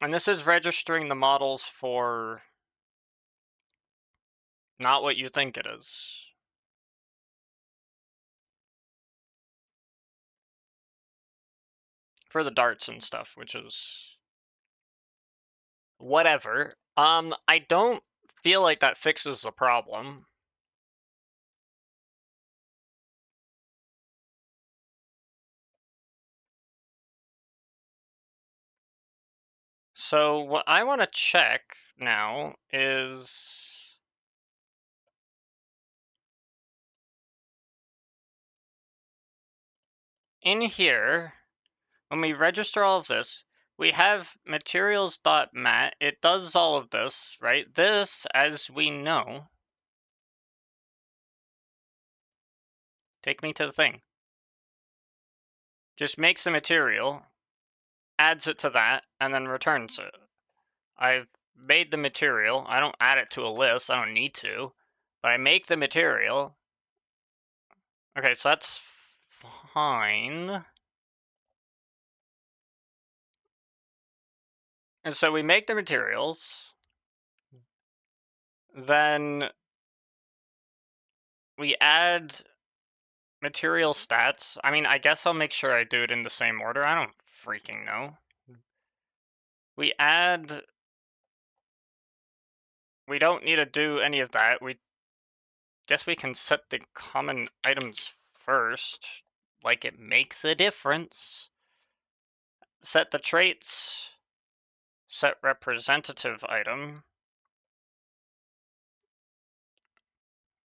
And this is registering the models for not what you think it is. For the darts and stuff, which is whatever. I don't feel like that fixes the problem. So what I want to check now is in here, when we register all of this, we have materials.mat. It does all of this, right? This, as we know, take me to the thing. Just makes a material, adds it to that, and then returns it. I've made the material. I don't add it to a list. I don't need to. But I make the material. Okay, so that's fine. And so we make the materials. Then we add material stats. I mean, I guess I'll make sure I do it in the same order. I don't freaking know. We add... We don't need to do any of that. We guess we can set the common items first. Like it makes a difference. Set the traits. Set representative item.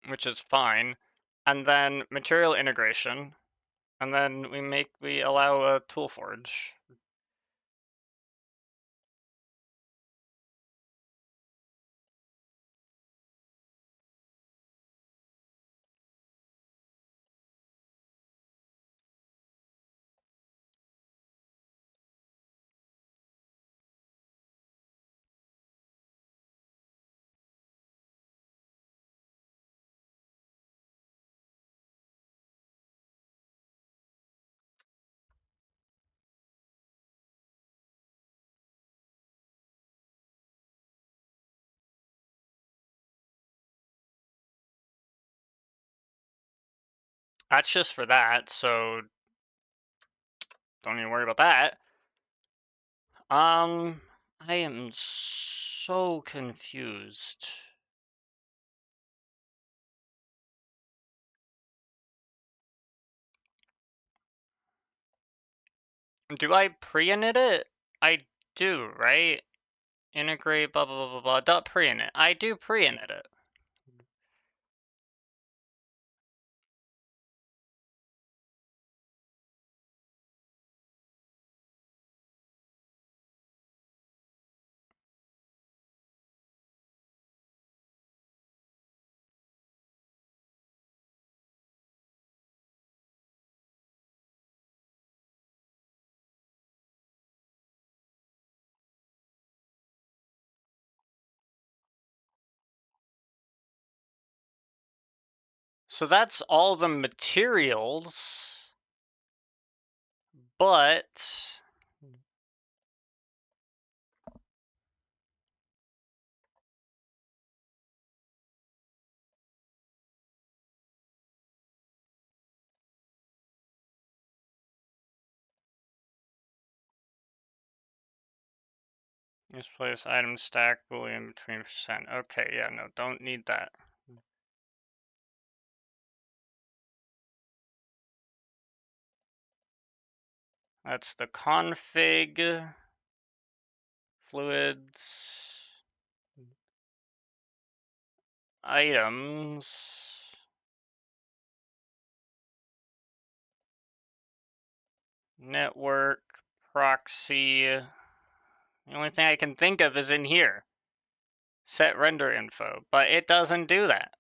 Which is fine. And then material integration. And then we allow a tool forge. That's just for that, so don't even worry about that. I am so confused. Do I pre-init it? I do, right? Integrate blah blah blah blah blah dot pre-init. I do pre-init it. So that's all the materials, but misplaced item stack boolean between percent. Okay, yeah, no, don't need that. That's the config, fluids, items, network, proxy. The only thing I can think of is in here. Set render info, but it doesn't do that.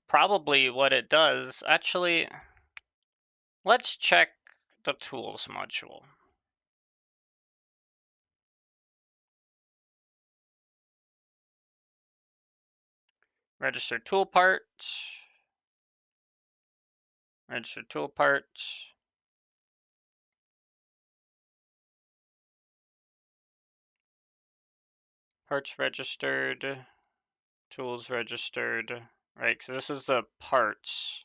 Probably what it does, actually, let's check the tools module. Register tool part, register tool part, parts registered, tools registered, right? So this is the parts.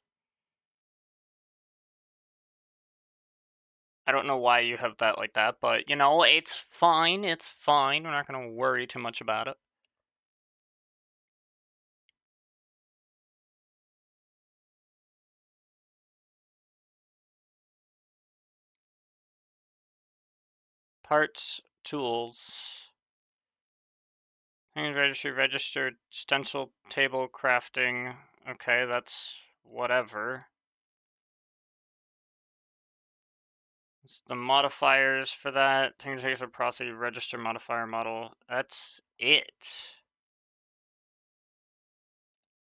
I don't know why you have that like that, but you know, it's fine. It's fine. We're not going to worry too much about it. Parts, tools, registry, registered, stencil table crafting. Okay, that's whatever. It's the modifiers for that. Things takes a process, register modifier model. That's it.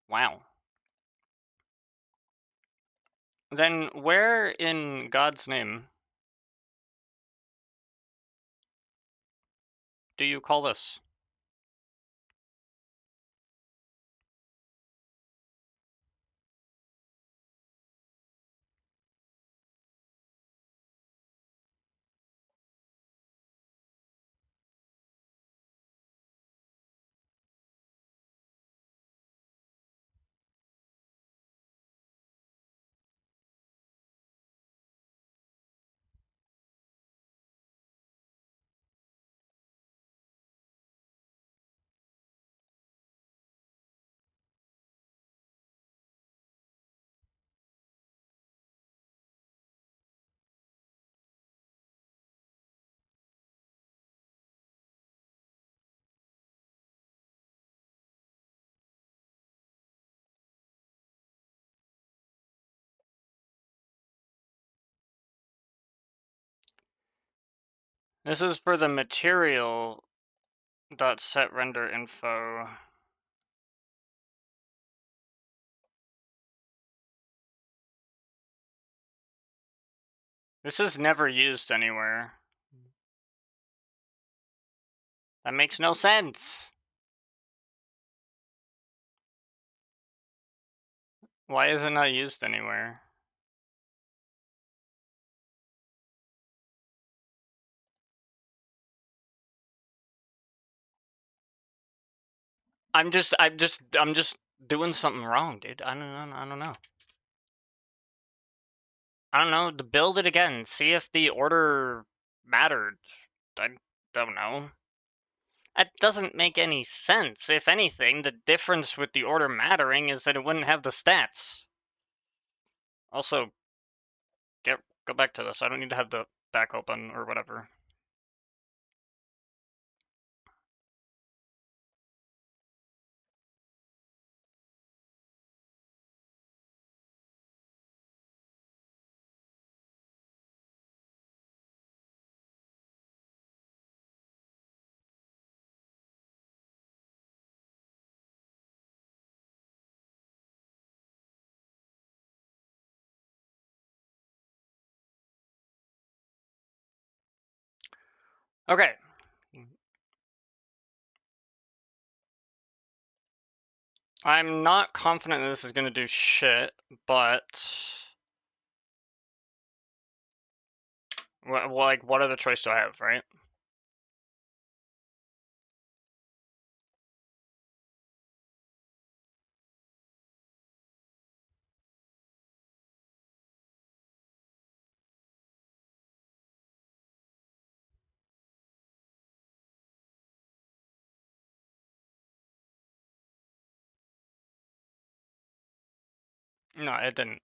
Wow. Then where in God's name do you call this? This is for the material dot set render info. This is never used anywhere. That makes no sense. Why is it not used anywhere? I'm just doing something wrong, dude. I don't know. I don't know, to build it again, see if the order mattered. I don't know. That doesn't make any sense. If anything, the difference with the order mattering is that it wouldn't have the stats. Also, go back to this. I don't need to have the back open or whatever. Okay. I'm not confident that this is going to do shit, but... Like, what other choice do I have, right? No, it didn't.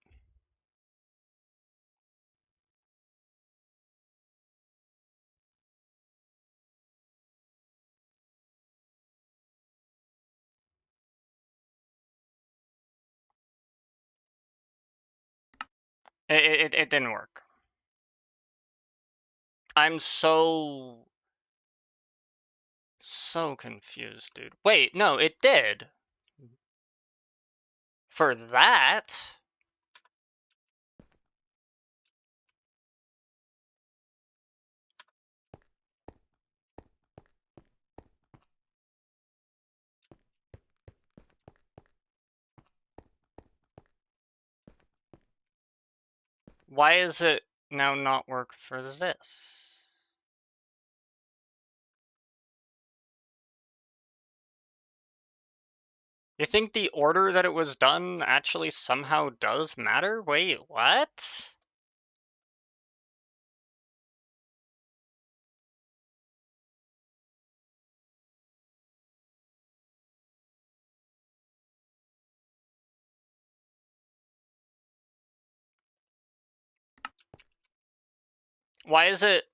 It didn't work. I'm so confused, dude. Wait, no, it did. For that? Why is it now not work for this? You think the order that it was done actually somehow does matter? Wait, what? Why is it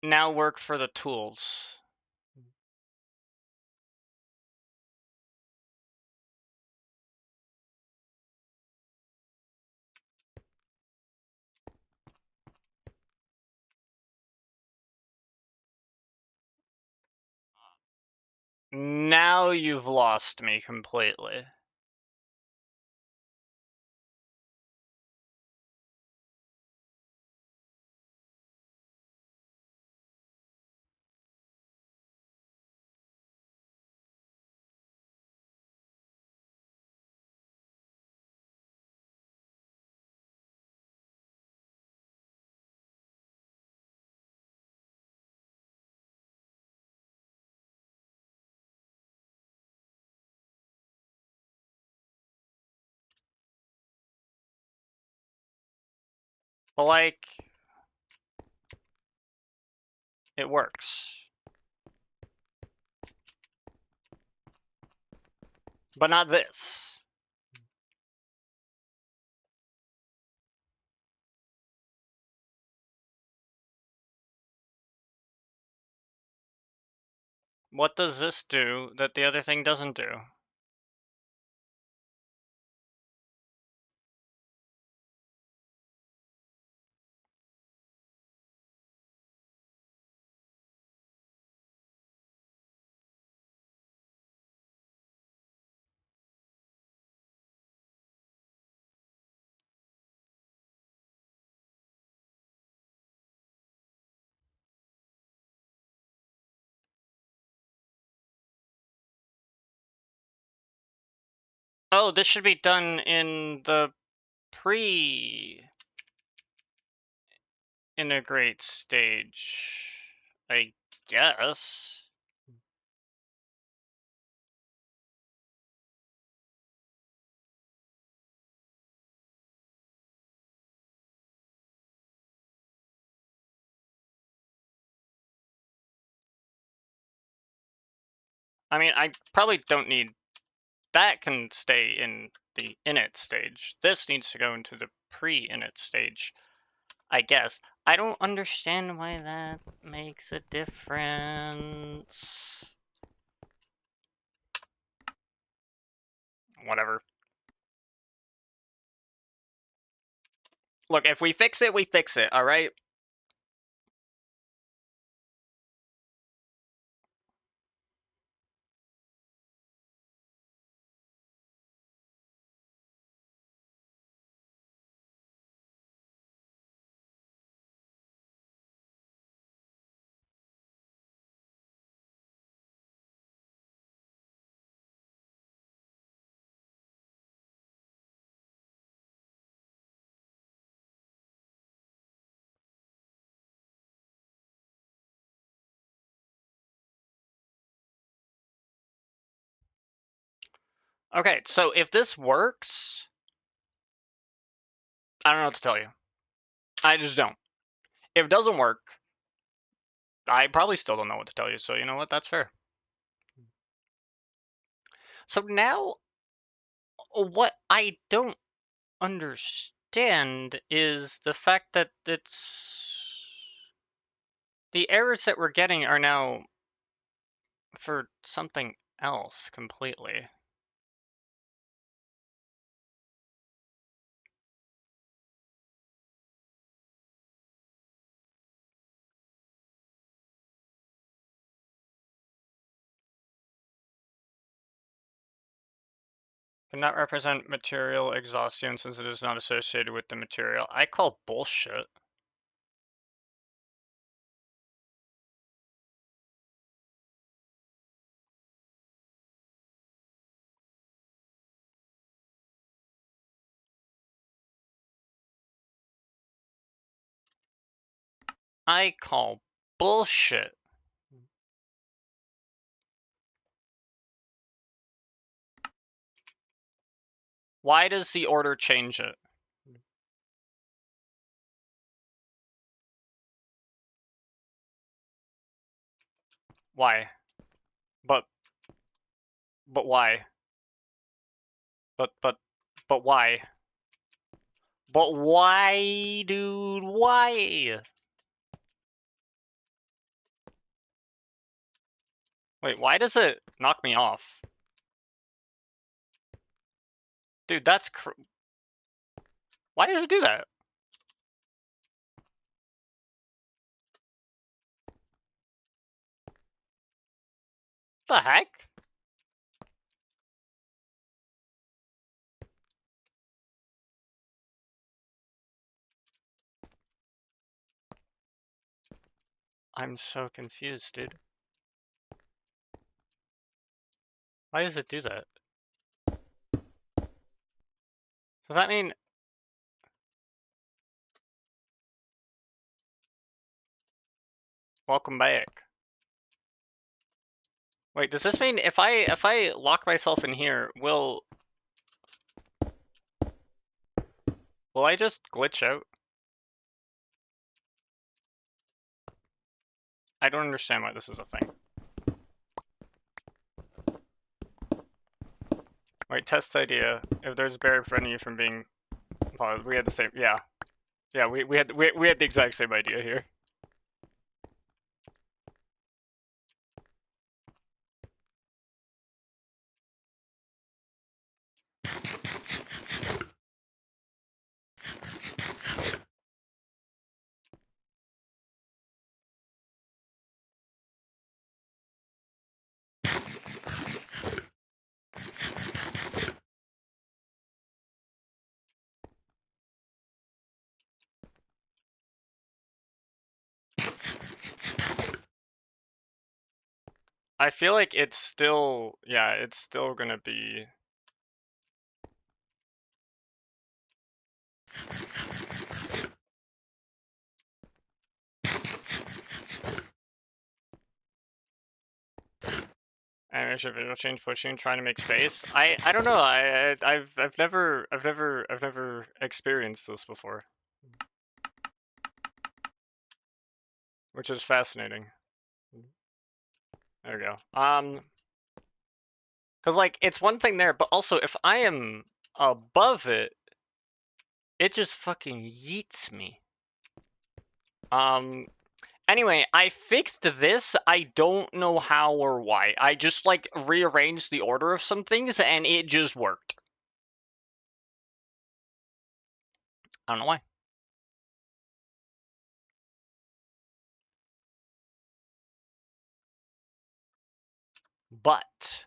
now work for the tools? Now you've lost me completely. But like, it works. But not this. What does this do that the other thing doesn't do? Oh, this should be done in the pre-integrate stage, I guess. I mean, I probably don't need... That can stay in the init stage. This needs to go into the pre-init stage, I guess. I don't understand why that makes a difference. Whatever. Look, if we fix it, we fix it, alright? Okay, so if this works... I don't know what to tell you. I just don't. If it doesn't work, I probably still don't know what to tell you, so you know what? That's fair. So now, what I don't understand is the fact that the errors that we're getting are now for something else completely. Cannot represent material exhaustion since it is not associated with the material. I call bullshit. I call bullshit. Why does the order change it? Why? But why? But why? But why, dude? Why? Wait, why does it knock me off? Dude, that's why does it do that? The heck? I'm so confused, dude. Why does it do that? Does that mean... Welcome back. Wait, does this mean if I lock myself in here, will I just glitch out? I don't understand why this is a thing. Wait, test idea. If there's a barrier preventing you from being... Oh, we had the same... Yeah. Yeah, we had the exact same idea here. I feel like it's still... Yeah, it's still gonna be... Animation visual change pushing, trying to make space. I don't know. I've never experienced this before, which is fascinating. There we go. Because, like, it's one thing there, but also if I am above it, it just fucking yeets me. Anyway, I fixed this. I don't know how or why. I just, like, rearranged the order of some things, and it just worked. I don't know why. But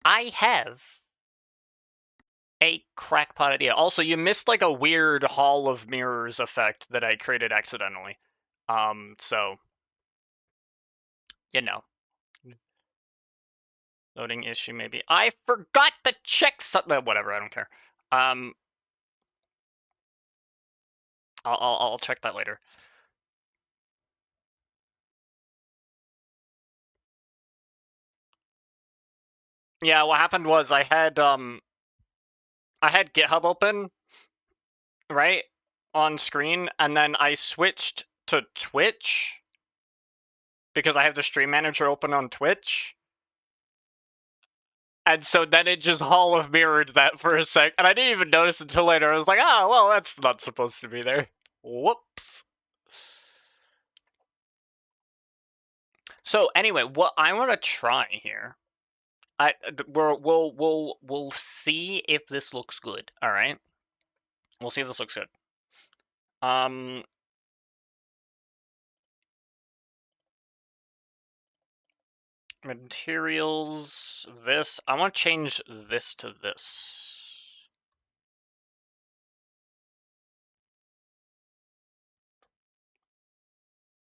I have a crackpot idea. Also, you missed, like, a weird Hall of Mirrors effect that I created accidentally. So, you know. Loading issue, maybe. I forgot to check something. Whatever, I don't care. I'll check that later. Yeah, what happened was I had GitHub open, right, on screen, and then I switched to Twitch because I have the stream manager open on Twitch. And so then it just Hall of Mirrored that for a sec, and I didn't even notice until later. I was like, oh, well, that's not supposed to be there. Whoops. So anyway, what I want to try here, we'll see if this looks good. All right, we'll see if this looks good. Materials. This I want to change this to this.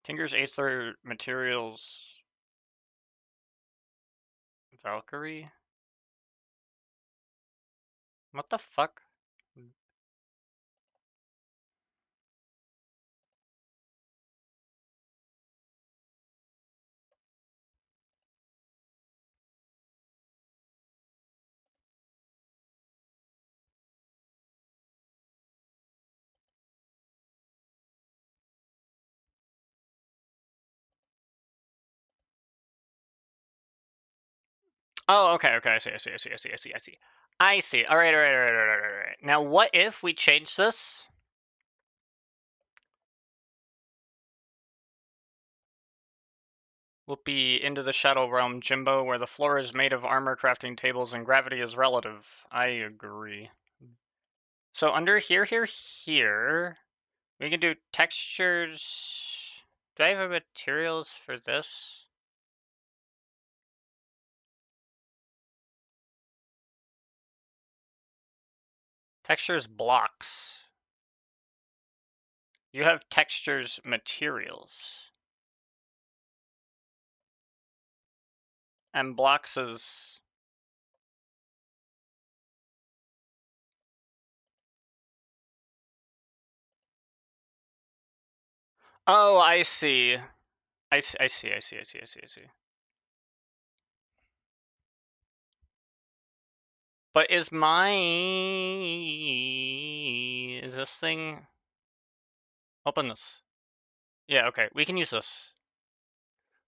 Tinker's Aether materials. Valkyrie. What the fuck? Oh, okay, okay. I see. I see. All right. Now, what if we change this? We'll be into the Shadow Realm, Jimbo, where the floor is made of armor crafting tables and gravity is relative. I agree. So under here, we can do textures. Do I have materials for this? Textures blocks. You have textures materials. And blocks is... Oh, I see. I see. But is this thing... Open this. Yeah, okay. We can use this.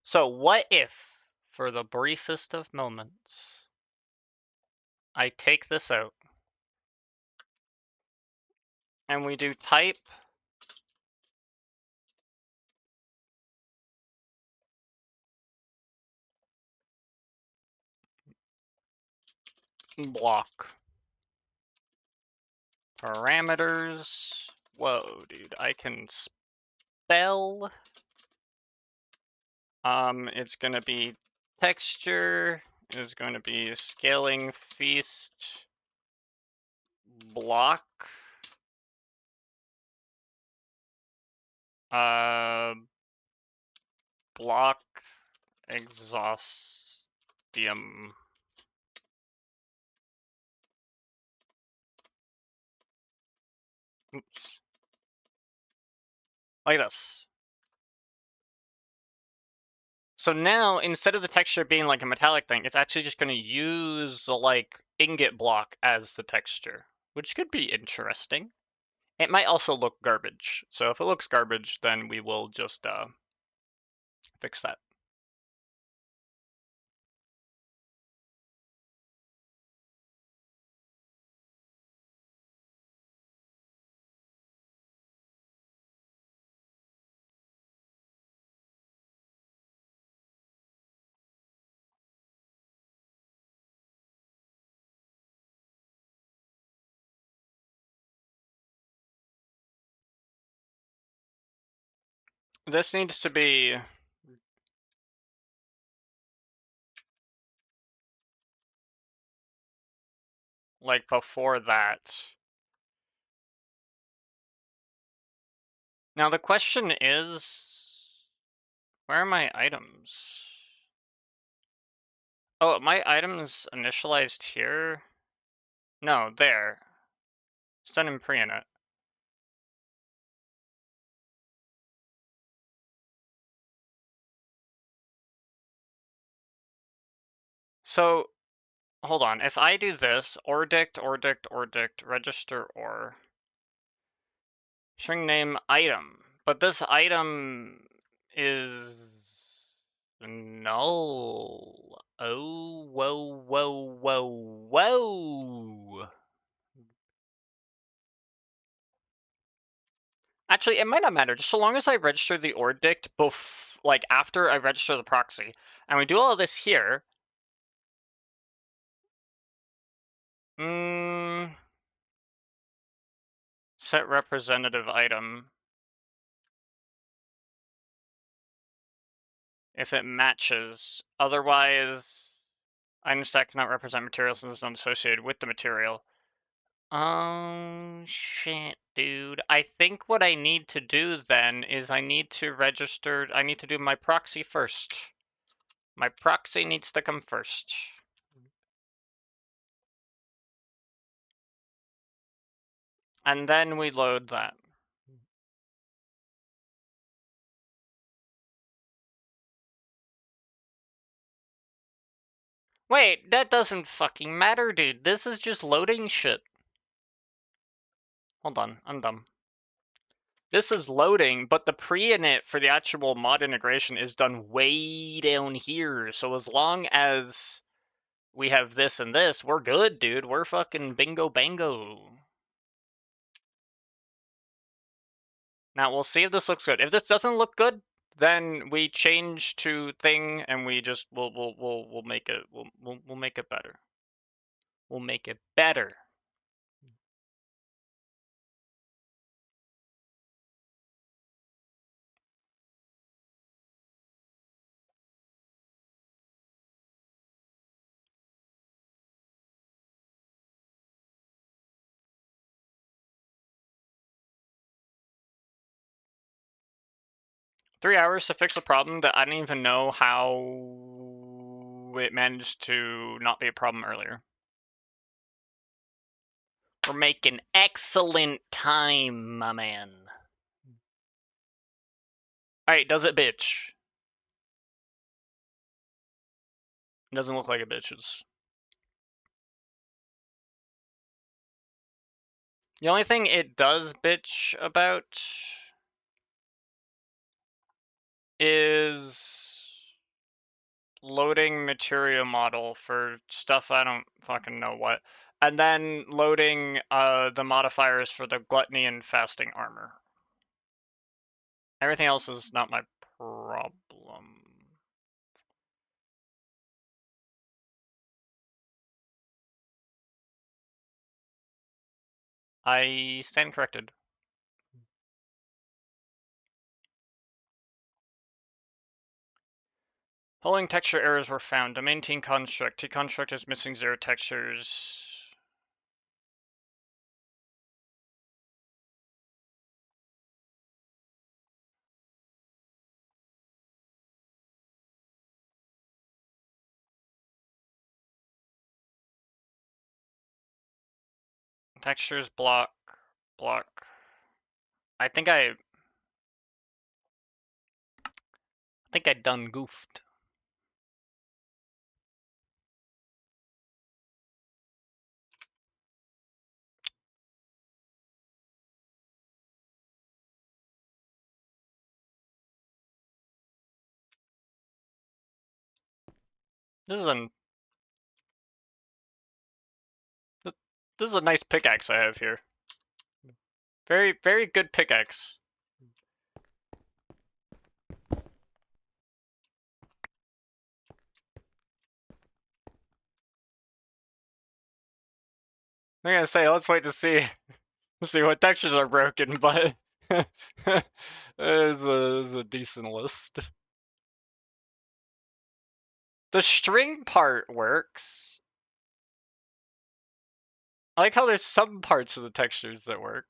So what if, for the briefest of moments, I take this out and we do type block parameters. Whoa, dude, I can spell. It's gonna be texture. It's going to be scaling feast block. Block exhaustium. Oops. Like this. So now, instead of the texture being like a metallic thing, it's actually just going to use the, like, ingot block as the texture, which could be interesting. It might also look garbage. So if it looks garbage, then we will just fix that. This needs to be like before that. Now the question is, where are my items? Oh, my items initialized here? No, there. It's done in pre-init. So, hold on. If I do this, ordict, register or string name item, but this item is null. Oh, whoa. Actually, it might not matter, just so long as I register the ordict like after I register the proxy, and we do all of this here. Set representative item. If it matches, otherwise, item stack cannot represent material since it's not associated with the material. Shit, dude. I think what I need to do then is I need to do my proxy first. My proxy needs to come first. And then we load that. Wait, that doesn't fucking matter, dude. This is just loading shit. Hold on, I'm dumb. This is loading, but the pre-init for the actual mod integration is done way down here. So as long as we have this and this, we're good, dude. We're fucking bingo bango. Now we'll see if this looks good. If this doesn't look good, then we change to thing and we just we'll make it we'll make it better. We'll make it better. Three hours to fix a problem that I don't even know how it managed to not be a problem earlier. We're making excellent time, my man. Alright, does it bitch? It doesn't look like it bitches. The only thing it does bitch about is loading material model for stuff I don't fucking know what. And then loading the modifiers for the gluttony and fasting armor. Everything else is not my problem. I stand corrected. Polling texture errors were found. Domain T-construct. T-construct is missing 0 textures. Textures block. I think I done goofed. This is a nice pickaxe I have here. Very, very good pickaxe. I'm gonna say, let's wait to see. Let's see what textures are broken, but it's a decent list. The string part works. I like how there's some parts of the textures that work.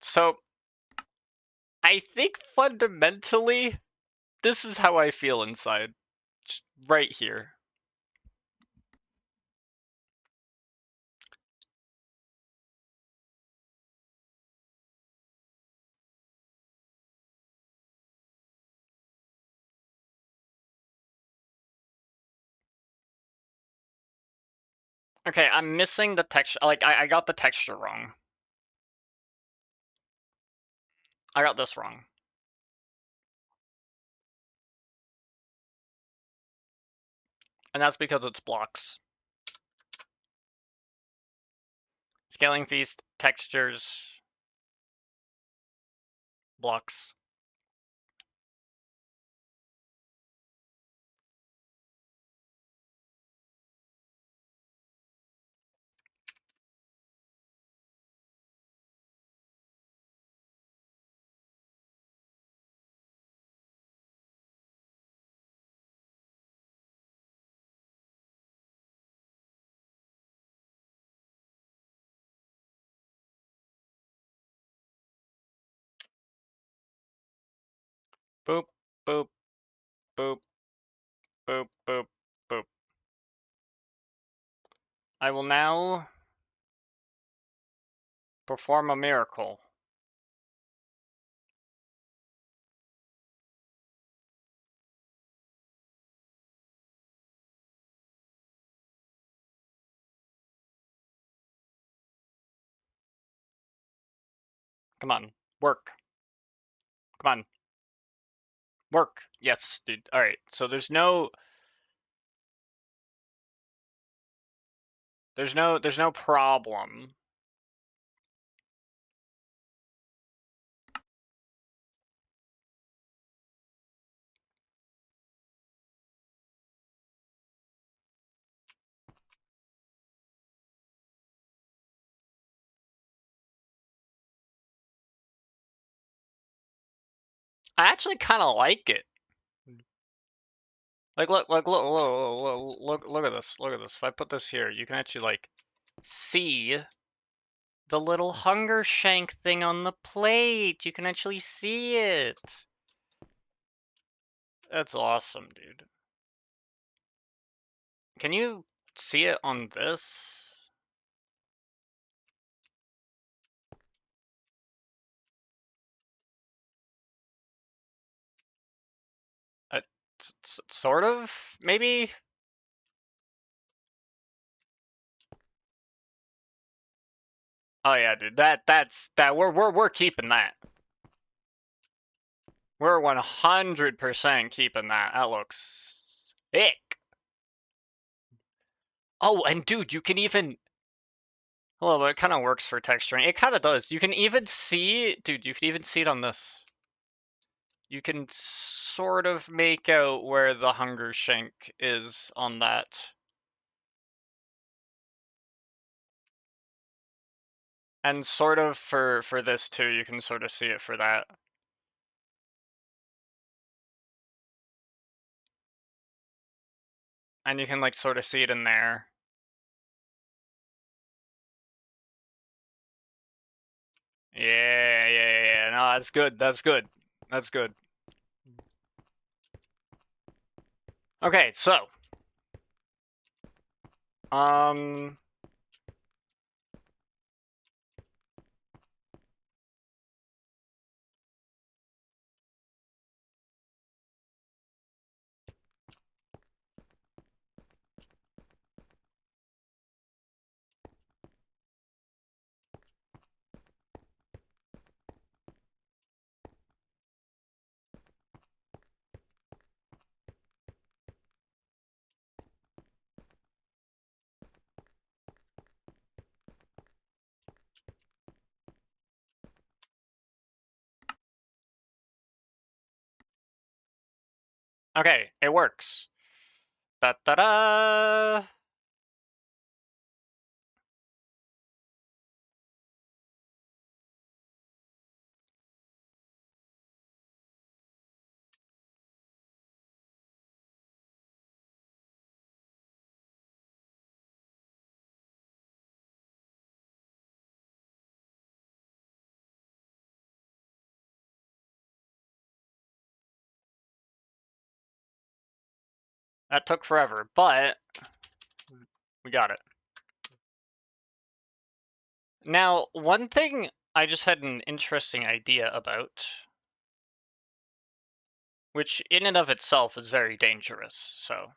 So, I think fundamentally, this is how I feel inside. Just right here. Okay, I'm missing the texture. Like, I got the texture wrong. I got this wrong. And that's because it's blocks. Scaling feast, textures, blocks. Boop, boop, boop, boop, boop, boop. I will now perform a miracle. Come on, work. Come on. Work. Yes, dude. Alright, so there's no problem. I actually kind of like it. Like, look at this. Look at this. If I put this here, you can actually, like, see the little hunger shank thing on the plate. You can actually see it. That's awesome, dude. Can you see it on this? Sort of, maybe? Oh yeah, dude. We're keeping that. We're 100% keeping that. That looks sick. Oh, and dude, you can even... Well, but it kind of works for texturing. It kind of does. You can even see... Dude, you can even see it on this. You can sort of make out where the hunger shank is on that. And sort of for this too, you can sort of see it for that. And you can like sort of see it in there. Yeah. No, that's good. That's good. That's good. Okay, so. Okay, it works. Da-da-da! That took forever, but we got it. Now, one thing I just had an interesting idea about, which in and of itself is very dangerous, so.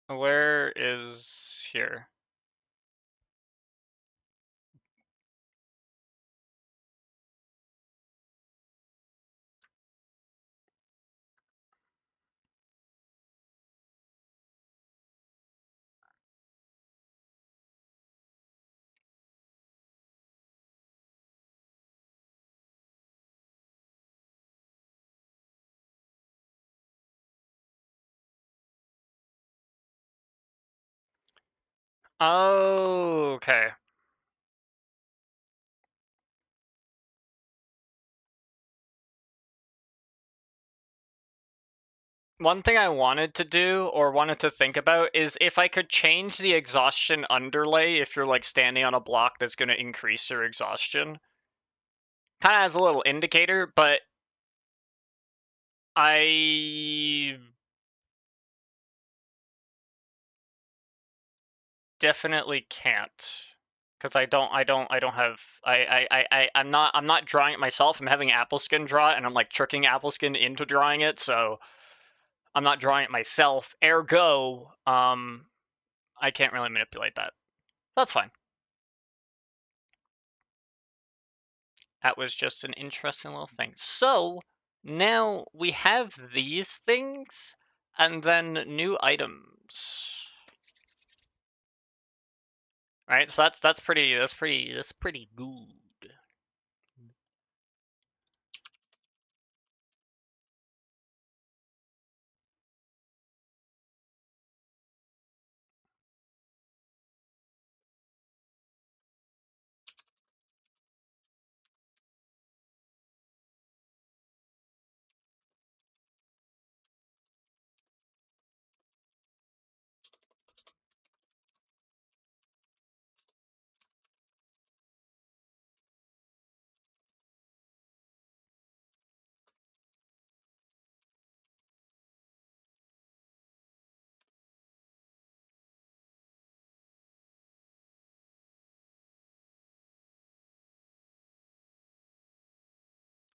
Where is here? Oh, okay. One thing I wanted to do or wanted to think about is if I could change the exhaustion underlay if you're like standing on a block that's going to increase your exhaustion. Kind of has a little indicator, but I definitely can't. Because I'm not drawing it myself. I'm having Appleskin draw it, and I'm like tricking Appleskin into drawing it, so I'm not drawing it myself. Ergo, I can't really manipulate that. That's fine. That was just an interesting little thing. So now we have these things, and then new items. Right, so that's pretty good.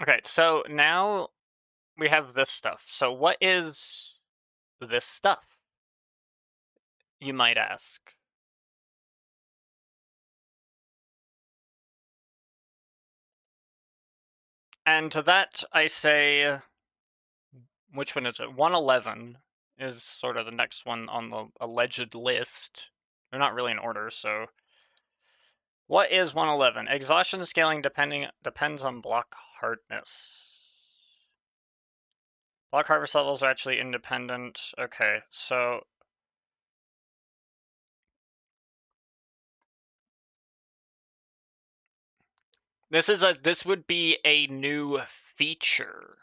Okay, so now we have this stuff. So what is this stuff, you might ask? And to that I say, which one is it? 111 is sort of the next one on the alleged list. They're not really in order, so. What is 111? Exhaustion scaling depends on block hardness. Block harvest levels are actually independent. Okay, so this would be a new feature.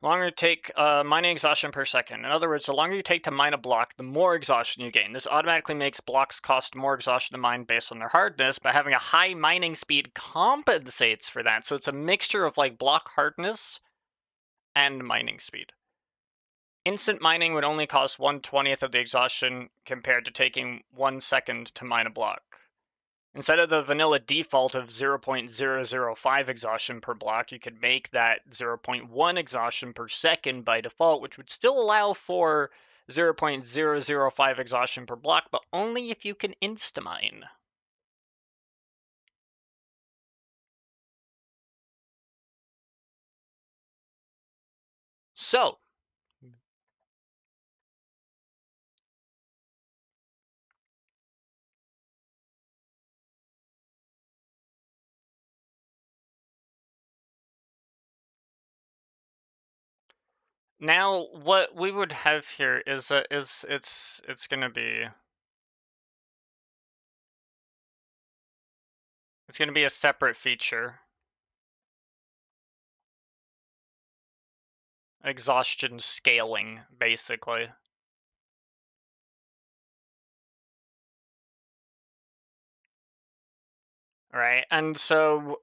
Longer take mining exhaustion per second. In other words, the longer you take to mine a block, the more exhaustion you gain. This automatically makes blocks cost more exhaustion to mine based on their hardness, but having a high mining speed compensates for that. So it's a mixture of like block hardness and mining speed. Instant mining would only cost 1/20th of the exhaustion compared to taking 1 second to mine a block. Instead of the vanilla default of 0.005 exhaustion per block, you could make that 0.1 exhaustion per second by default, which would still allow for 0.005 exhaustion per block, but only if you can instamine. So, now what we would have here is it's gonna be a separate feature. Exhaustion scaling, basically. right? And so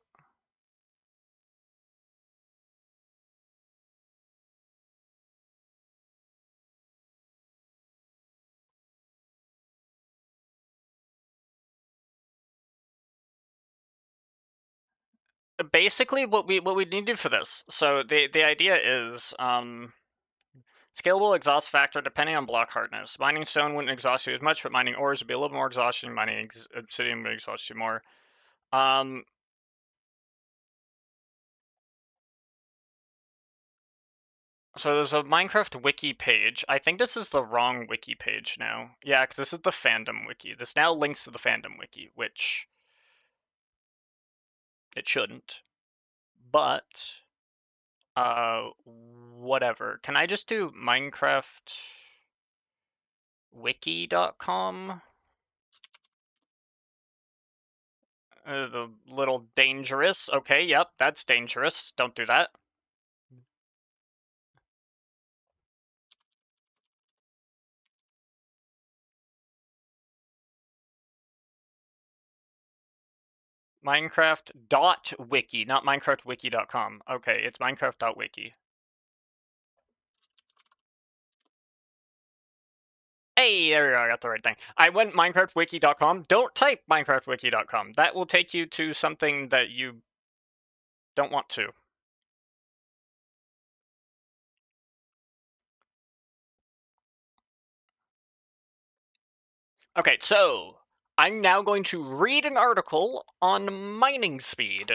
basically what we needed for this. So the idea is scalable exhaust factor depending on block hardness. Mining stone wouldn't exhaust you as much, but mining ores would be a little more exhausting. Mining obsidian would exhaust you more. So there's a Minecraft wiki page. I think this is the wrong wiki page now. Yeah, because this is the fandom wiki. This now links to the fandom wiki, which it shouldn't. But whatever. Can I just do minecraftwiki.com? The little dangerous. Okay, yep, that's dangerous. Don't do that. Minecraft.wiki, not minecraftwiki.com. Okay, it's minecraft.wiki. Hey, there we go, I got the right thing. I went minecraftwiki.com. Don't type minecraftwiki.com. That will take you to something that you don't want to. Okay, so I'm now going to read an article on mining speed.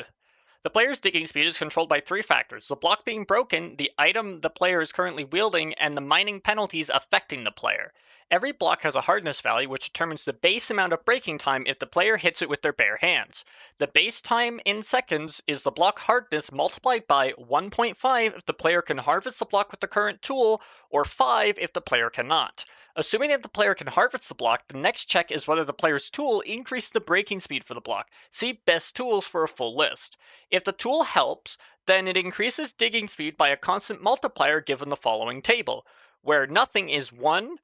The player's digging speed is controlled by three factors: the block being broken, the item the player is currently wielding, and the mining penalties affecting the player. Every block has a hardness value which determines the base amount of breaking time if the player hits it with their bare hands. The base time in seconds is the block hardness multiplied by 1.5 if the player can harvest the block with the current tool, or 5 if the player cannot. Assuming that the player can harvest the block, the next check is whether the player's tool increases the breaking speed for the block. See best tools for a full list. If the tool helps, then it increases digging speed by a constant multiplier given the following table, where nothing is 1,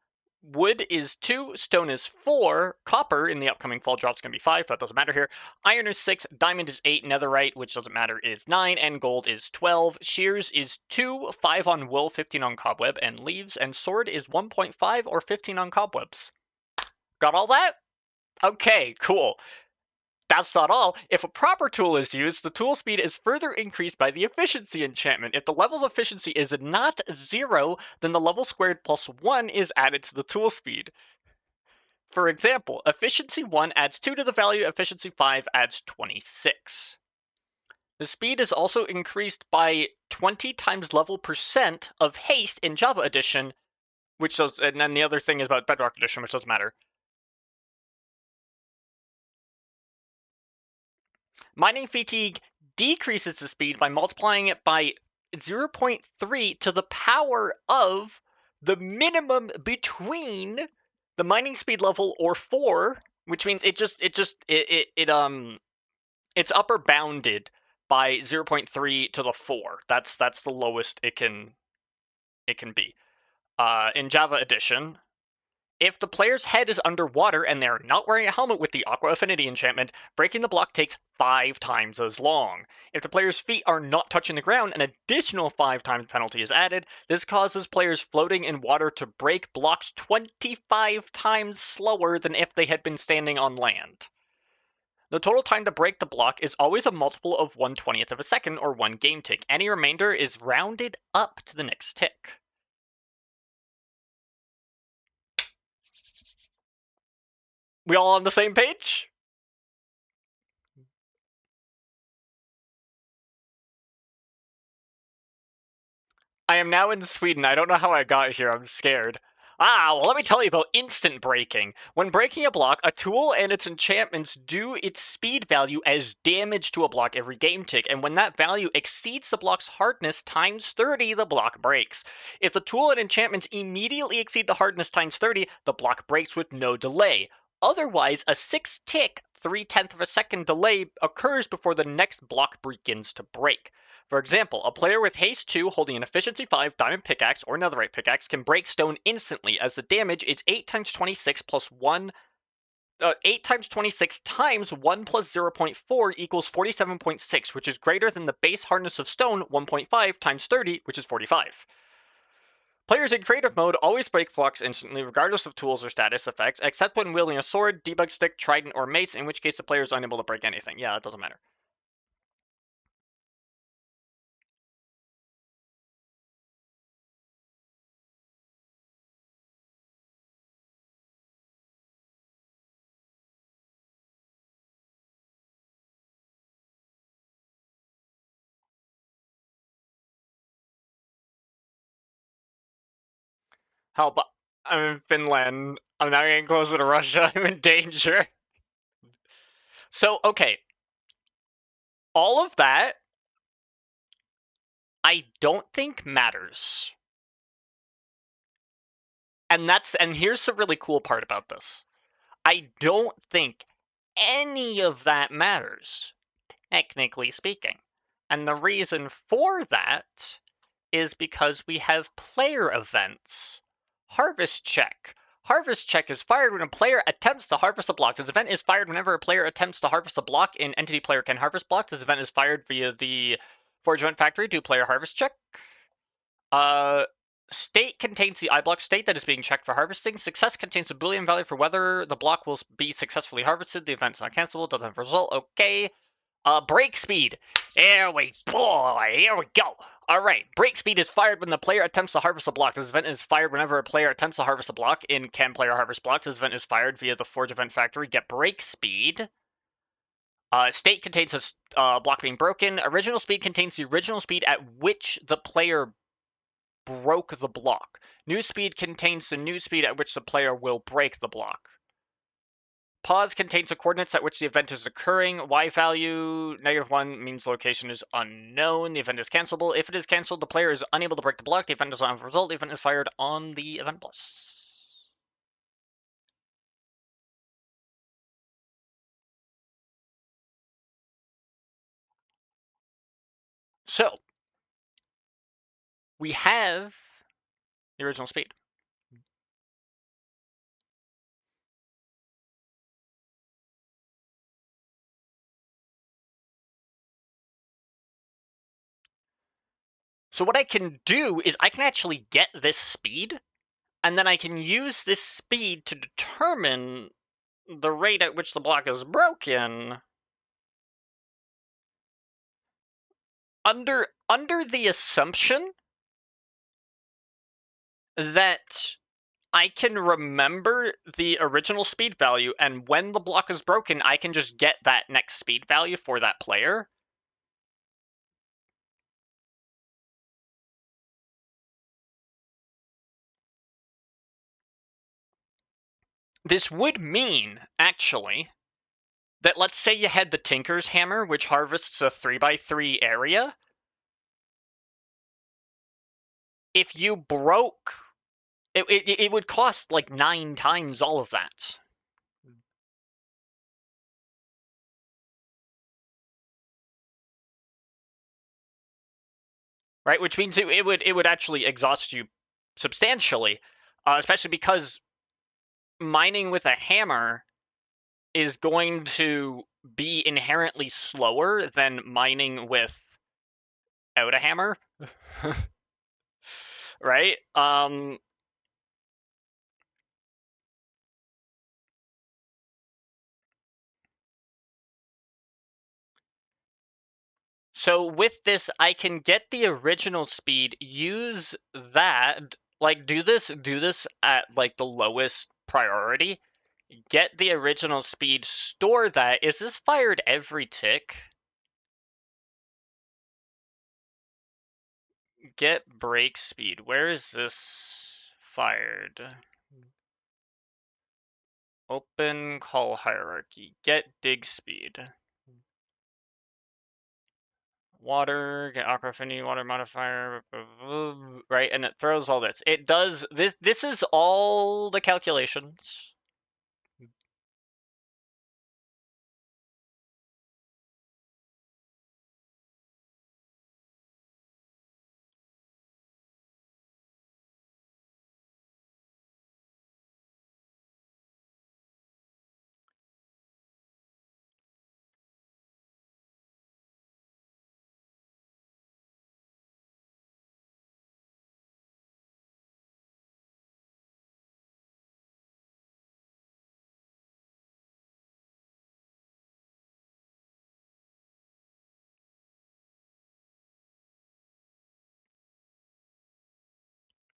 wood is 2, stone is 4, copper in the upcoming fall drop is going to be 5, but that doesn't matter here, iron is 6, diamond is 8, netherite, which doesn't matter, is 9, and gold is 12, shears is 2, 5 on wool, 15 on cobweb, and leaves, and sword is 1.5 or 15 on cobwebs. Got all that? Okay, cool. That's not all. If a proper tool is used, the tool speed is further increased by the efficiency enchantment. If the level of efficiency is not 0, then the level squared plus 1 is added to the tool speed. For example, efficiency 1 adds 2 to the value, efficiency 5 adds 26. The speed is also increased by 20 times level percent of haste in Java Edition, which does, and then the other thing is about Bedrock Edition, which doesn't matter. Mining fatigue decreases the speed by multiplying it by 0.3 to the power of the minimum between the mining speed level or 4, which means it's upper bounded by 0.3 to the 4. That's the lowest it can be. In Java Edition, if the player's head is underwater and they're not wearing a helmet with the Aqua Affinity enchantment, breaking the block takes 5 times as long. If the player's feet are not touching the ground, an additional 5 times penalty is added. This causes players floating in water to break blocks 25 times slower than if they had been standing on land. The total time to break the block is always a multiple of 1/20th of a second, or 1 game tick. Any remainder is rounded up to the next tick. We all on the same page? I am now in Sweden. I don't know how I got here. I'm scared. Well, let me tell you about instant breaking. When breaking a block, a tool and its enchantments do its speed value as damage to a block every game tick, and when that value exceeds the block's hardness times 30, the block breaks. If the tool and enchantments immediately exceed the hardness times 30, the block breaks with no delay. Otherwise, a 6-tick, 3/10 of a second delay occurs before the next block begins to break. For example, a player with haste 2 holding an efficiency 5 diamond pickaxe or netherite pickaxe can break stone instantly, as the damage is 8 times 26 plus 1 8 times 26 times 1 plus 0.4 equals 47.6, which is greater than the base hardness of stone 1.5 times 30, which is 45. Players in creative mode always break blocks instantly, regardless of tools or status effects, except when wielding a sword, debug stick, trident, or mace, in which case the player is unable to break anything. Yeah, it doesn't matter. Help. I'm in Finland. I'm now getting closer to Russia. I'm in danger. So, okay. All of that, I don't think matters. And here's the really cool part about this. I don't think any of that matters, technically speaking. And the reason for that is because we have player events. Harvest Check. Harvest Check is fired when a player attempts to harvest a block. This event is fired whenever a player attempts to harvest a block. An entity player can harvest blocks. This event is fired via the Forge Event Factory. Do player harvest check. State contains the iBlock state that is being checked for harvesting. Success contains the Boolean value for whether the block will be successfully harvested. The event's not cancelable. Doesn't have a result. Okay. Break speed. Here we go. All right. Break speed is fired when the player attempts to harvest a block. This event is fired whenever a player attempts to harvest a block. In Can Player Harvest Blocks, this event is fired via the Forge Event Factory. Get break speed. State contains a block being broken. Original speed contains the original speed at which the player broke the block. New speed contains the new speed at which the player will break the block. Pause contains the coordinates at which the event is occurring. Y value, -1 means location is unknown. The event is cancelable. If it is canceled, the player is unable to break the block. The event does not have a result. The event is fired on the event plus. So, we have the original speed. So what I can do is I can actually get this speed, and then I can use this speed to determine the rate at which the block is broken under the assumption that I can remember the original speed value, and when the block is broken, I can just get that next speed value for that player. This would mean, actually, that let's say you had the Tinker's Hammer, which harvests a 3x3 area. If you broke, it would cost like 9 times all of that. Right, which means it would actually exhaust you substantially, especially because mining with a hammer is going to be inherently slower than mining without a hammer. Right? So with this, I can get the original speed, use that, like do this at like the lowest priority, get the original speed, store that. Is this fired every tick? Get break speed. Where is this fired? Open call hierarchy. Get dig speed. Water, get aqua affinity, water modifier, right? And it throws all this. It does this. This is all the calculations.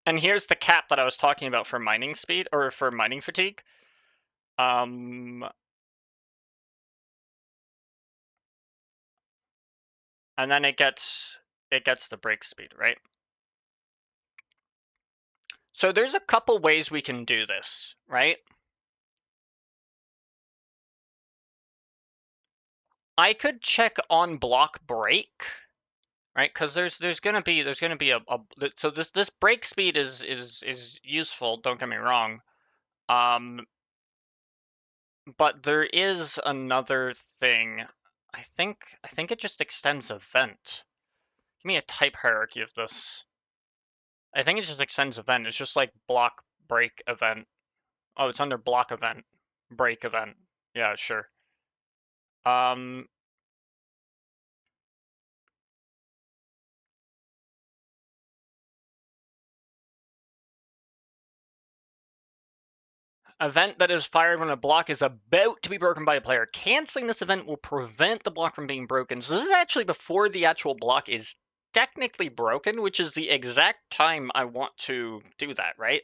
And here's the cap that I was talking about for mining speed, or for mining fatigue. And then it gets the break speed, right? So there's a couple ways we can do this, right? I could check on block break, right? Because there's gonna be a so this break speed is useful. Don't get me wrong. But there is another thing. I think it just extends event. Give me a type hierarchy of this. I think it just extends event. It's just like block break event. Oh, it's under block event, break event. Yeah, sure. Event that is fired when a block is about to be broken by a player. Canceling this event will prevent the block from being broken. So this is actually before the actual block is technically broken, which is the exact time I want to do that, right?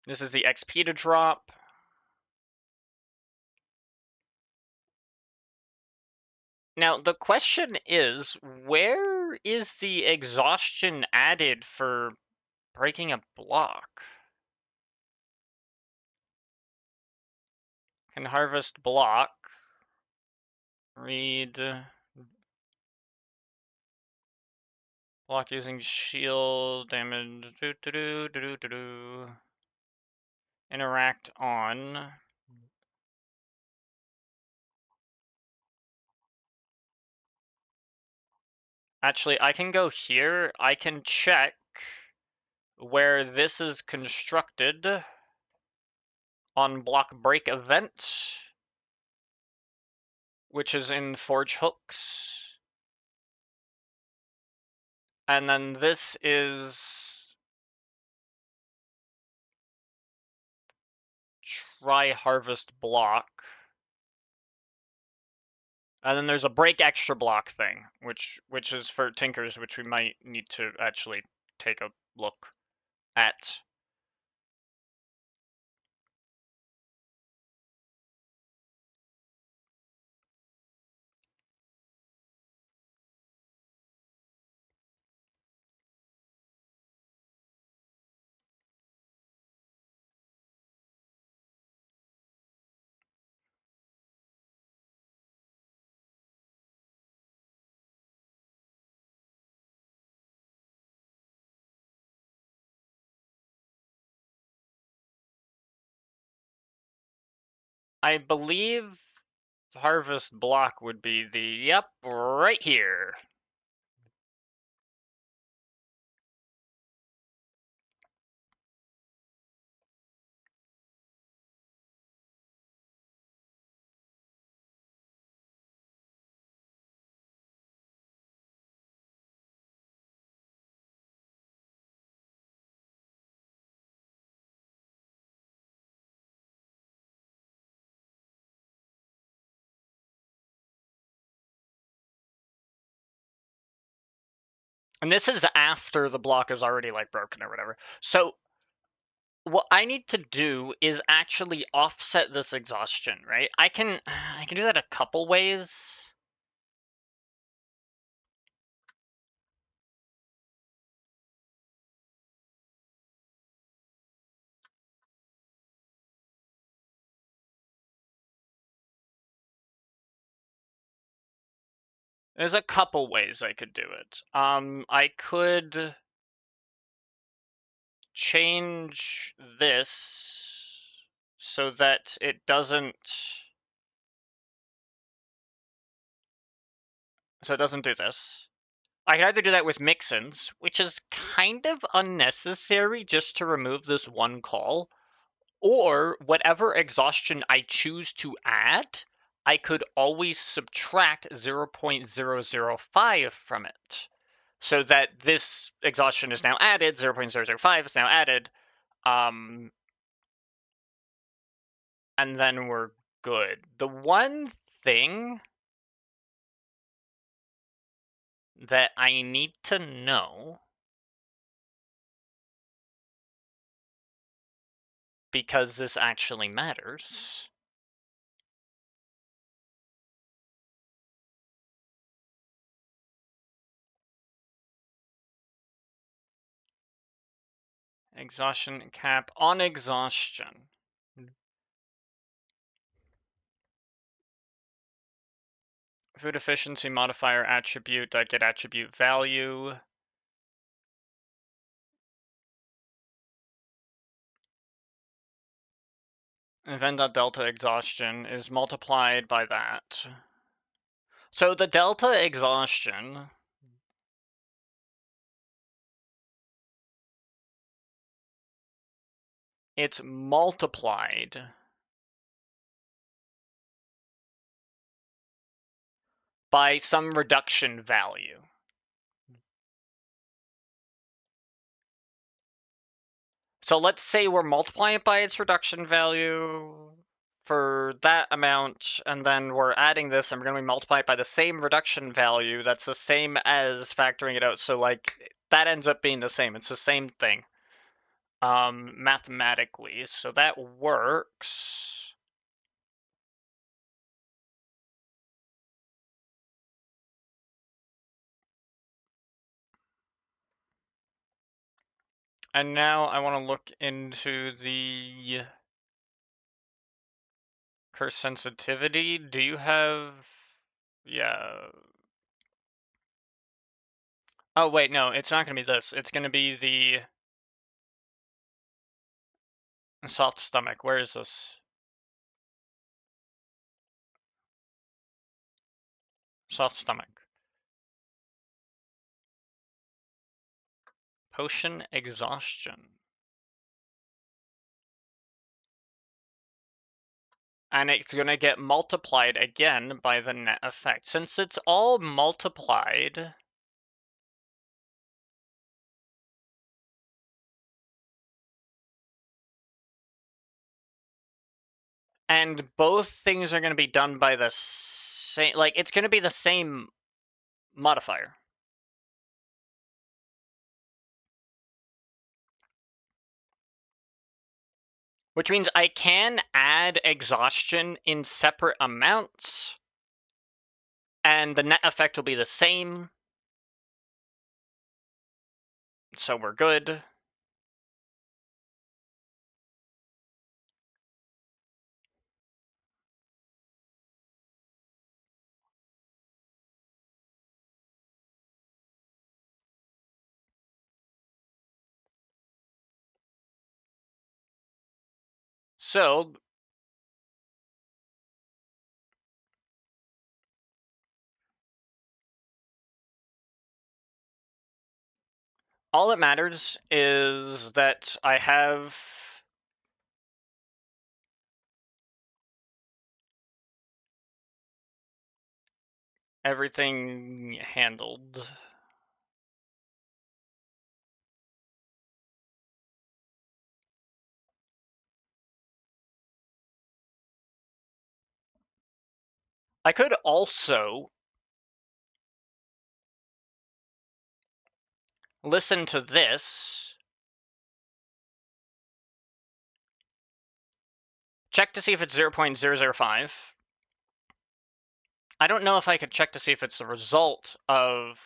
This is the XP to drop. Now, the question is, where is the exhaustion added for breaking a block? Can harvest block. Read. Block using shield damage. Interact on. Actually, I can go here. I can check where this is constructed on block break event, which is in Forge Hooks. And then this is try harvest block. And then there's a break extra block thing, which is for tinkers, which we might need to actually take a look at. I believe harvest block would be the, yep, right here. And this is after the block is already like broken or whatever. So what I need to do is actually offset this exhaustion, right? I can do that a couple ways. There's a couple ways I could do it. I could change this so that it doesn't do this. I can either do that with mix-ins, which is kind of unnecessary just to remove this one call, or whatever exhaustion I choose to add, I could always subtract 0.005 from it. So that this exhaustion is now added, 0.005 is now added, and then we're good. The one thing that I need to know, because this actually matters, exhaustion cap on exhaustion. Food efficiency modifier attribute, I get attribute value. Event.delta exhaustion is multiplied by that. So the delta exhaustion it's multiplied by some reduction value. So let's say we're multiplying it by its reduction value for that amount, and then we're adding this, and we're going to multiply it by the same reduction value that's the same as factoring it out. So, like, that ends up being the same. It's the same thing mathematically. So that works. And now I want to look into the curse sensitivity. Do you have... Yeah. Oh, wait, no, it's not going to be this. It's going to be the soft stomach. Where is this? Soft stomach. Potion exhaustion. And it's going to get multiplied again by the net effect. Since it's all multiplied, and both things are going to be done by the same, like, it's going to be the same modifier. Which means I can add exhaustion in separate amounts, and the net effect will be the same. So we're good. So all that matters is that I have everything handled. I could also listen to this, check to see if it's 0.005. I don't know if I could check to see if it's the result of...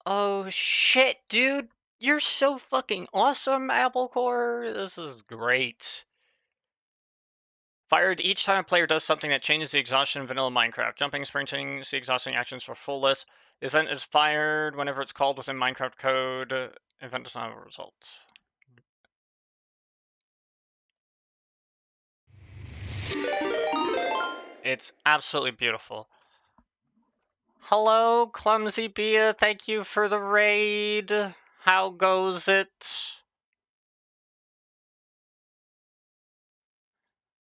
Oh shit, dude! You're so fucking awesome, Apple Core! This is great. Fired each time a player does something that changes the exhaustion in vanilla Minecraft. Jumping, sprinting, see exhausting actions for full list. The event is fired whenever it's called within Minecraft code. Event does not have a result. It's absolutely beautiful. Hello, Clumsy Bia. Thank you for the raid. How goes it?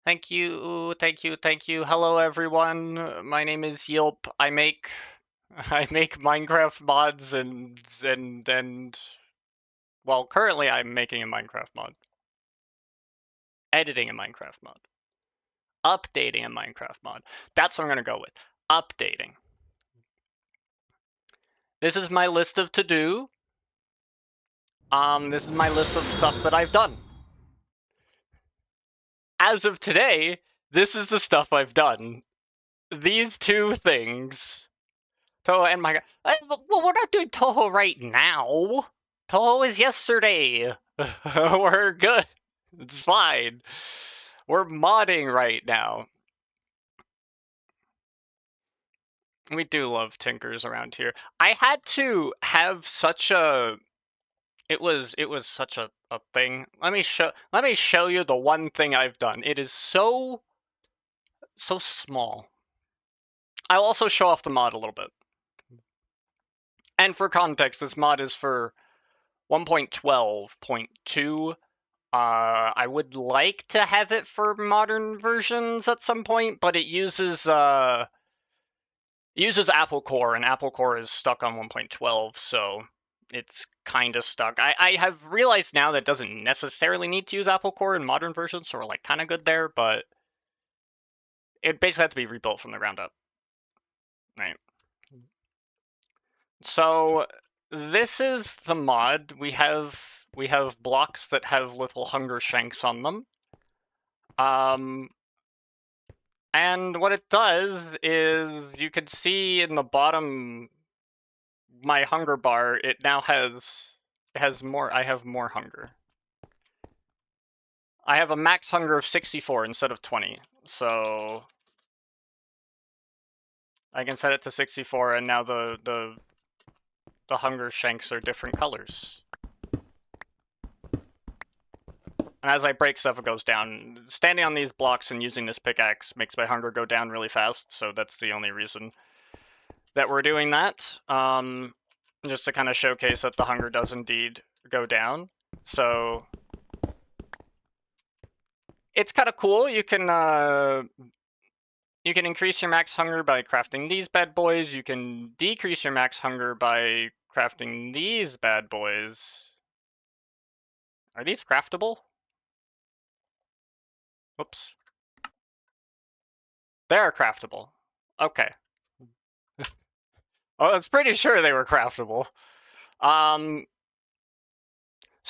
Thank you, thank you, thank you. Hello, everyone. My name is Yeelp. I make Minecraft mods and well, currently I'm making a Minecraft mod, editing a Minecraft mod, updating a Minecraft mod. That's what I'm gonna go with. Updating. This is my list of to-do. This is my list of stuff that I've done. As of today, this is the stuff I've done. These two things. Toho and Minecraft. Well, we're not doing Toho right now. Toho is yesterday. We're good. It's fine. We're modding right now. We do love tinkers around here. I had to have such a it was such a thing. Let me show you the one thing I've done. It is so small. I'll also show off the mod a little bit. And for context, this mod is for 1.12.2. I would like to have it for modern versions at some point, but it uses Apple Core, and Apple Core is stuck on 1.12, so it's kind of stuck. I have realized now that it doesn't necessarily need to use Apple Core in modern versions, so we're like kind of good there, but it basically has to be rebuilt from the ground up. Right. So this is the mod. We have blocks that have little hunger shanks on them. And what it does is you can see in the bottom my hunger bar, it now has more. I have more hunger. I have a max hunger of 64 instead of 20. So I can set it to 64, and now the hunger shanks are different colors. And as I break stuff, it goes down. Standing on these blocks and using this pickaxe makes my hunger go down really fast, so that's the only reason that we're doing that. Just to kind of showcase that the hunger does indeed go down. So it's kind of cool. You can increase your max hunger by crafting these bad boys. You can decrease your max hunger by crafting these bad boys. Are these craftable? Whoops. They are craftable. Okay. Oh, I was pretty sure they were craftable. So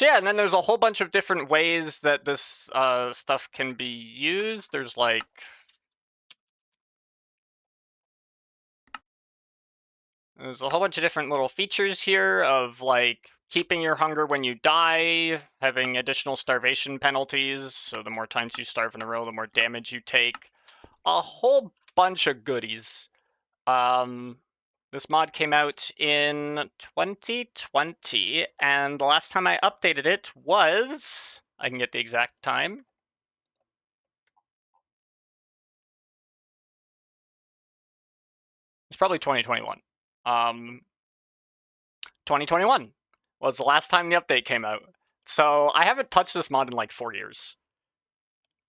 yeah, and then there's a whole bunch of different ways that this stuff can be used. There's a whole bunch of different little features here of like keeping your hunger when you die, having additional starvation penalties, so the more times you starve in a row, the more damage you take. A whole bunch of goodies. This mod came out in 2020, and the last time I updated it was, I can get the exact time. It's probably 2021. 2021 was the last time the update came out. So I haven't touched this mod in like 4 years.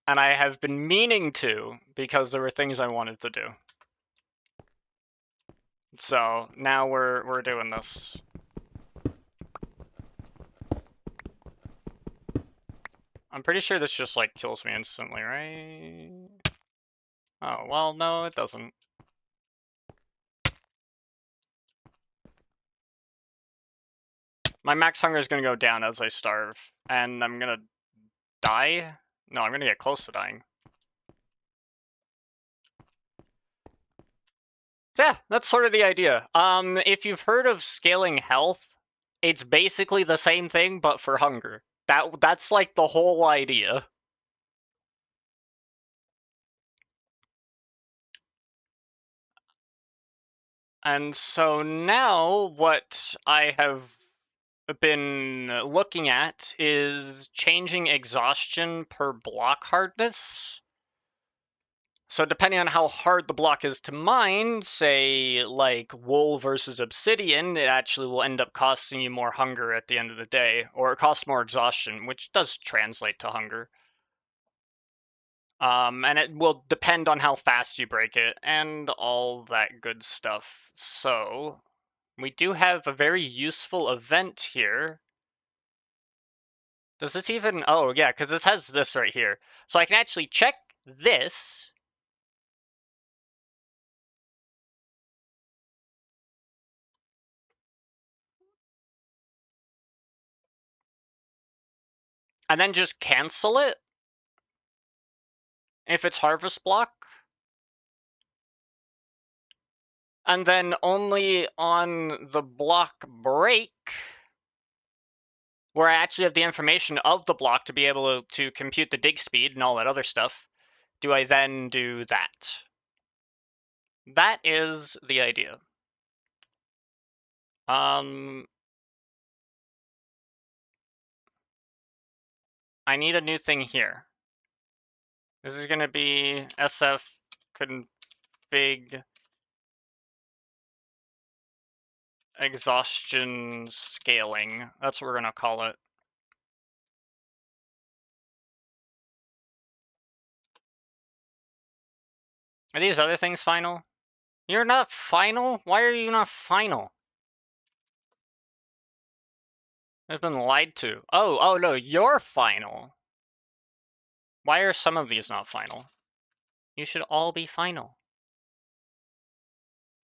And I have been meaning to because there were things I wanted to do. So now we're doing this. I'm pretty sure this just like kills me instantly, right? Oh, well, no, it doesn't. My max hunger is going to go down as I starve, and I'm going to die? No, I'm going to get close to dying. Yeah, that's sort of the idea. If you've heard of scaling health, it's basically the same thing, but for hunger. That's like the whole idea. And so now what I have been looking at is changing exhaustion per block hardness. So depending on how hard the block is to mine, say like wool versus obsidian, it actually will end up costing you more hunger at the end of the day, or it costs more exhaustion, which does translate to hunger. And it will depend on how fast you break it and all that good stuff. So we do have a very useful event here. Does this even... Oh, yeah, because this has this right here. So I can actually check this. And then just cancel it if it's harvest block. And then only on the block break, where I actually have the information of the block to be able to compute the dig speed and all that other stuff, do I then do that. That is the idea. I need a new thing here. This is going to be sf config exhaustion scaling. That's what we're going to call it. Are these other things final? You're not final? Why are you not final? I've been lied to. Oh no, you're final. Why are some of these not final? You should all be final.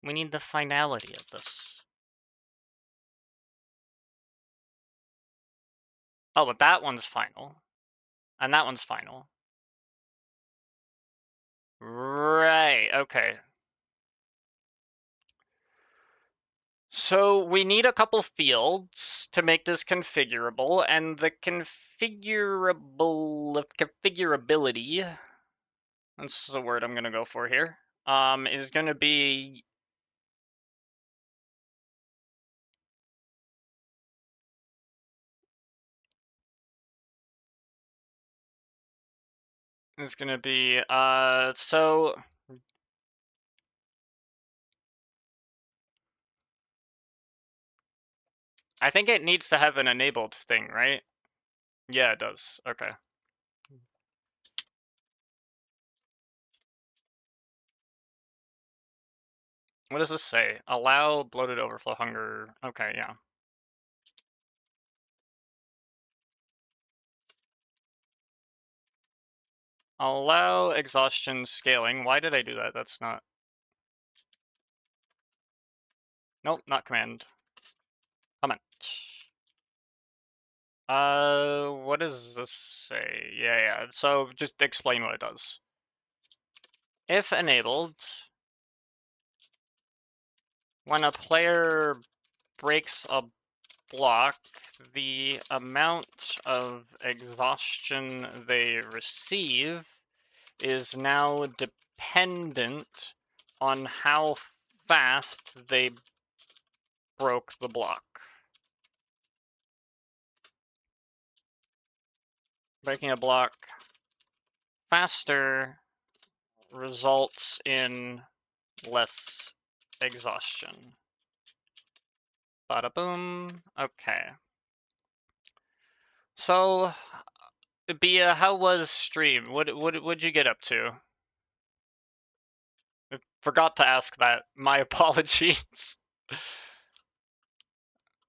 We need the finality of this. Oh, but that one's final. And that one's final. Right, okay. So we need a couple fields to make this configurable, and the configurability, that's the word I'm gonna go for here, is gonna be so I think it needs to have an enabled thing, right? Yeah, it does. Okay. What does this say? Allow bloated overflow hunger. Okay, yeah. Allow exhaustion scaling. Why did I do that? That's not... Nope, not command. Comment. What does this say? Yeah. So just explain what it does. If enabled, when a player breaks a block, the amount of exhaustion they receive is now dependent on how fast they broke the block. Breaking a block faster results in less exhaustion. Bada boom. Okay. So, Bia, how was stream? What'd you get up to? I forgot to ask that. My apologies.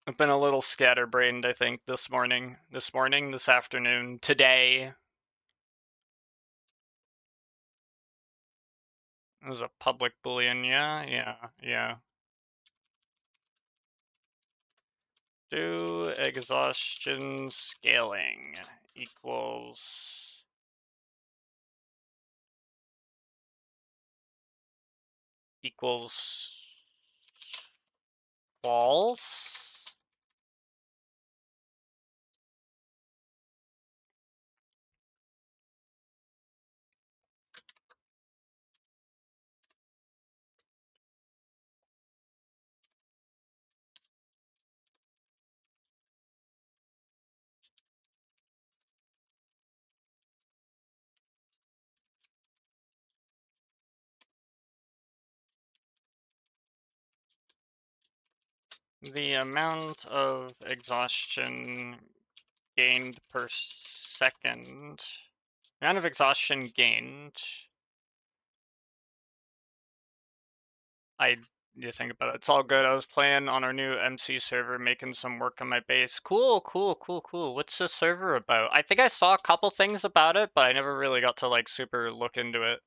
I've been a little scatterbrained, I think, this morning, this afternoon, today. It was a public boolean, yeah. Do exhaustion scaling equals false. The amount of exhaustion gained per second Amount of exhaustion gained. You think about it. It's all good. I was playing on our new MC server, making some work on my base. Cool, cool, cool, cool. What's this server about? I think I saw a couple things about it, but I never really got to like super look into it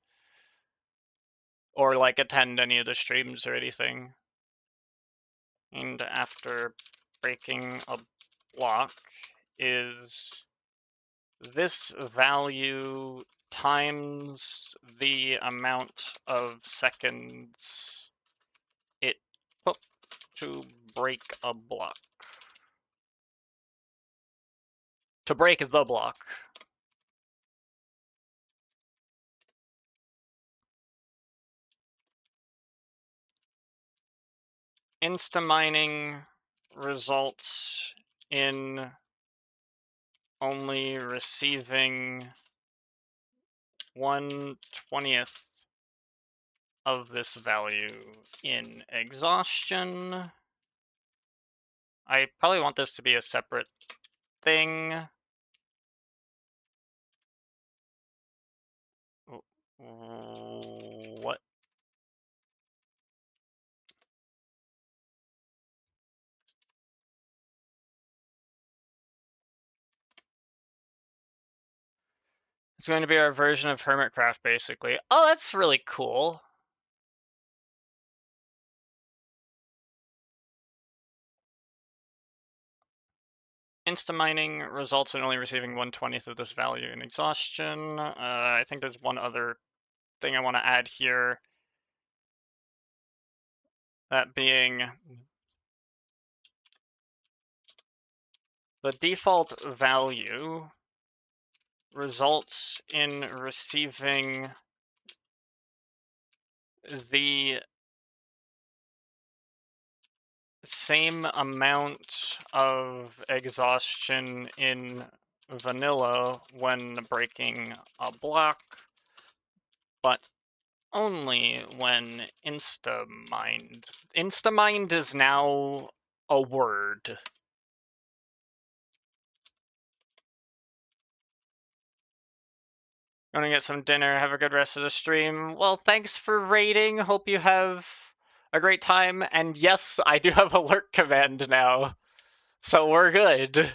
or like attend any of the streams or anything. And after breaking a block is this value times the amount of seconds it took to break a block. To break the block. Insta-mining results in only receiving 1/20th of this value in exhaustion. I probably want this to be a separate thing. What? It's going to be our version of Hermitcraft, basically. Oh, that's really cool. Insta-mining results in only receiving 1/20th of this value in exhaustion. I think there's one other thing I want to add here. That being the default value results in receiving the same amount of exhaustion in vanilla when breaking a block, but only when insta-mined. Insta-mined is now a word. Gonna get some dinner, have a good rest of the stream. Well, thanks for raiding, hope you have a great time, and yes, I do have alert command now, so we're good.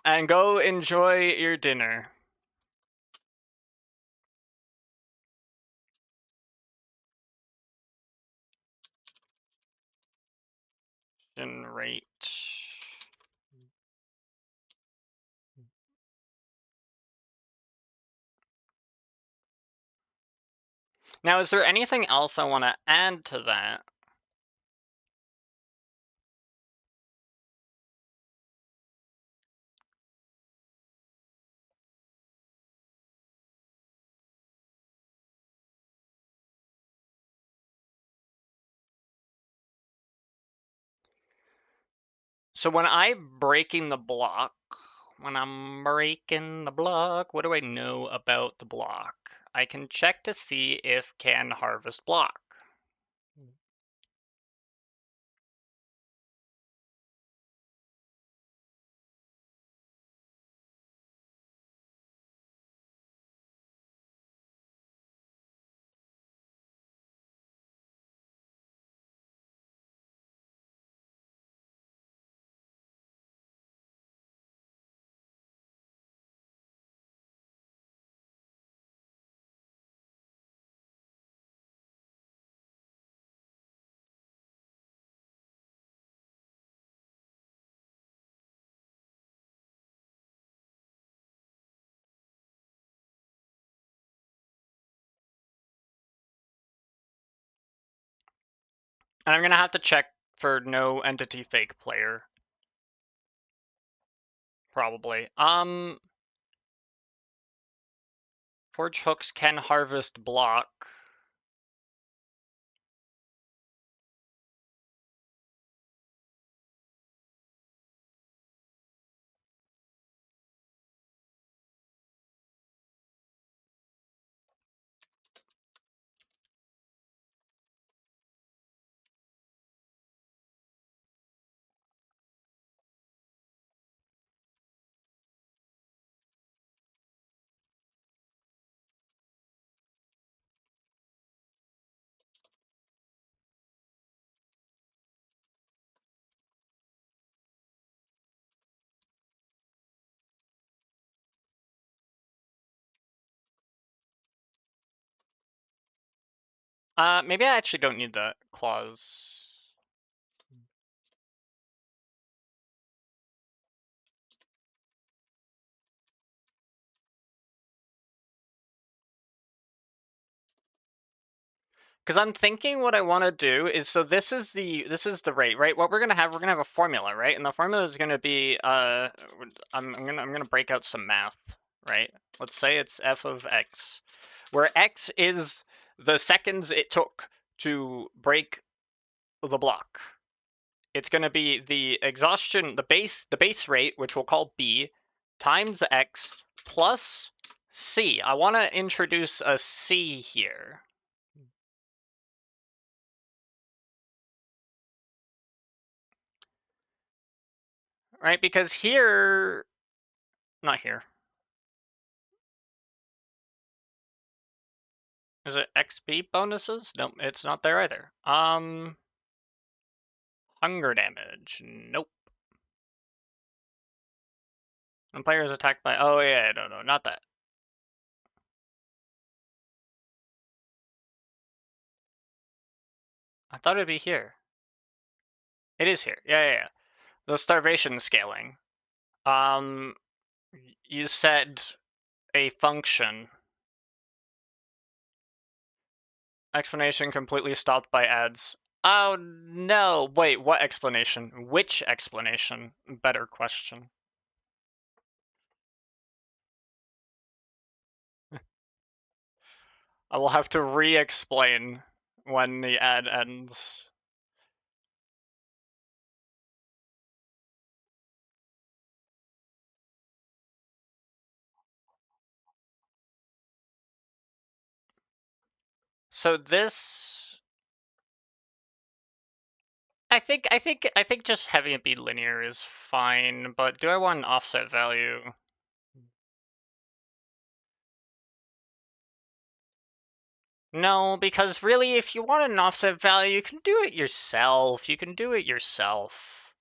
And go enjoy your dinner. Generate. Now, is there anything else I want to add to that? So when I'm breaking the block, what do I know about the block? I can check to see if can harvest block. And I'm gonna have to check for no entity fake player. Probably. Forge hooks can harvest block. Maybe I actually don't need that clause. Because I'm thinking what I want to do is, so this is the rate, right? What we're gonna have a formula, right? And the formula is gonna be I'm gonna break out some math, right? Let's say it's f of x, where x is the seconds it took to break the block. It's gonna be the exhaustion, the base rate, which we'll call b, times x plus c. I want to introduce a c here. Right, because here, not here. Is it XP bonuses? Nope, it's not there either. Hunger damage. Nope. When player is attacked by, oh yeah, no, not that. I thought it'd be here. It is here. Yeah. The starvation scaling. You said a function. Explanation completely stopped by ads. Oh no, wait, what explanation? Which explanation? Better question. I will have to re-explain when the ad ends. So this, I think just having it be linear is fine, but do I want an offset value? No, because really, if you want an offset value, you can do it yourself. You can do it yourself.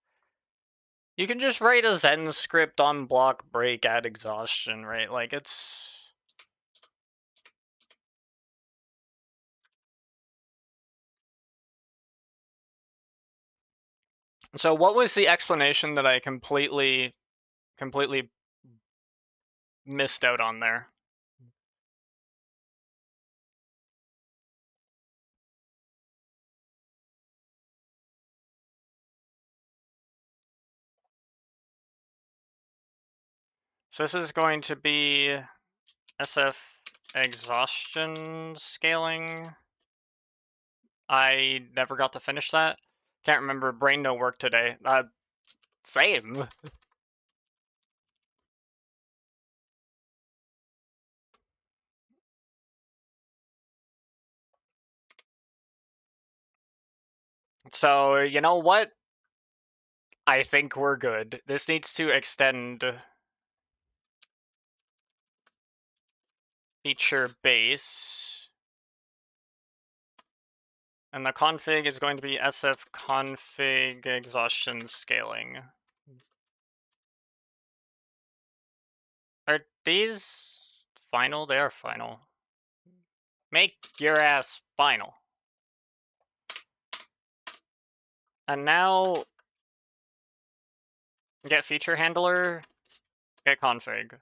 You can just write a Zen script on block break at exhaustion, right? Like, it's... So what was the explanation that I completely missed out on there? So this is going to be SF exhaustion scaling. I never got to finish that. Can't remember. Brain no work today. Same. So, you know what? I think we're good. This needs to extend feature base. And the config is going to be SF config exhaustion scaling. Are these final? They are final. Make your ass final. And now, get feature handler, get config.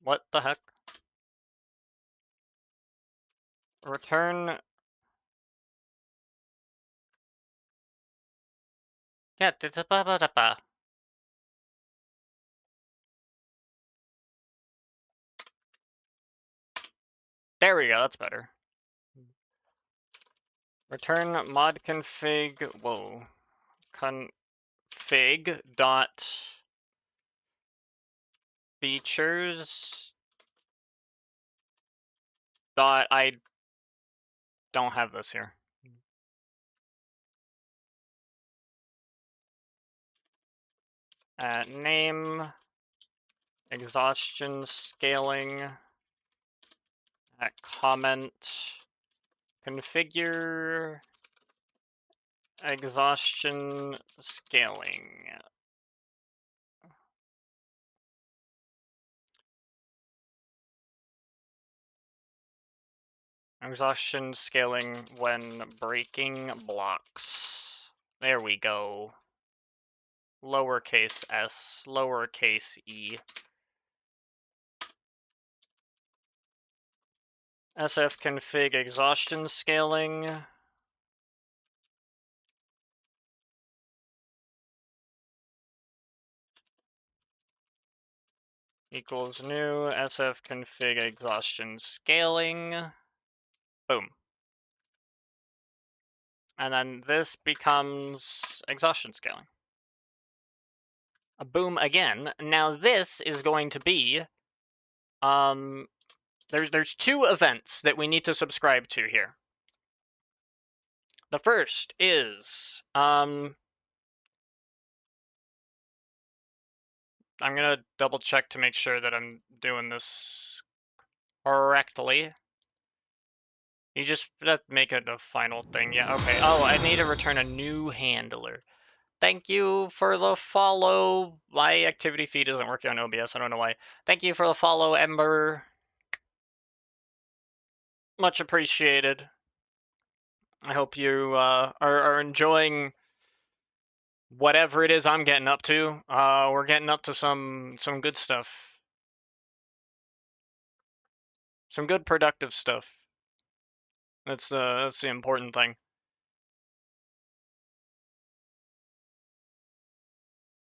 What the heck? Return. Yeah, there we go, that's better. Return mod config, whoa, config dot features dot, I don't have this here. Name, exhaustion scaling, comment, configure, exhaustion scaling. Exhaustion scaling when breaking blocks. There we go. Lowercase s, lowercase e. sfconfig exhaustion scaling. Equals new sfconfig exhaustion scaling. Boom. And then this becomes exhaustion scaling. A boom again. Now this is going to be there's two events that we need to subscribe to here. The first is I'm gonna double check to make sure that I'm doing this correctly. You just make it a final thing. Yeah, okay. Oh, I need to return a new handler. Thank you for the follow. My activity feed isn't working on OBS. I don't know why. Thank you for the follow, Ember. Much appreciated. I hope you are enjoying whatever it is I'm getting up to. We're getting up to some good stuff. Some good productive stuff. That's the important thing.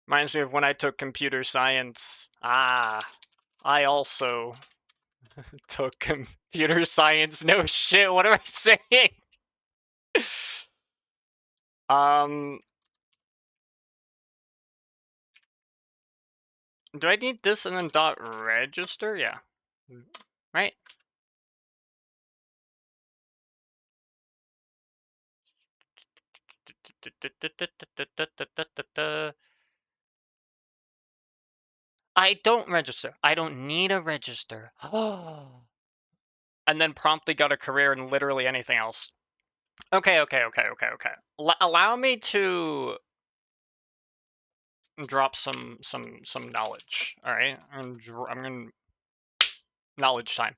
Reminds me of when I took computer science. I also took computer science. No shit, what am I saying? Do I need this and then dot register? Yeah. Right? I don't register. I don't need a register. And then promptly got a career in literally anything else. Okay. Allow me to drop some knowledge. All right, I'm gonna knowledge time.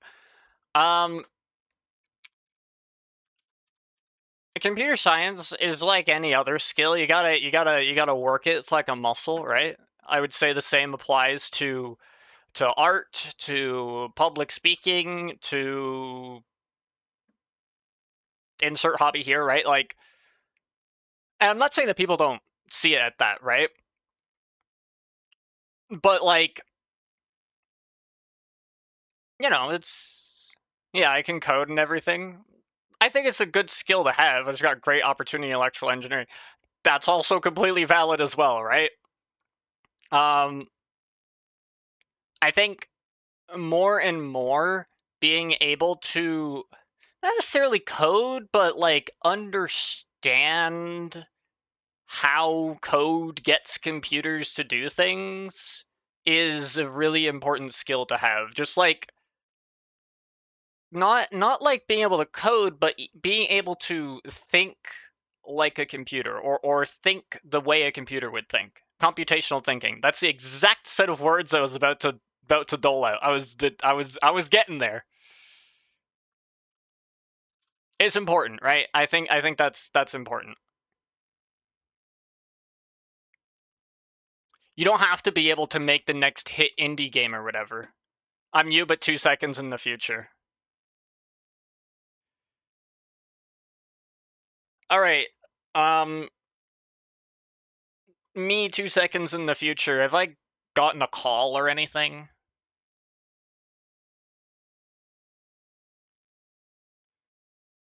Computer science is like any other skill. You gotta work it. It's like a muscle, right? I would say the same applies to art, to public speaking, to insert hobby here, right? Like, and I'm not saying that people don't see it at that, right? But like, you know, yeah, I can code and everything. I think it's a good skill to have. It's got great opportunity in electrical engineering. That's also completely valid as well, right? I think more and more being able to not necessarily code, but like understand how code gets computers to do things is a really important skill to have. Just like not like being able to code, but being able to think like a computer or think the way a computer would think. Computational thinking. That's the exact set of words I was about to dole out. I was getting there. It's important, right? I think that's important. You don't have to be able to make the next hit indie game or whatever. I'm you, but 2 seconds in the future. All right. Me 2 seconds in the future. Have I gotten a call or anything?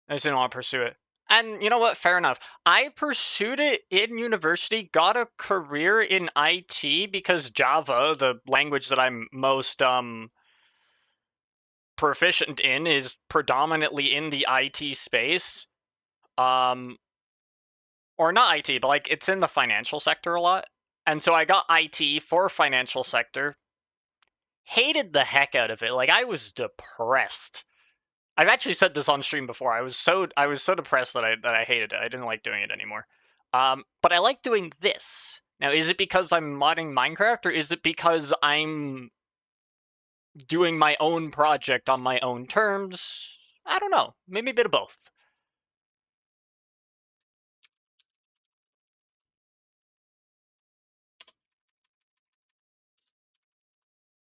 I just didn't want to pursue it. And you know what? Fair enough. I pursued it in university, got a career in IT because Java, the language that I'm most proficient in, is predominantly in the IT space. Or not IT, but like it's in the financial sector a lot. And so I got IT for financial sector. Hated the heck out of it. Like I was depressed. I've actually said this on stream before. I was so depressed that I hated it. I didn't like doing it anymore. But I like doing this. Now, is it because I'm modding Minecraft, or is it because I'm doing my own project on my own terms? I don't know. Maybe a bit of both.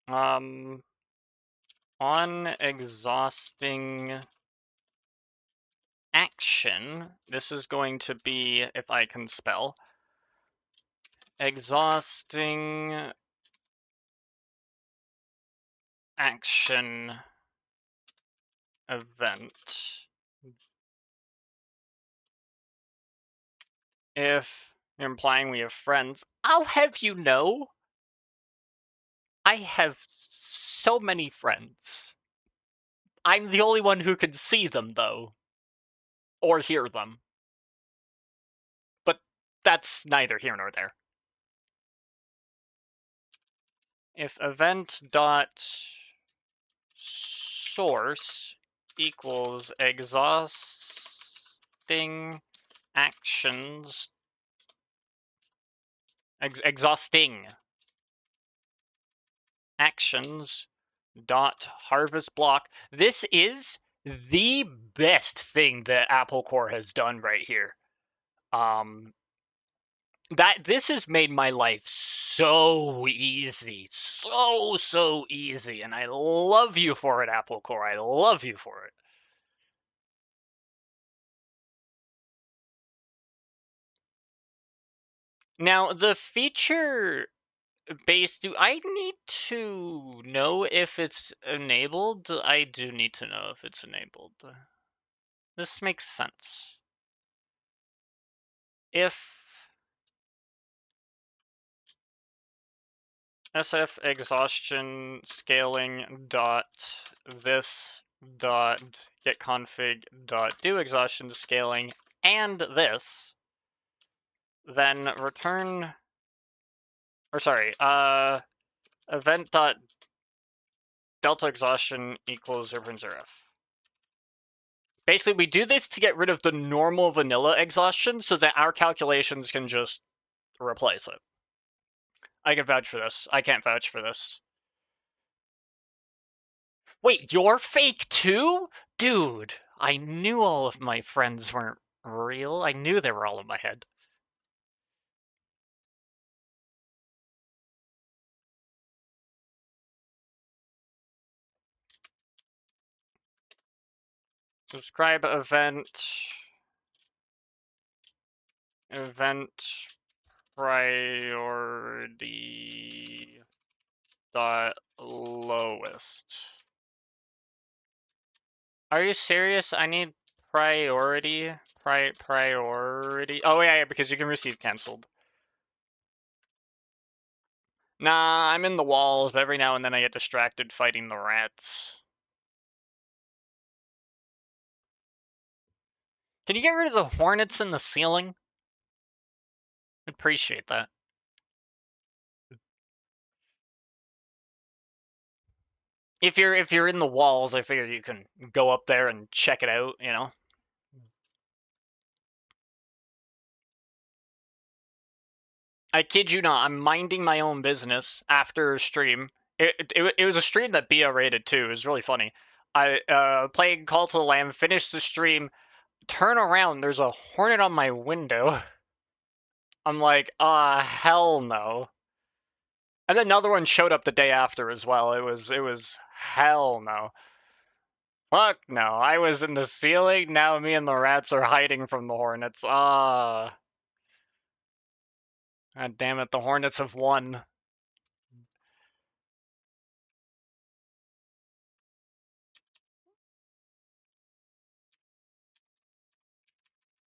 On exhausting action, this is going to be, if I can spell, exhausting action event. If you're implying we have friends, I'll have you know, I have so many friends. I'm the only one who can see them, though, or hear them. But that's neither here nor there. If event dot source equals exhausting actions, exhausting actions dot harvest block. This is the best thing that Apple Core has done right here. That this has made my life so easy, so easy, and I love you for it, Apple Core. I love you for it. Now, the feature base, do I need to know if it's enabled? I do need to know if it's enabled. This makes sense. If SF exhaustion scaling dot this dot get config dot do exhaustion scaling and this, then return, or sorry, event dot delta exhaustion equals 0.0. Basically, we do this to get rid of the normal vanilla exhaustion so that our calculations can just replace it. I can vouch for this. I can't vouch for this. Wait, you're fake too? Dude, I knew all of my friends weren't real. I knew they were all in my head. Subscribe event priority dot lowest. Are you serious? I need priority. Priority. Oh yeah, because you can receive canceled. Nah, I'm in the walls, but every now and then I get distracted fighting the rats. Can you get rid of the hornets in the ceiling? Appreciate that. If you're in the walls, I figure you can go up there and check it out, you know? I kid you not, I'm minding my own business after a stream. It was a stream that Bia rated too. It was really funny. I playing Call to the Lamb, finished the stream, turn around, there's a hornet on my window. I'm like, hell no. And another one showed up the day after as well. It was hell no. Fuck no. I was in the ceiling, now me and the rats are hiding from the hornets. God damn it, the hornets have won.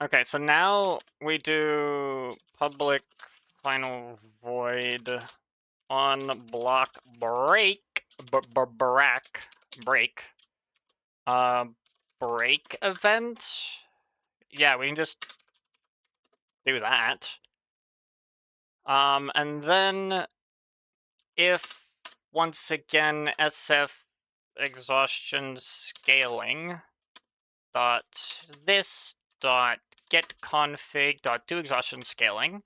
Okay, so now we do public final void on block break, break, break event. Yeah, we can just do that. And then if once again SF exhaustion scaling dot this dot get config dot do exhaustion scaling.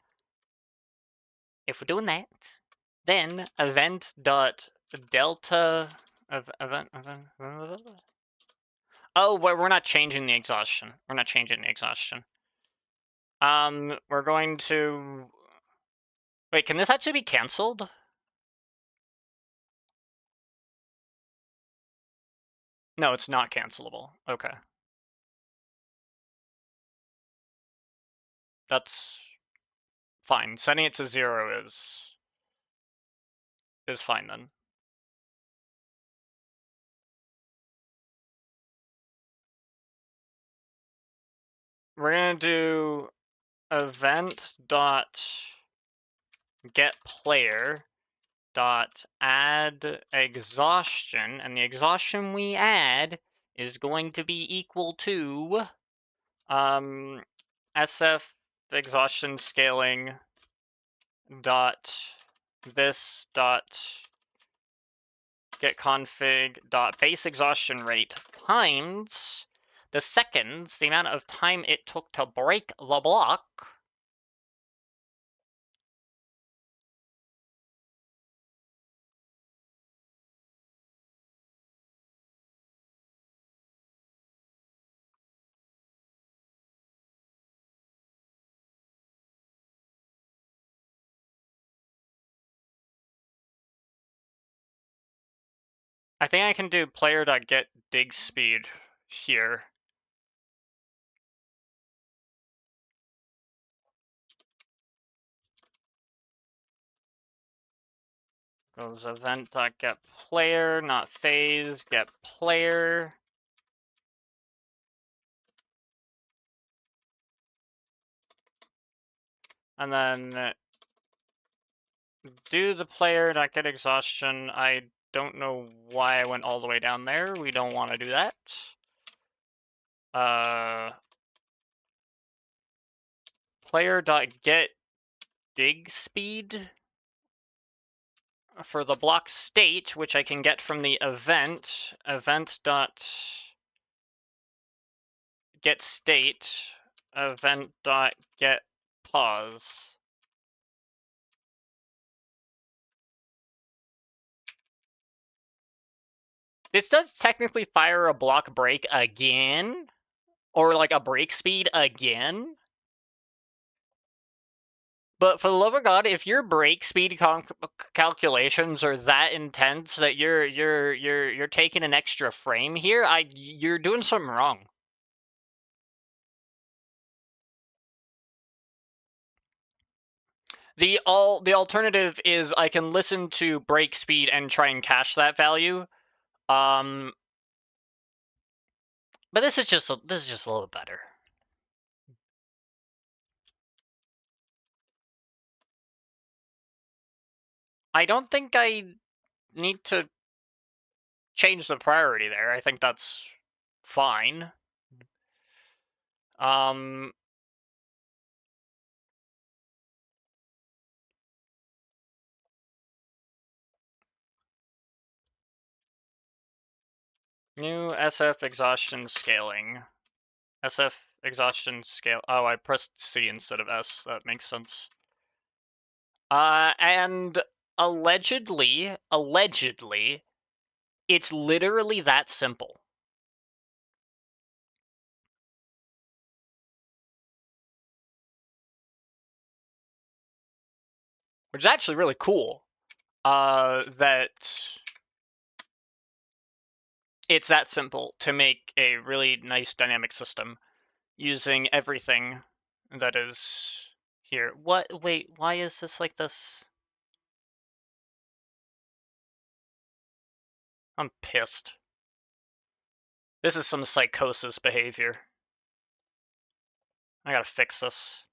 If we're doing that, then event dot delta event Oh, we're not changing the exhaustion. We're not changing the exhaustion. We're going to... Wait, can this actually be canceled? No, it's not cancelable. Okay. That's fine. Setting it to 0 is fine then. We're gonna do event dot get player dot add exhaustion, and the exhaustion we add is going to be equal to SF exhaustion scaling dot this dot get config dot base exhaustion rate times the seconds, the amount of time it took to break the block. I think I can do player.get dig speed here. Goes event.get player, not phase, get player. And then do the player.get exhaustion. I don't know why I went all the way down there. We don't want to do that. Player.get dig speed for the block state, which I can get from the event get state event.get pause. This does technically fire a block break again, or like a break speed again. But for the love of God, if your break speed calculations are that intense that you're taking an extra frame here, you're doing something wrong. The alternative is I can listen to break speed and try and cache that value. But this is just a little better. I don't think I need to change the priority there. I think that's fine. New SF exhaustion scaling. SF exhaustion scale. Oh, I pressed C instead of S. That makes sense. And allegedly, it's literally that simple. Which is actually really cool. That it's that simple to make a really nice dynamic system using everything that is here. What? Wait, why is this like this? I'm pissed. This is some psychosis behavior. I gotta fix this.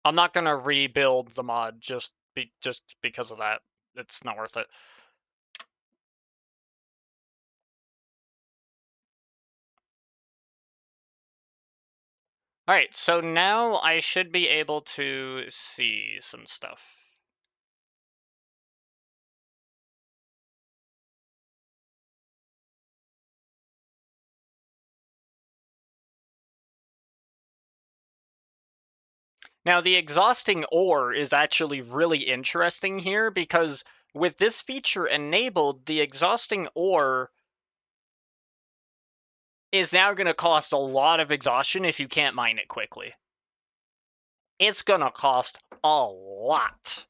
I'm not gonna rebuild the mod just because of that. It's not worth it. Alright, so now I should be able to see some stuff. Now, the exhausting ore is actually really interesting here because with this feature enabled, the exhausting ore is now going to cost a lot of exhaustion if you can't mine it quickly. It's going to cost a lot.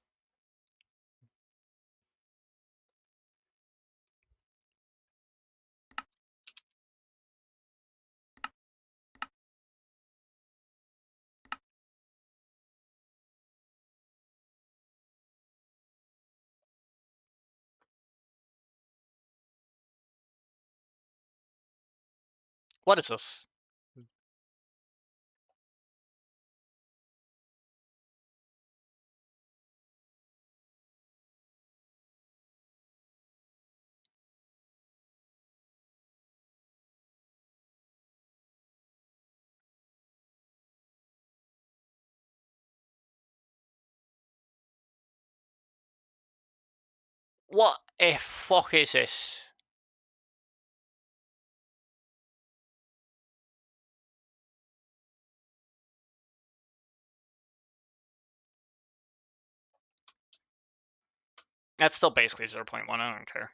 What is this? What a fuck is this? That's still basically 0.1, I don't care.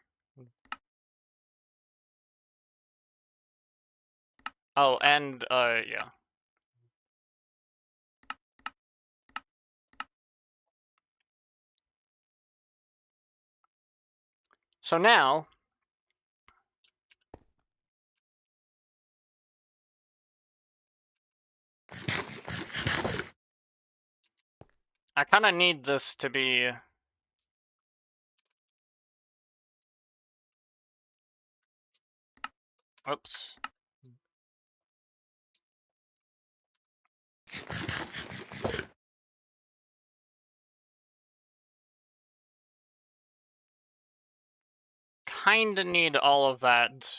Oh, and, yeah. So now, I kind of need this to be... Oops. Kinda need all of that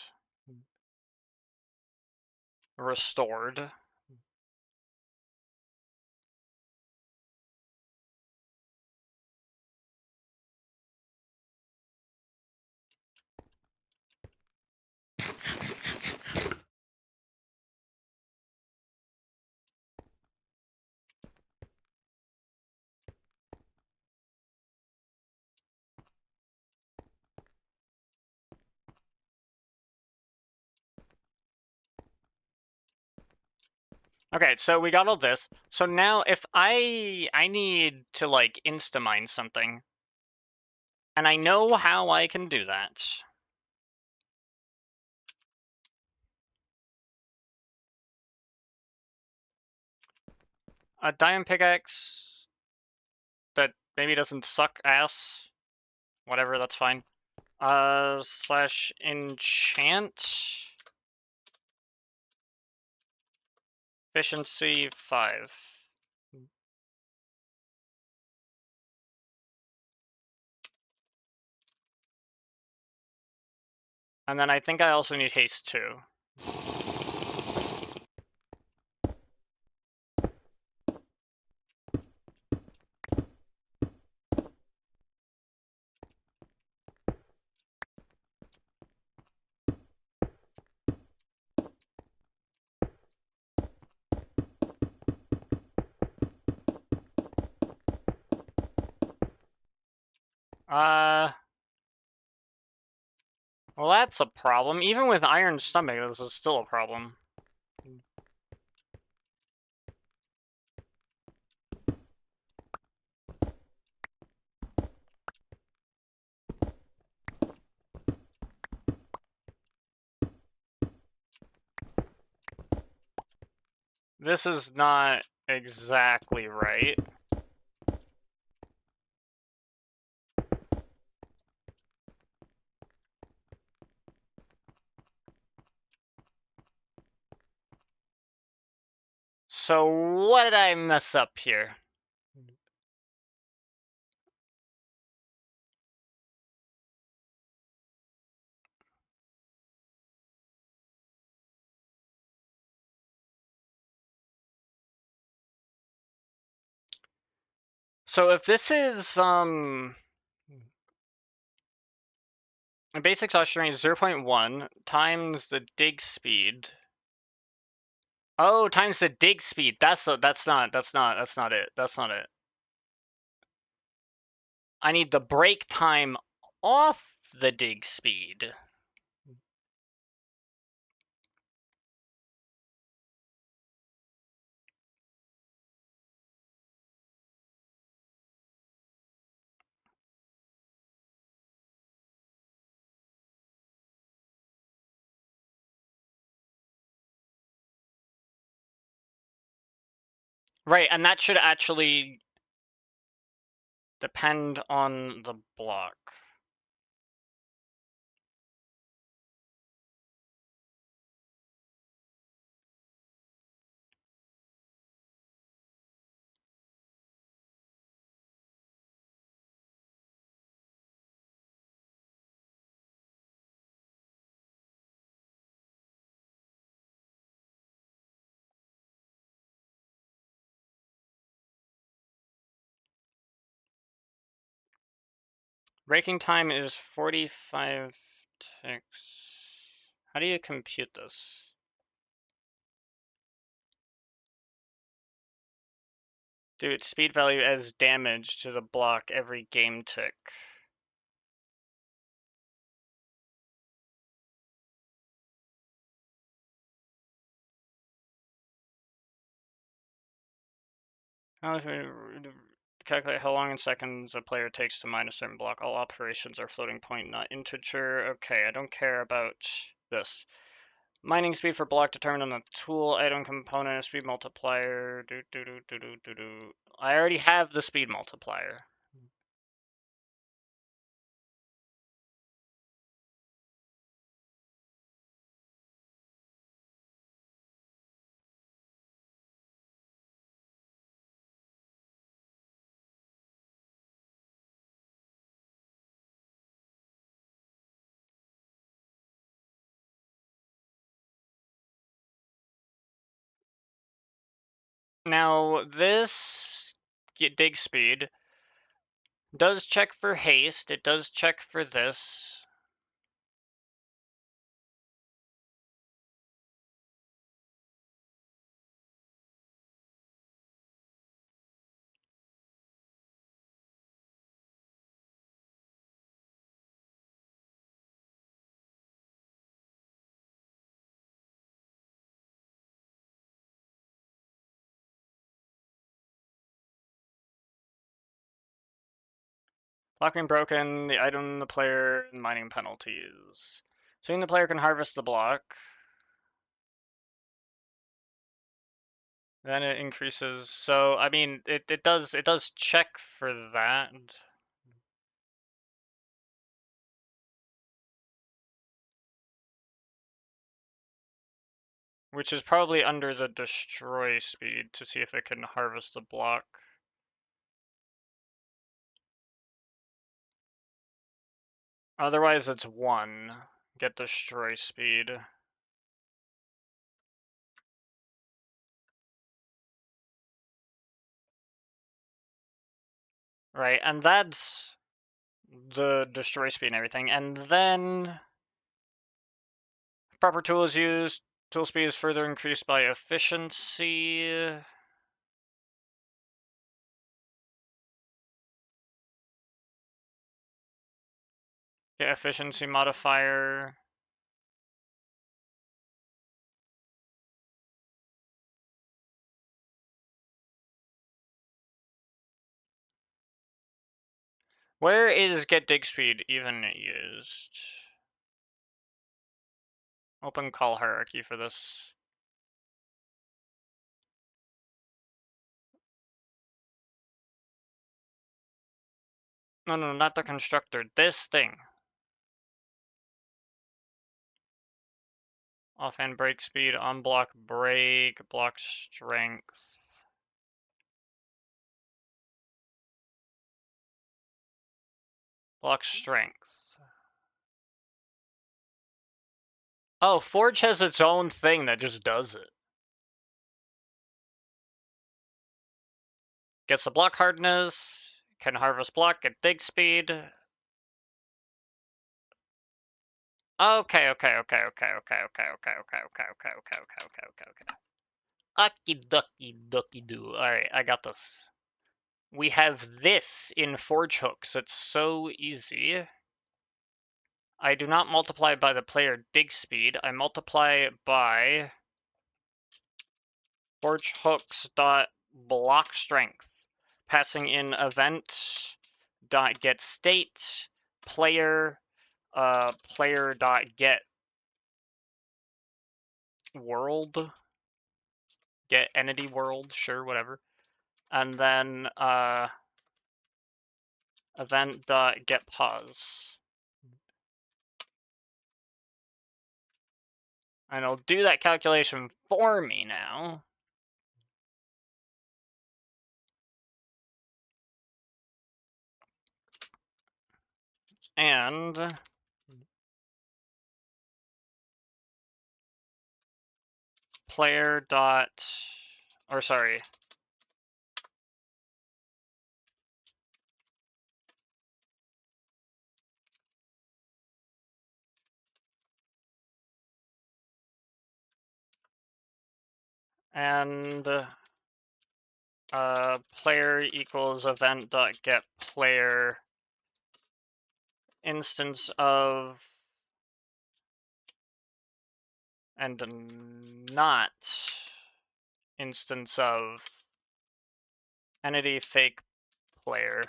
restored. Okay, so we got all this. So now if I need to like insta-mine something, and I know how I can do that. A diamond pickaxe that maybe doesn't suck ass. Whatever, that's fine. Slash enchant. Efficiency 5. And then I think I also need haste 2. Well, that's a problem. Even with iron stomach, this is still a problem. This is not exactly right. So what did I mess up here? So if this is, basic exhaustion rate is 0.1 times the dig speed. Oh, times the dig speed. That's not it. That's not it. I need the break time off the dig speed. Right, and that should actually depend on the block. Breaking time is 45 ticks. How do you compute this? Do its speed value as damage to the block every game tick. Calculate how long in seconds a player takes to mine a certain block. All operations are floating point, not integer. Okay, I don't care about this. Mining speed for block determined on the tool item component, speed multiplier. I already have the speed multiplier. Now, this dig speed does check for haste. It does check for this. Blocking broken, the item, the player, and mining penalties. Soon the player can harvest the block. Then it increases. So I mean, it does check for that. Which is probably under the destroy speed to see if it can harvest the block. Otherwise it's 1. Get destroy speed. Right, and that's the destroy speed and everything. And then proper tools used. Tool speed is further increased by efficiency. Get efficiency modifier. Where is get dig speed even used? Open call hierarchy for this. No, not the constructor. This thing. Offhand break speed, on block break, block strength. Block strength. Oh, Forge has its own thing that just does it. Gets the block hardness, can harvest block, get dig speed. Okay. Okie dokie dokie doo. Alright, I got this. We have this in Forge Hooks. It's so easy. I do not multiply by the player dig speed. I multiply by Forge Hooks dot block strength. Passing in event dot get state player player dot get world, get entity world, sure, whatever. And then event dot get pause. And it'll do that calculation for me now. And player dot, or sorry, and player equals event dot get player instance of, and not instance of entity fake player.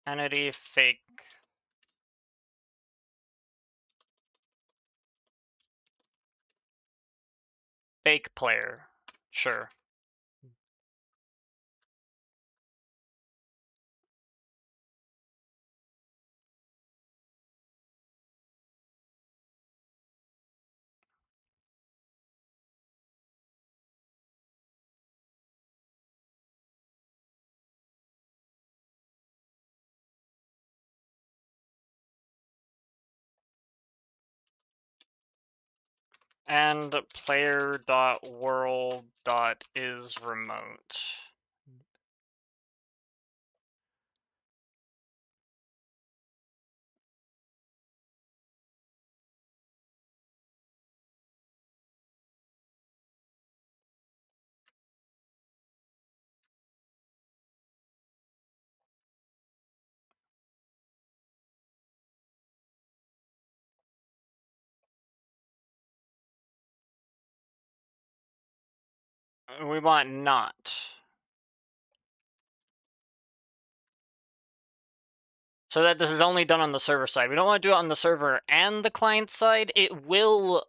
Entity fake player. Sure. And player dot world dot is remote. We want not. So that this is only done on the server side. We don't want to do it on the server and the client side. It will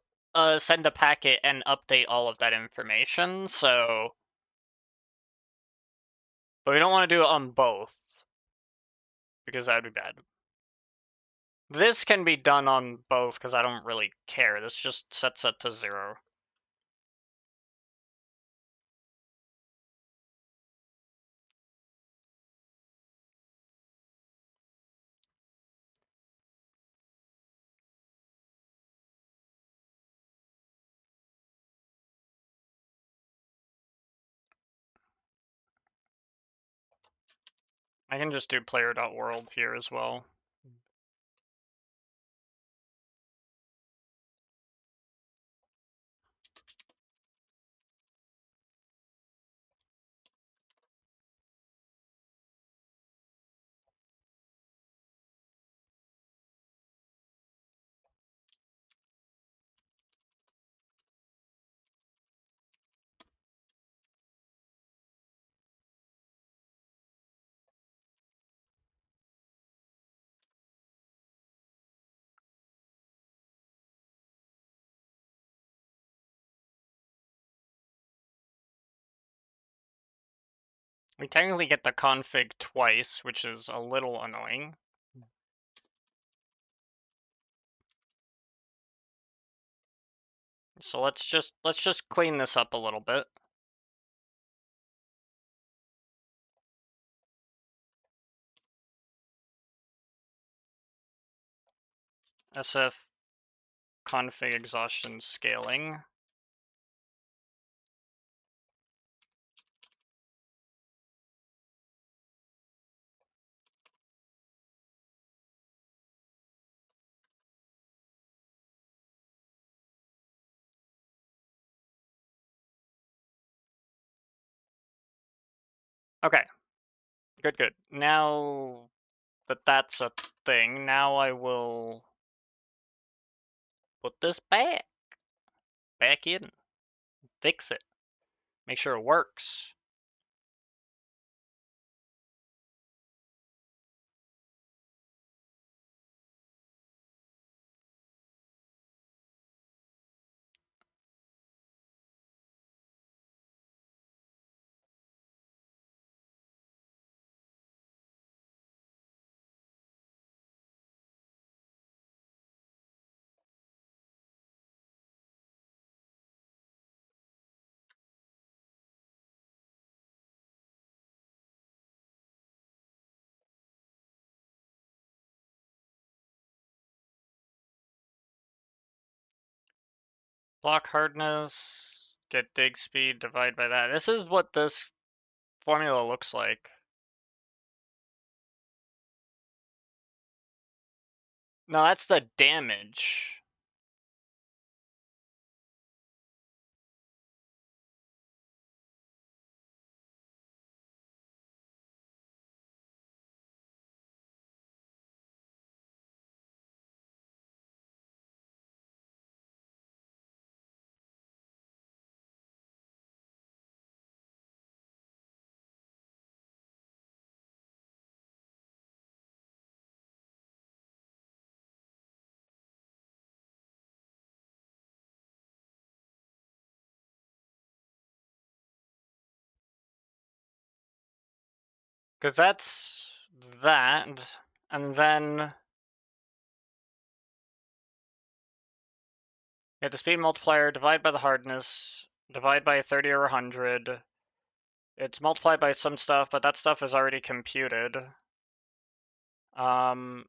send a packet and update all of that information, so... But we don't want to do it on both, because that would be bad. This can be done on both, because I don't really care. This just sets it to 0. I can just do player.world here as well. We technically get the config twice, which is a little annoying. So let's just clean this up a little bit. SF config exhaustion scaling. Okay. Good, good. Now that that's a thing, now I will put this back in, fix it, make sure it works. Block hardness, get dig speed, divide by that. This is what this formula looks like. No, that's the damage. Because that's that, and then you have the speed multiplier, divide by the hardness, divide by 30 or 100. It's multiplied by some stuff, but that stuff is already computed. Um,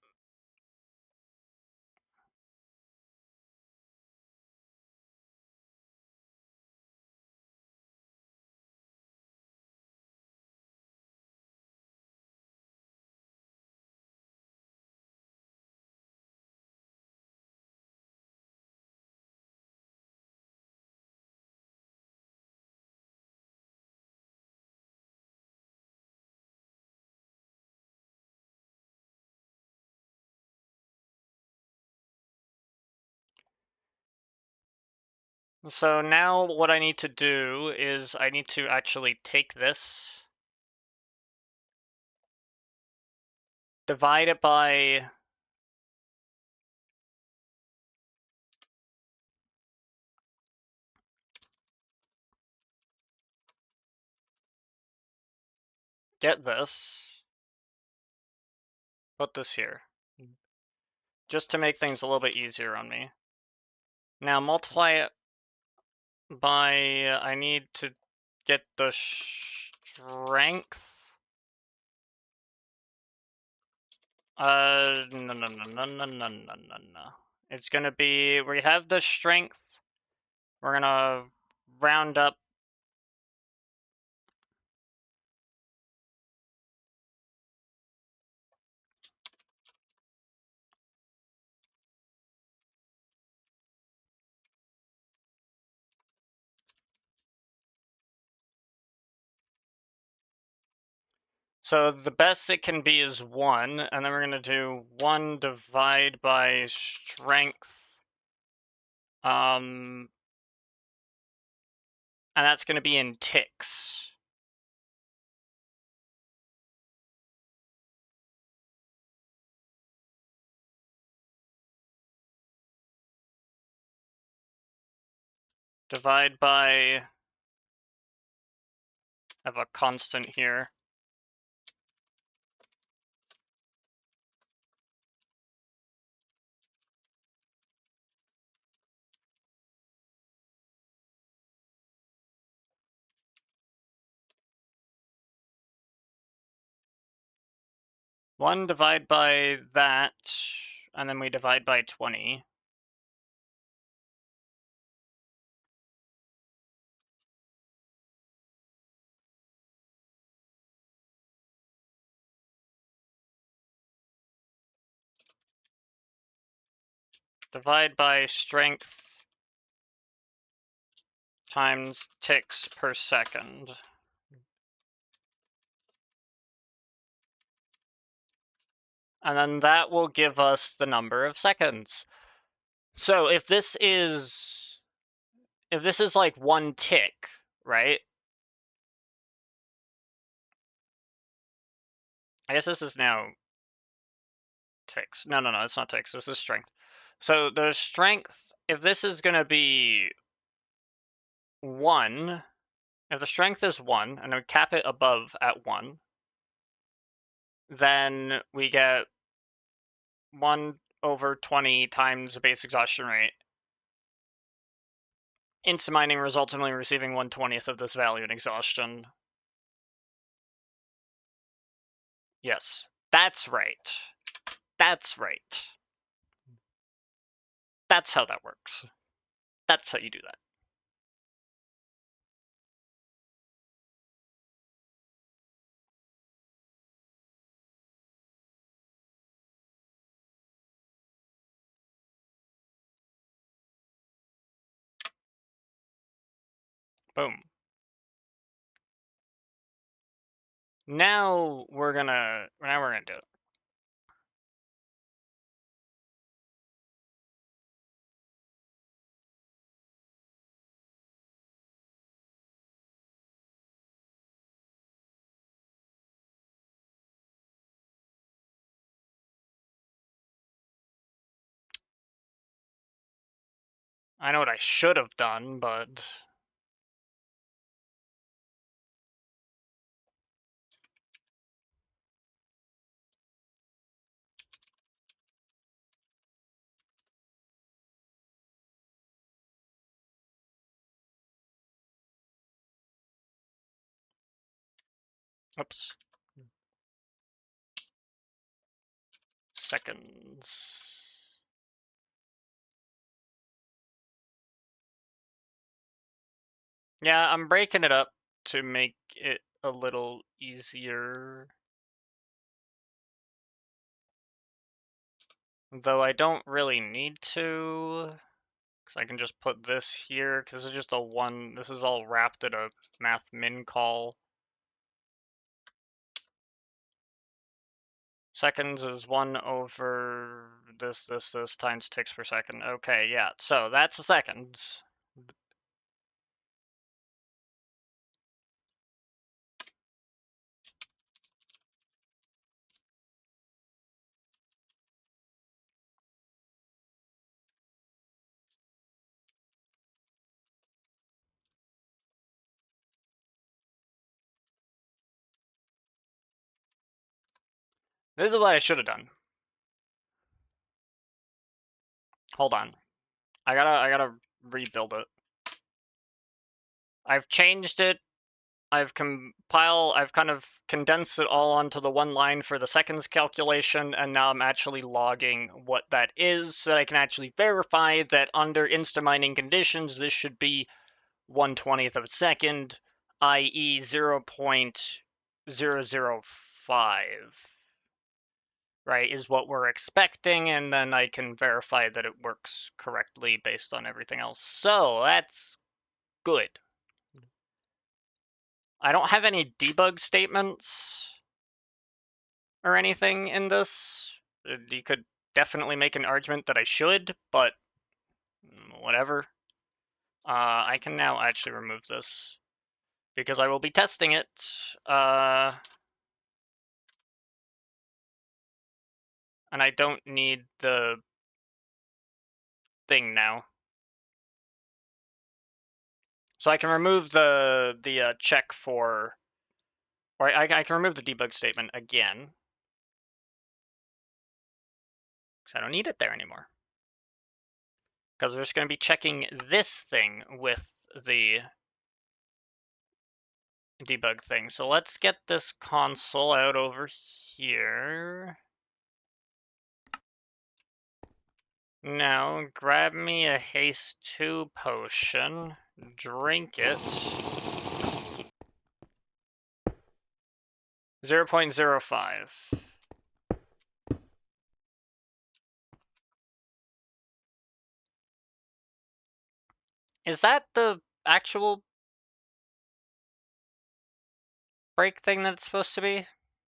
so now what I need to do is I need to actually take this, divide it by get this, put this here, just to make things a little bit easier on me. Now multiply it by, I need to get the strength. No. It's gonna be, we have the strength, we're gonna round up. So the best it can be is 1, and then we're going to do 1 divide by strength. And that's going to be in ticks. Divide by, I have a constant here. One divide by that, and then we divide by 20. Divide by strength times ticks per second. And then that will give us the number of seconds. So if this is like 1 tick, right? I guess this is now ticks. No, it's not ticks. This is strength. So the strength, if this is going to be 1, if the strength is 1, and we cap it above at 1, then we get 1/20 times the base exhaustion rate. Instant mining results in only receiving 1/20th of this value in exhaustion. Yes, that's right. That's right. That's how that works. That's how you do that. Boom. Now we're gonna do it. I know what I should have done, but oops. Seconds. Yeah, I'm breaking it up to make it a little easier. Though I don't really need to, because I can just put this here, because it's just a one, this is all wrapped in a math min call. Seconds is 1 over this times ticks per second. Okay, yeah, so that's the seconds. This is what I should have done. Hold on. I gotta rebuild it. I've changed it. I've kind of condensed it all onto the one line for the seconds calculation, and now I'm actually logging what that is so that I can actually verify that under insta-mining conditions, this should be 1/20th of a second, i.e. 0.005, right, is what we're expecting, and then I can verify that it works correctly based on everything else. So that's good. I don't have any debug statements or anything in this. You could definitely make an argument that I should, but whatever. I can now actually remove this because I will be testing it. And I don't need the thing now. So I can remove the check for, or I can remove the debug statement again because I don't need it there anymore. Because we're just going to be checking this thing with the debug thing. So let's get this console out over here. Now, grab me a haste 2 potion, drink it. 0.05. Is that the actual break thing that it's supposed to be?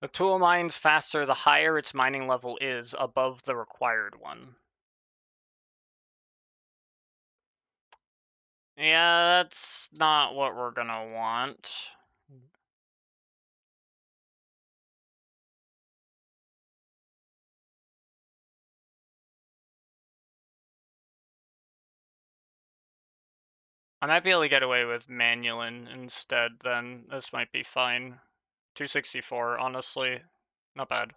The tool mines faster the higher its mining level is above the required one. Yeah, that's not what we're gonna want. I might be able to get away with Manualin instead, then. This might be fine. 264, honestly. Not bad.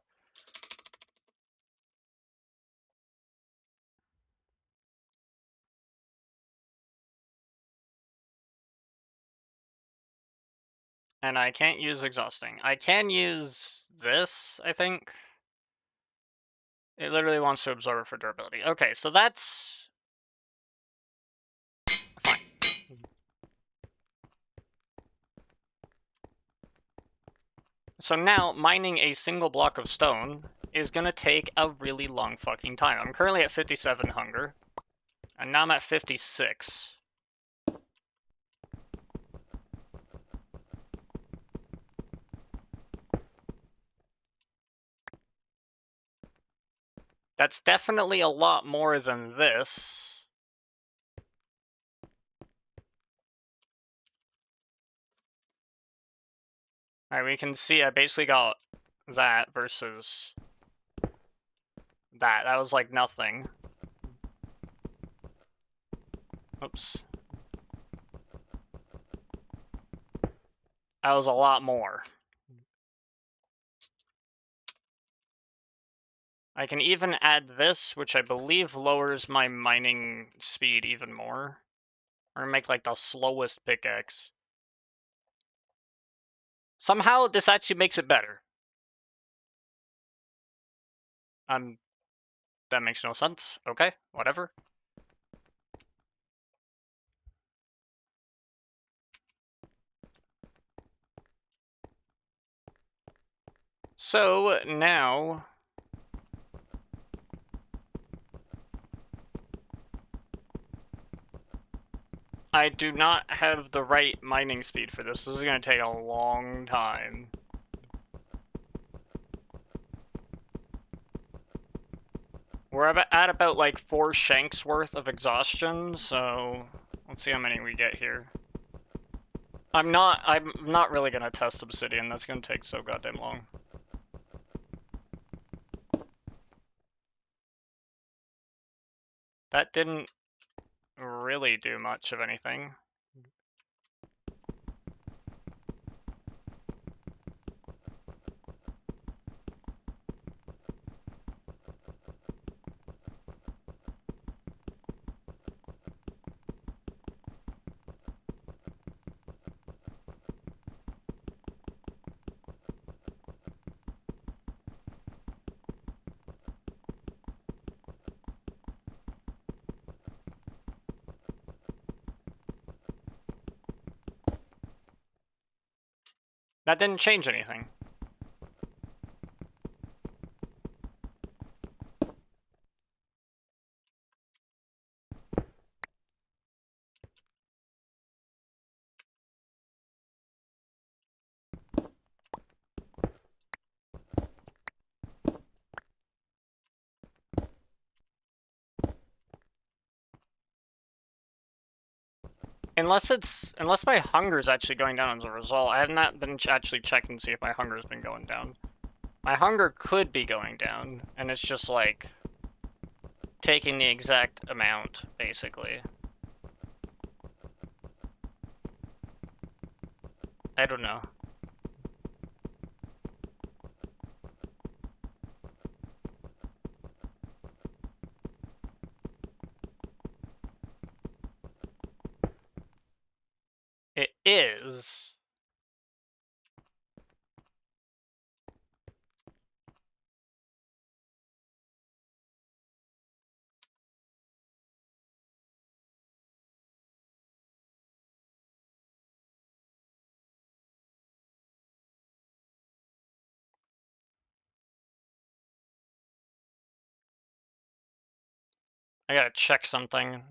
And I can't use exhausting. I can use this, I think. It literally wants to absorb it for durability. Okay, so that's fine. So now, mining a single block of stone is gonna take a really long fucking time. I'm currently at 57 hunger, and now I'm at 56. That's definitely a lot more than this. Alright, we can see I basically got that versus that. That was like nothing. Oops. That was a lot more. I can even add this, which I believe lowers my mining speed even more. Or make like the slowest pickaxe. Somehow this actually makes it better. That makes no sense. Okay, whatever. So now I do not have the right mining speed for this. This is going to take a long time. We're at about like 4 shanks worth of exhaustion, so let's see how many we get here. I'm not really gonna test obsidian. That's gonna take so goddamn long. That didn't really do much of anything. That didn't change anything. Unless my hunger is actually going down as a result. I have not been actually checking to see if my hunger has been going down. My hunger could be going down, and it's just like taking the exact amount, basically. I don't know. It is. I gotta check something.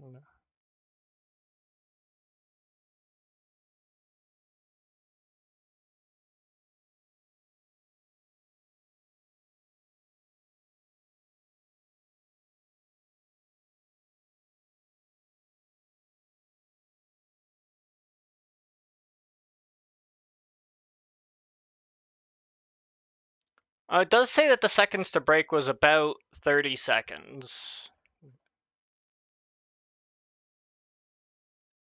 It does say that the seconds to break was about 30 seconds.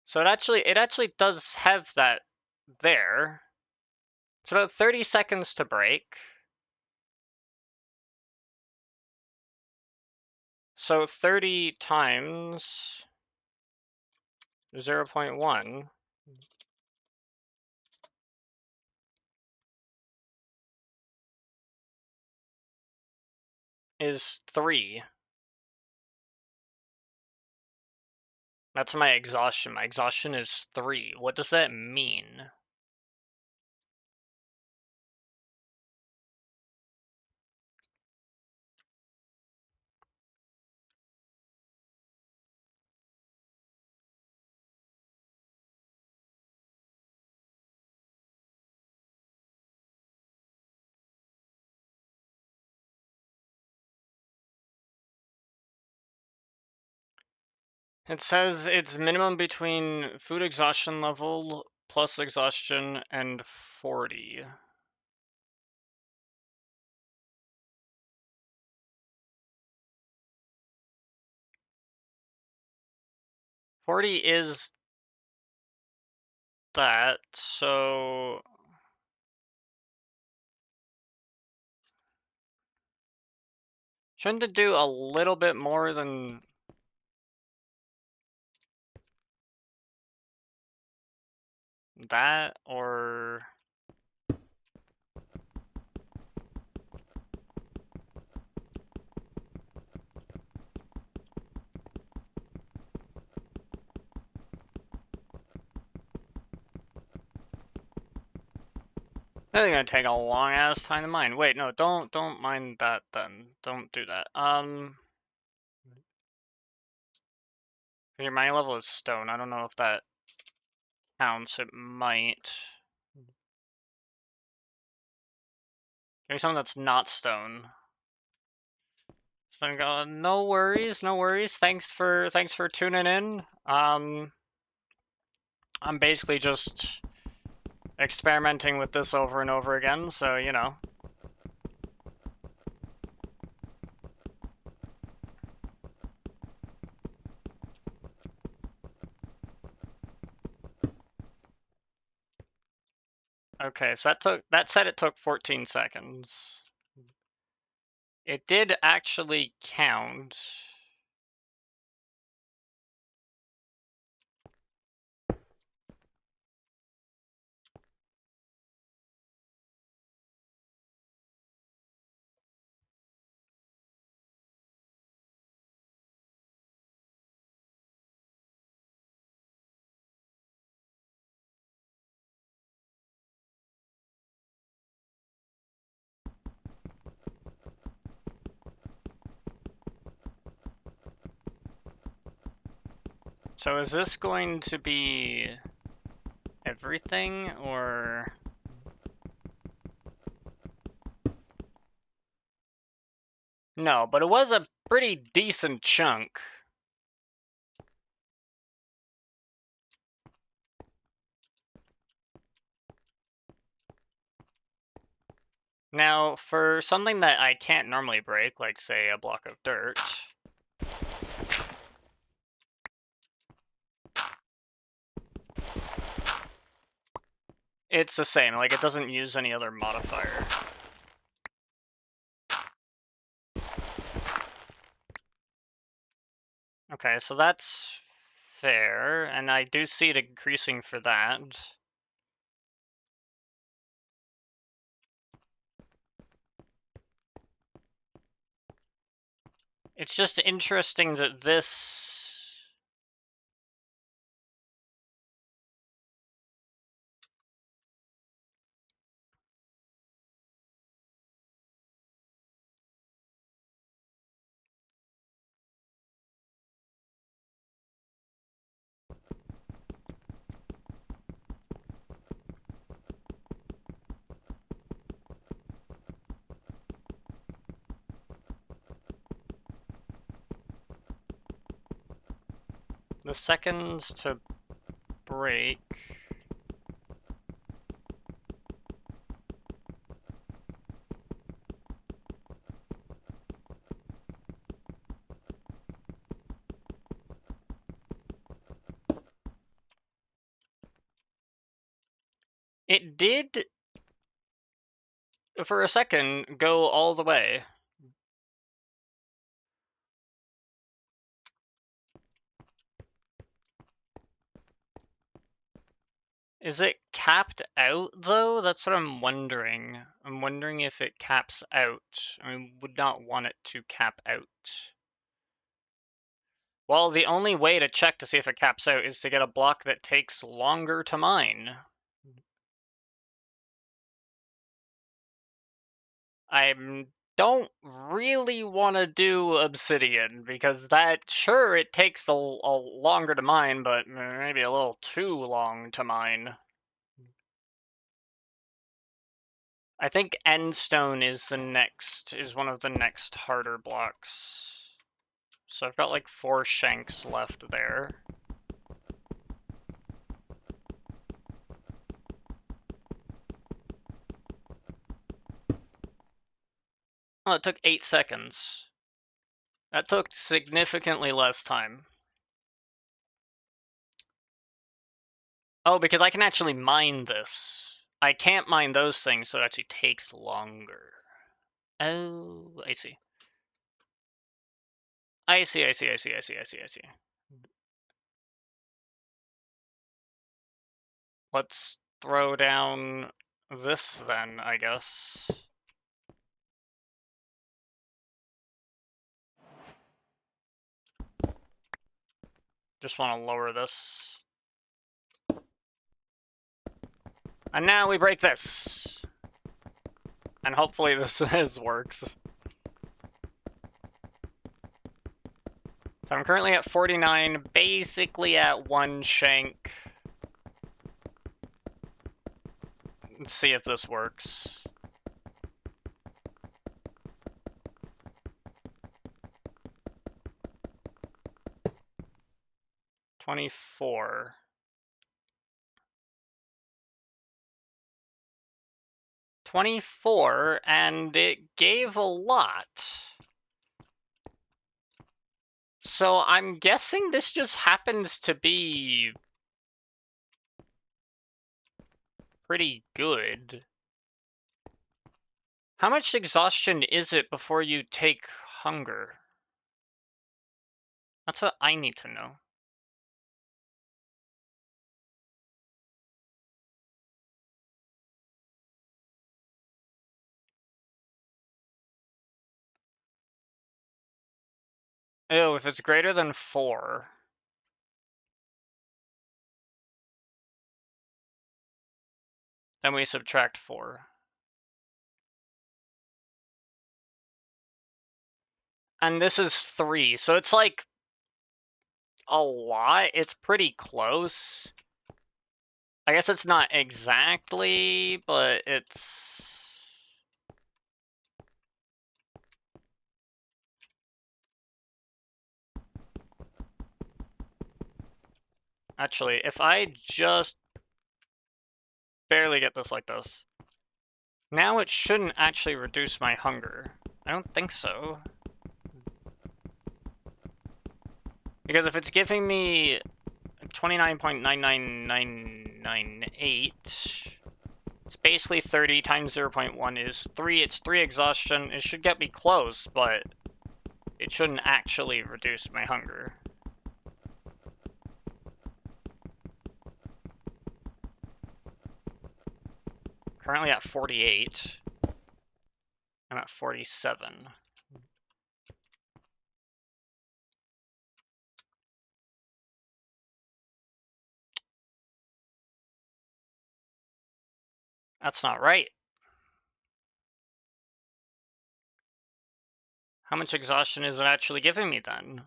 So it actually does have that there. It's about 30 seconds to break. So 30 times 0.1 is 3. That's my exhaustion. My exhaustion is 3. What does that mean? It says it's minimum between food exhaustion level plus exhaustion and 40. Forty is that, so shouldn't it do a little bit more than that, or that's gonna take a long ass time to mine. Wait, no, don't mine that then. Don't do that. Your mining level is stone. I don't know if that counts. It might. Maybe something that's not stone. No worries, no worries. Thanks for tuning in. I'm basically just experimenting with this over and over again, so you know. Okay, so that said it took 14 seconds. It did actually count. So is this going to be everything, or? No, but it was a pretty decent chunk. Now, for something that I can't normally break, like say a block of dirt, it's the same, like it doesn't use any other modifier. Okay, so that's fair, and I do see it increasing for that. It's just interesting that this... The seconds to break... It did, for a second, go all the way. Is it capped out, though? That's what I'm wondering. I'm wondering if it caps out. I would not want it to cap out. Well, the only way to check to see if it caps out is to get a block that takes longer to mine. I don't really want to do obsidian, because that, sure, it takes a longer to mine, but maybe a little too long to mine. I think endstone is one of the next harder blocks. So I've got like 4 shanks left there. Oh, it took 8 seconds. That took significantly less time. Oh, because I can actually mine this. I can't mine those things, so it actually takes longer. Oh, I see. I see. Let's throw down this then, I guess. Just want to lower this. And now we break this. And hopefully this works. So I'm currently at 49, basically at 1 shank. Let's see if this works. $24. 24, and it gave a lot. So I'm guessing this just happens to be pretty good. How much exhaustion is it before you take hunger? That's what I need to know. Oh, if it's greater than 4, then we subtract 4. And this is 3, so it's like a lot. It's pretty close. I guess it's not exactly, but it's... Actually, if I just barely get this like this, now it shouldn't actually reduce my hunger. I don't think so. Because if it's giving me 29.99998, it's basically 30 times 0.1 is 3. It's 3 exhaustion. It should get me close, but it shouldn't actually reduce my hunger. Currently at 48. I'm at 47. That's not right. How much exhaustion is it actually giving me then?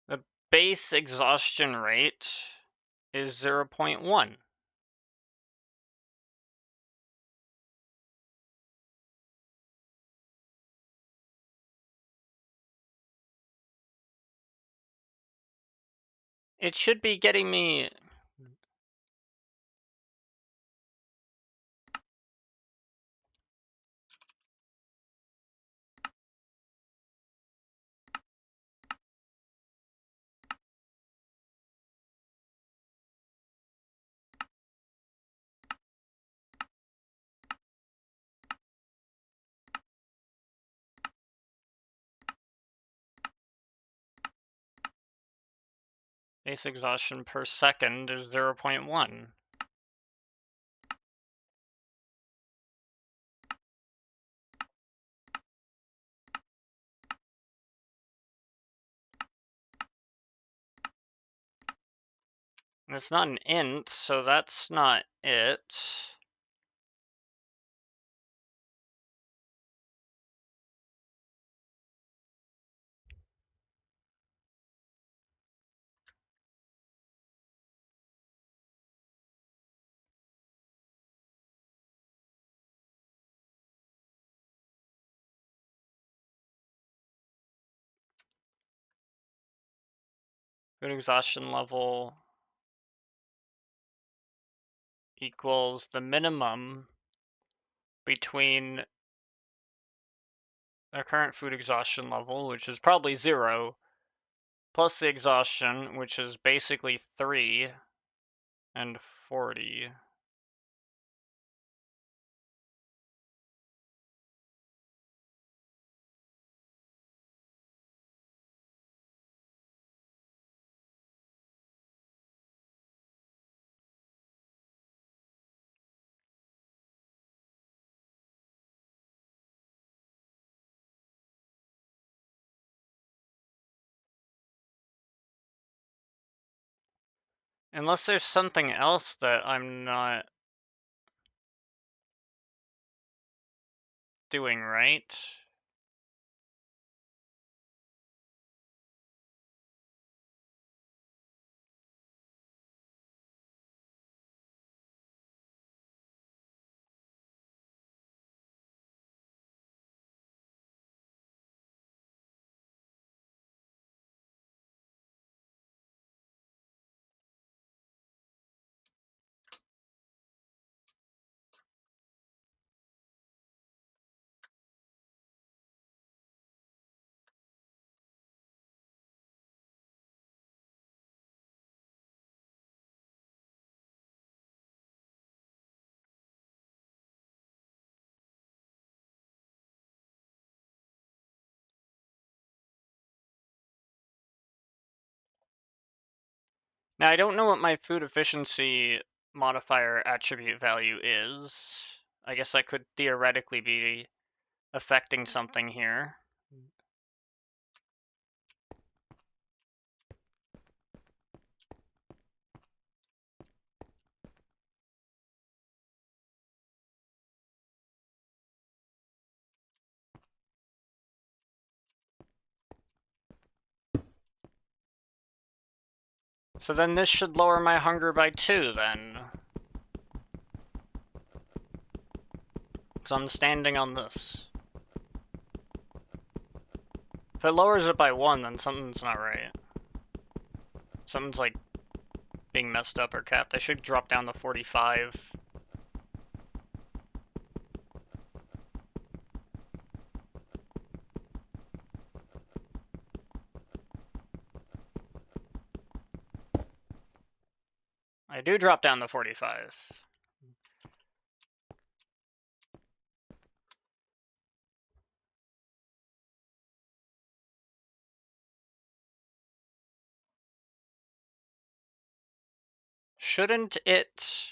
The base exhaustion rate is 0.1. It should be getting me... Base exhaustion per second is 0.1. And it's not an int, so that's not it. Food exhaustion level equals the minimum between the current food exhaustion level, which is probably 0, plus the exhaustion, which is basically 3, and 40. Unless there's something else that I'm not doing right. Now, I don't know what my food efficiency modifier attribute value is. I guess I could theoretically be affecting something here. So then this should lower my hunger by 2 then. Because I'm standing on this. If it lowers it by 1, then something's not right. Something's like being messed up or capped. I should drop down to 45. I do drop down to 45. Shouldn't it...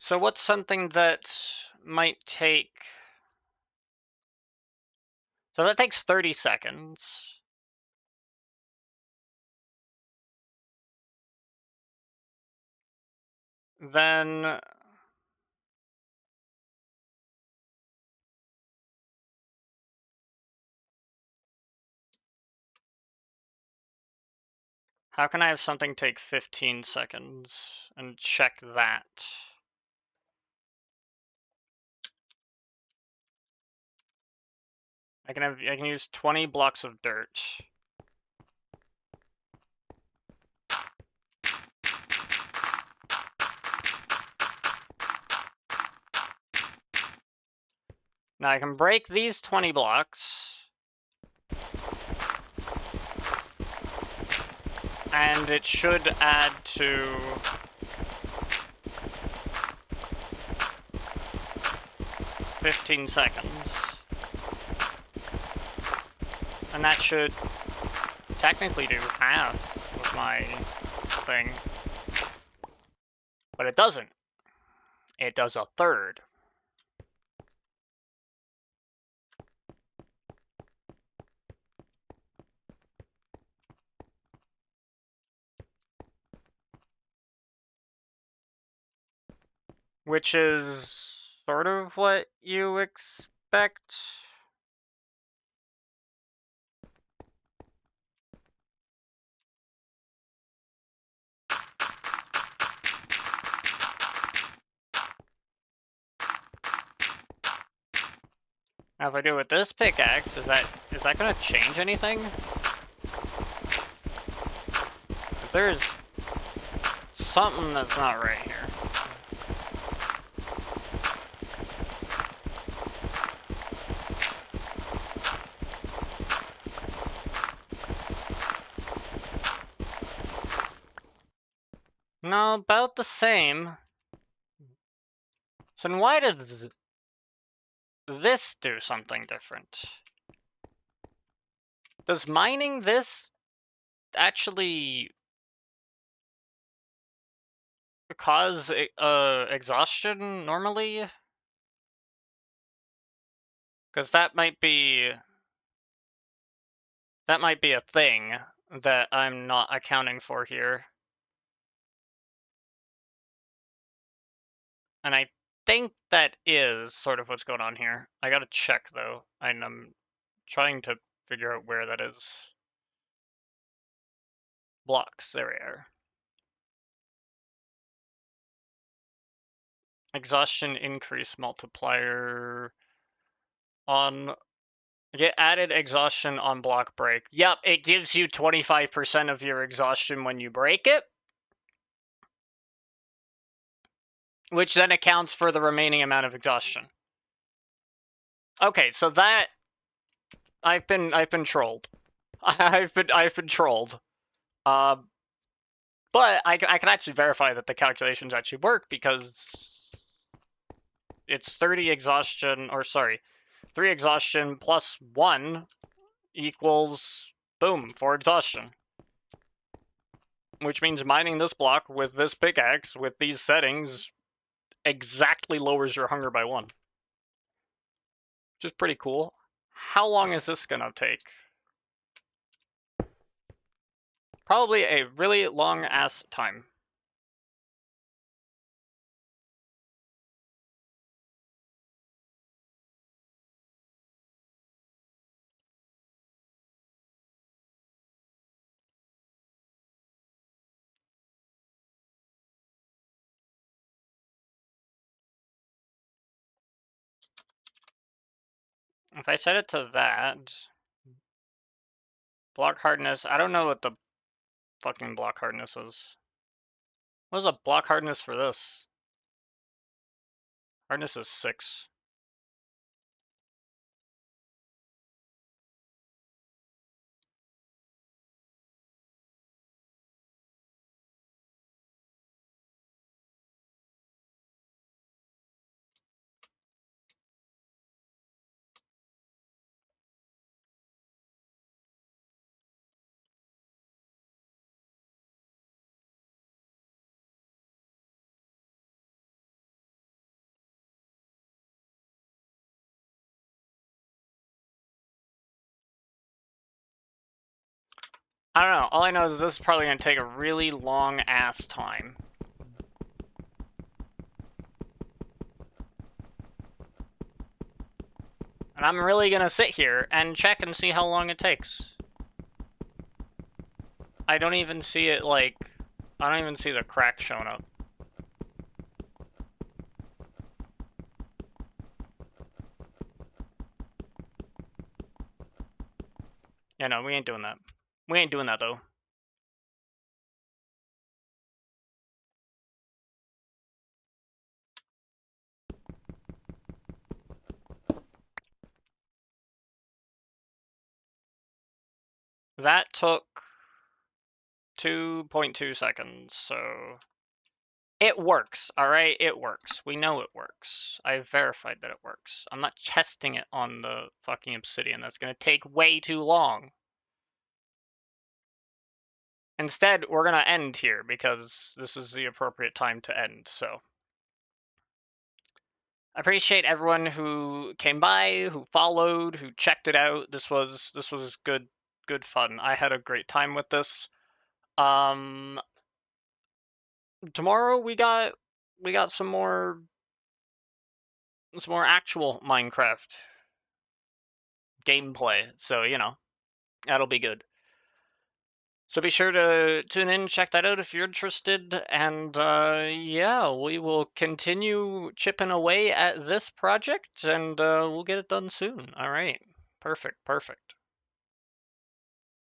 So what's something that might take... So that takes 30 seconds. Then... How can I have something take 15 seconds and check that? I can use 20 blocks of dirt. Now I can break these 20 blocks. And it should add to... $15. And that should technically do half of my thing. But it doesn't. It does a third. Which is sort of what you expect. Now if I do it with this pickaxe, is that gonna change anything? There's something that's not right here. No, about the same. So then why does this do something different? Does mining this actually cause exhaustion normally? Because that might be a thing that I'm not accounting for here. And I think that is sort of what's going on here. I gotta check though, and I'm trying to figure out where that is. Blocks, there we are. Exhaustion increase multiplier on... Get added exhaustion on block break. Yep, it gives you 25% of your exhaustion when you break it. Which then accounts for the remaining amount of exhaustion. Okay, so that... I've been trolled. I've been trolled. But I can actually verify that the calculations actually work because it's 30 exhaustion, or sorry, 3 exhaustion plus 1 equals, boom, 4 exhaustion. Which means mining this block with this pickaxe with these settings exactly lowers your hunger by 1. Which is pretty cool. How long is this gonna take? Probably a really long ass time. If I set it to that, block hardness, I don't know what the fucking block hardness is. What is a block hardness for this? Hardness is 6. I don't know. All I know is this is probably going to take a really long ass time. And I'm really going to sit here and check and see how long it takes. I don't even see it, like... I don't even see the crack showing up. Yeah, no, we ain't doing that. We ain't doing that, though. That took 2.2 seconds, so it works, all right? It works. We know it works. I've verified that it works. I'm not testing it on the fucking obsidian. That's gonna take way too long. Instead, we're gonna end here because this is the appropriate time to end, so. I appreciate everyone who came by, who followed, who checked it out. This was good fun. I had a great time with this. Tomorrow we got some more actual Minecraft gameplay. So, you know, that'll be good. So be sure to tune in, check that out if you're interested, and yeah, we will continue chipping away at this project, and we'll get it done soon. All right, perfect.